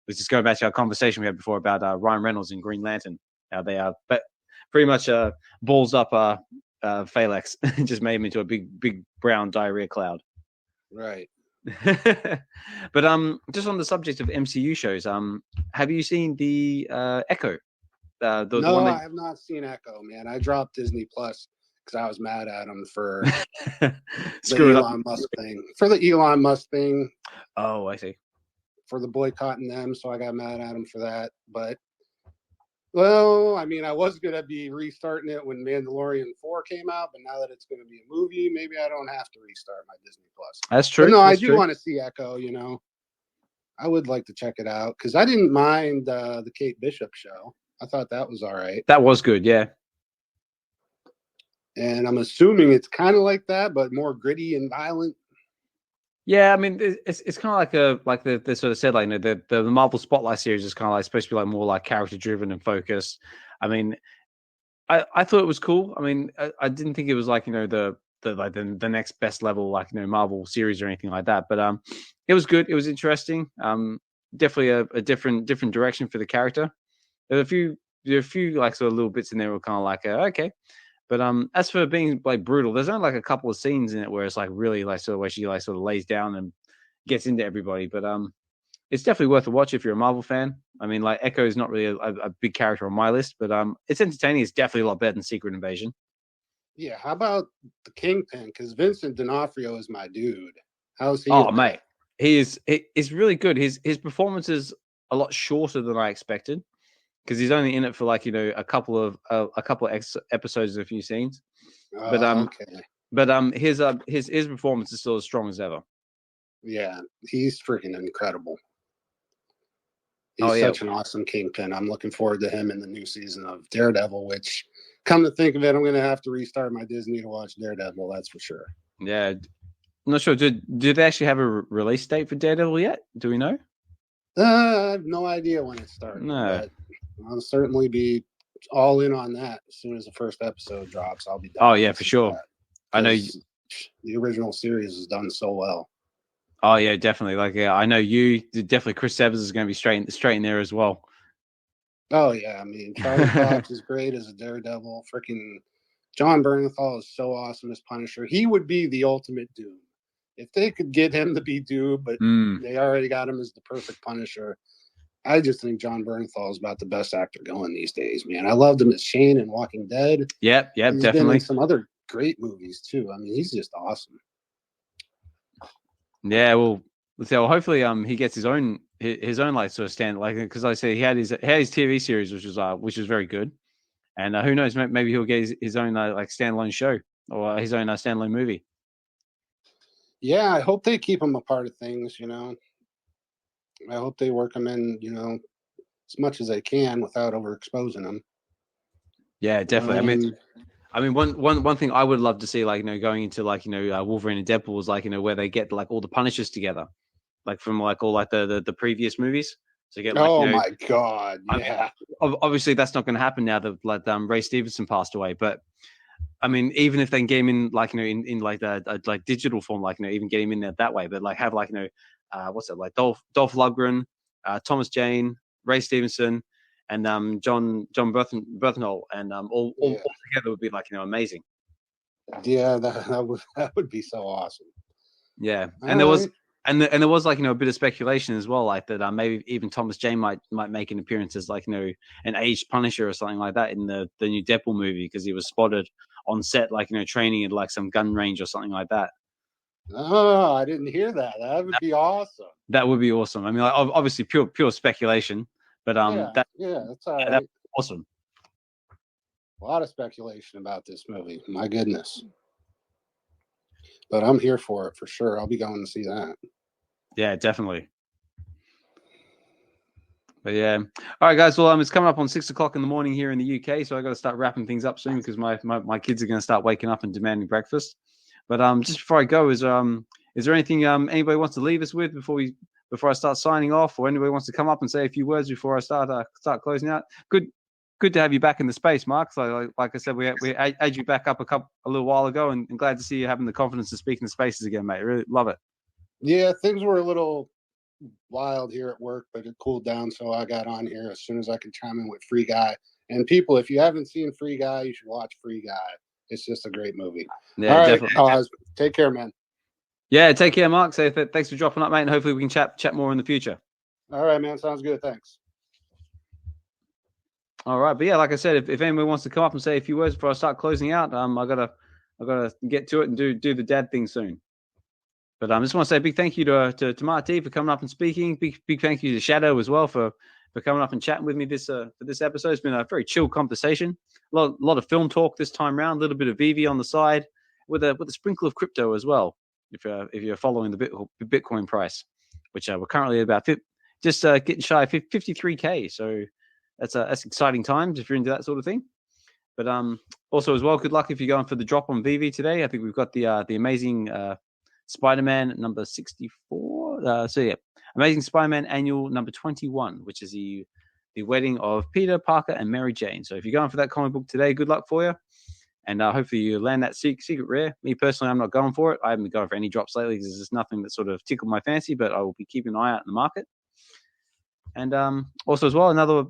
Let's just go back to our conversation we had before about Ryan Reynolds and Green Lantern. How they are pretty much balls up phalanx and just made him into a big brown diarrhea cloud. Right. But just on the subject of MCU shows, have you seen the Echo? No, I have not seen Echo, man. I dropped Disney Plus because I was mad at him for the Elon Musk thing. For the Elon Musk thing. Oh, I see. For the boycotting them, so I got mad at him for that. But well, I mean, I was gonna be restarting it when Mandalorian 4 came out, but now that it's gonna be a movie, maybe I don't have to restart my Disney Plus. That's true. But no, I do want to see Echo. I would like to check it out because I didn't mind the Kate Bishop show. I thought that was all right. That was good, yeah. And I'm assuming it's kind of like that, but more gritty and violent. Yeah, I mean, it's kind of like they sort of said, like the Marvel Spotlight series is kind of like supposed to be like more like character driven and focused. I mean, I thought it was cool. I mean, I didn't think it was like the next best level like Marvel series or anything like that, but it was good. It was interesting. Definitely a different direction for the character. There are a few like sort of little bits in there were kind of like okay. But as for being like brutal, there's only like a couple of scenes in it where it's like really like sort of where she like sort of lays down and gets into everybody. But it's definitely worth a watch if you're a Marvel fan. I mean, like Echo is not really a big character on my list, but it's entertaining. It's definitely a lot better than Secret Invasion. Yeah, how about the Kingpin? Because Vincent D'Onofrio is my dude. How's he? Oh, mate, he's really good. His performance is a lot shorter than I expected. Because he's only in it for like a couple of episodes and a few scenes, but his performance is still as strong as ever. Yeah, he's freaking incredible. He's such an awesome Kingpin. I'm looking forward to him in the new season of Daredevil. Which, come to think of it, I'm going to have to restart my Disney to watch Daredevil. That's for sure. Yeah, I'm not sure. Did they actually have a release date for Daredevil yet? Do we know? I have no idea when it started. No. I'll certainly be all in on that as soon as the first episode drops. I'll be done. Oh yeah, for sure. I know the original series is done so well. Oh yeah, definitely. Like I know definitely. Chris Evans is going to be straight in there as well. Oh yeah, I mean Charlie Cox is great as a Daredevil. Freaking John Bernthal is so awesome as Punisher. He would be the ultimate Doom if they could get him to be Doom, but they already got him as the perfect Punisher. I just think John Bernthal is about the best actor going these days, man. I loved him as Shane in Walking Dead. Yep, he's definitely. Been in some other great movies too. I mean, he's just awesome. Yeah, well, hopefully, he gets his own like sort of stand, like because like I say he had his TV series, which was very good, And who knows, maybe he'll get his own like standalone show or his own standalone movie. Yeah, I hope they keep him a part of things, you know. I hope they work him in, you know, as much as they can without overexposing him. Yeah, definitely. I mean, one thing I would love to see, like, you know, going into like, you know, Wolverine and Deadpool is like, you know, where they get like all the Punishers together, like from like all like the previous movies. So get like, oh, you know, my God, yeah. I mean, obviously that's not going to happen now that like Ray Stevenson passed away, but I mean, even if they can get him in like, you know, in like the like digital form, like, you know, even get him in there that way, but like have like, you know, what's it like Dolph Lundgren, Thomas Jane, Ray Stevenson, and John Bernthal, and all together would be like, you know, amazing. Yeah, that would be so awesome. Yeah, and there was like, you know, a bit of speculation as well, like that maybe even Thomas Jane might make an appearance as like, you know, an aged Punisher or something like that in the new Deadpool movie, because he was spotted on set, like, you know, training at like some gun range or something like that. Oh, I didn't hear that. That would be awesome. That would be awesome. I mean, like, obviously pure speculation, but that's all right. That's awesome. A lot of speculation about this movie. My goodness. But I'm here for it for sure. I'll be going to see that. Yeah, definitely. But yeah. All right, guys. Well, it's coming up on 6 o'clock in the morning here in the UK, so I got to start wrapping things up soon because my kids are going to start waking up and demanding breakfast. But just before I go, is there anything anybody wants to leave us with before I start signing off, or anybody wants to come up and say a few words before I start closing out? Good to have you back in the space, Mark. So, like I said, we had you back up a little while ago, and glad to see you having the confidence to speak in the spaces again, mate. Really love it. Yeah, things were a little wild here at work, but it cooled down, so I got on here as soon as I could chime in with Free Guy. And people, if you haven't seen Free Guy, you should watch Free Guy. It's just a great movie. Yeah, all definitely. Right, take care, man. Yeah, take care, Mark. So thanks for dropping up, mate, and hopefully we can chat more in the future. All right, man. Sounds good. Thanks. All right, but yeah, like I said, if anyone wants to come up and say a few words before I start closing out, I gotta get to it and do the dad thing soon. But I just want to say a big thank you to Mark D for coming up and speaking. Big thank you to Shadow as well for coming up and chatting with me for this episode. It's been a very chill conversation. A lot of film talk this time around. A little bit of VeVe on the side with a sprinkle of crypto as well. If you're following the Bitcoin price, which we're currently about just getting shy of 53K. So that's exciting times if you're into that sort of thing. But also as well, good luck if you're going for the drop on VeVe today. I think we've got the amazing Spider-Man number 64. Amazing Spider-Man annual number 21, which is the wedding of Peter Parker and Mary Jane. So if you're going for that comic book today, good luck for you. And hopefully you land that secret rare. Me personally, I'm not going for it. I haven't been going for any drops lately because there's nothing that sort of tickled my fancy, but I will be keeping an eye out in the market. And also as well, another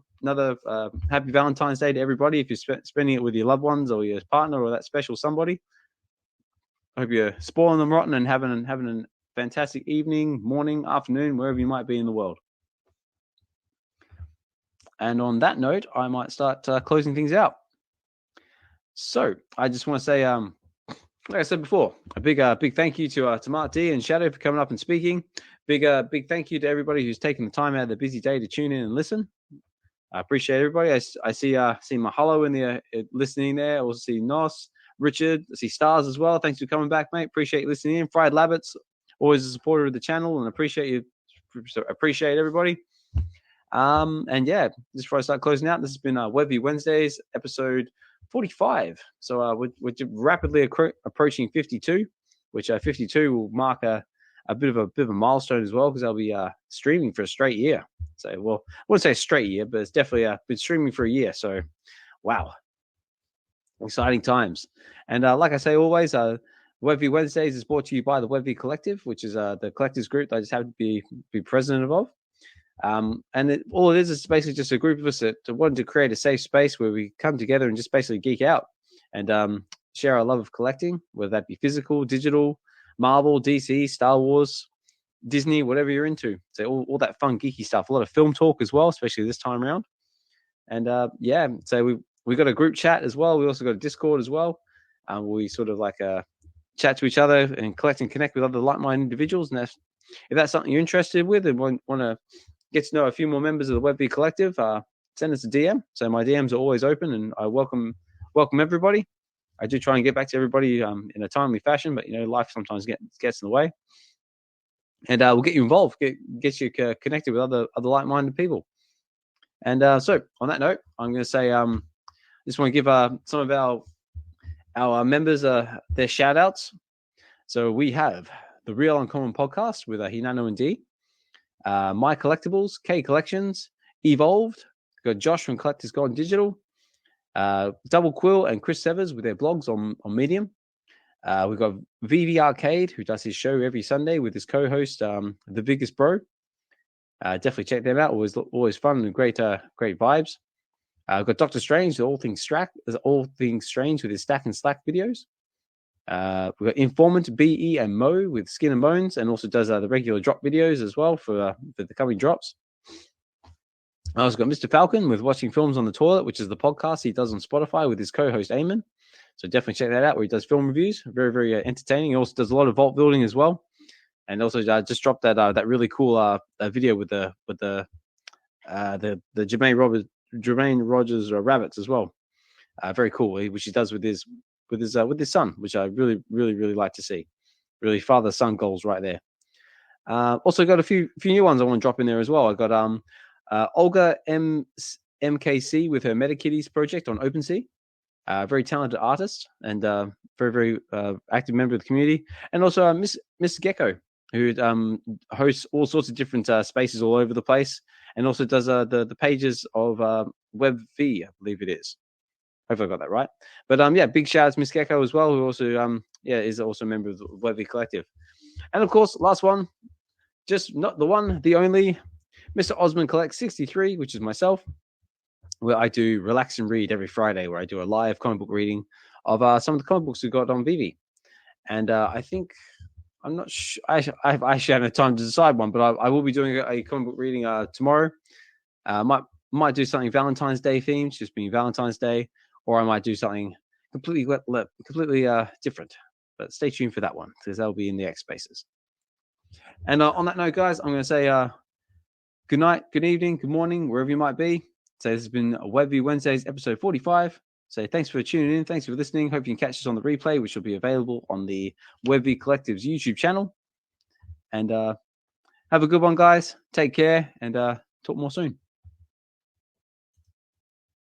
happy Valentine's Day to everybody. If you're spending it with your loved ones or your partner or that special somebody, I hope you're spoiling them rotten and having a fantastic evening, morning, afternoon, wherever you might be in the world. And on that note, I might start closing things out. So I just want to say, like I said before, a big thank you to Mark D and Shadow for coming up and speaking. Big thank you to everybody who's taken the time out of their busy day to tune in and listen. I appreciate everybody. I see Mahalo in the listening there. I also see Nos, Richard. I see Stars as well. Thanks for coming back, mate. Appreciate you listening in. Fried Labbits, always a supporter of the channel, and appreciate you. Appreciate everybody. And yeah, just before I start closing out, this has been VeVe Wednesdays, episode 45. So we're rapidly approaching 52, which 52 will mark a bit of a milestone as well, because I'll be streaming for a straight year. So, well, I wouldn't say a straight year, but it's definitely been streaming for a year. So, wow, exciting times. And like I say always, VeVe Wednesdays is brought to you by the VeVe Collective, which is the collectors group that I just happen to be president of. And all it is basically just a group of us that wanted to create a safe space where we come together and just basically geek out and share our love of collecting, whether that be physical, digital, Marvel, DC, Star Wars, Disney, whatever you're into. So all that fun, geeky stuff. A lot of film talk as well, especially this time around. And yeah, so we got a group chat as well. We also got a Discord as well. We sort of like chat to each other and collect and connect with other like-minded individuals. And if that's something you're interested with and want to get to know a few more members of the VeVe Collective, send us a DM. So my DMs are always open, and I welcome everybody. I do try and get back to everybody in a timely fashion, but life sometimes gets in the way. And we'll get you involved, get you connected with other like-minded people. And so on that note, I'm going to say, just want to give some of our members their shout outs. So we have the Real Uncommon Podcast with Hinano and D, My Collectables, K Collections, Evolved. We've got Josh from Collectors Gone Digital, Double Quill and Chris Severs with their blogs on Medium. We've got VeVe Arcade, who does his show every Sunday with his co-host, The Biggest Bro. Definitely check them out. Always fun and great vibes. We've got Dr. Strange, all things strange with his Stack and Slack videos. We've got Informant, BE, and Mo with Skin and Bones, and also does the regular drop videos as well for the coming drops. I also got Mr. Falcon with Watching Films on the Toilet, which is the podcast he does on Spotify with his co-host Eamon. So definitely check that out, where he does film reviews. Very, very entertaining. He also does a lot of vault building as well, and also just dropped that really cool video with the Jermaine Rogers rabbits as well. Very cool, which he does with his son, which I really, really, really like to see. Really father-son goals right there. Also got a few new ones I want to drop in there as well. I got Olga MKC with her MetaKitties project on OpenSea. Very talented artist and very, very active member of the community. And also Miss Gecko, who hosts all sorts of different spaces all over the place, and also does the pages of VeVe, I believe it is. Hopefully I got that right. But big shout out to Miss Gecko as well, who also is also a member of the VeVe Collective. And of course, last one, just not the one, the only, Mr. Osmond Collect 63, which is myself, where I do Relax and Read every Friday, where I do a live comic book reading of some of the comic books we got on VeVe. And I think, I'm not sure, I actually haven't had time to decide one, but I will be doing a comic book reading tomorrow. Might do something Valentine's Day themed, just being Valentine's Day, or I might do something completely different. But stay tuned for that one, because that'll be in the X Spaces. And on that note, guys, I'm going to say good night, good evening, good morning, wherever you might be. So this has been VeVe Wednesdays, episode 45. So thanks for tuning in. Thanks for listening. Hope you can catch us on the replay, which will be available on the VeVe Collective's YouTube channel. And have a good one, guys. Take care, and talk more soon.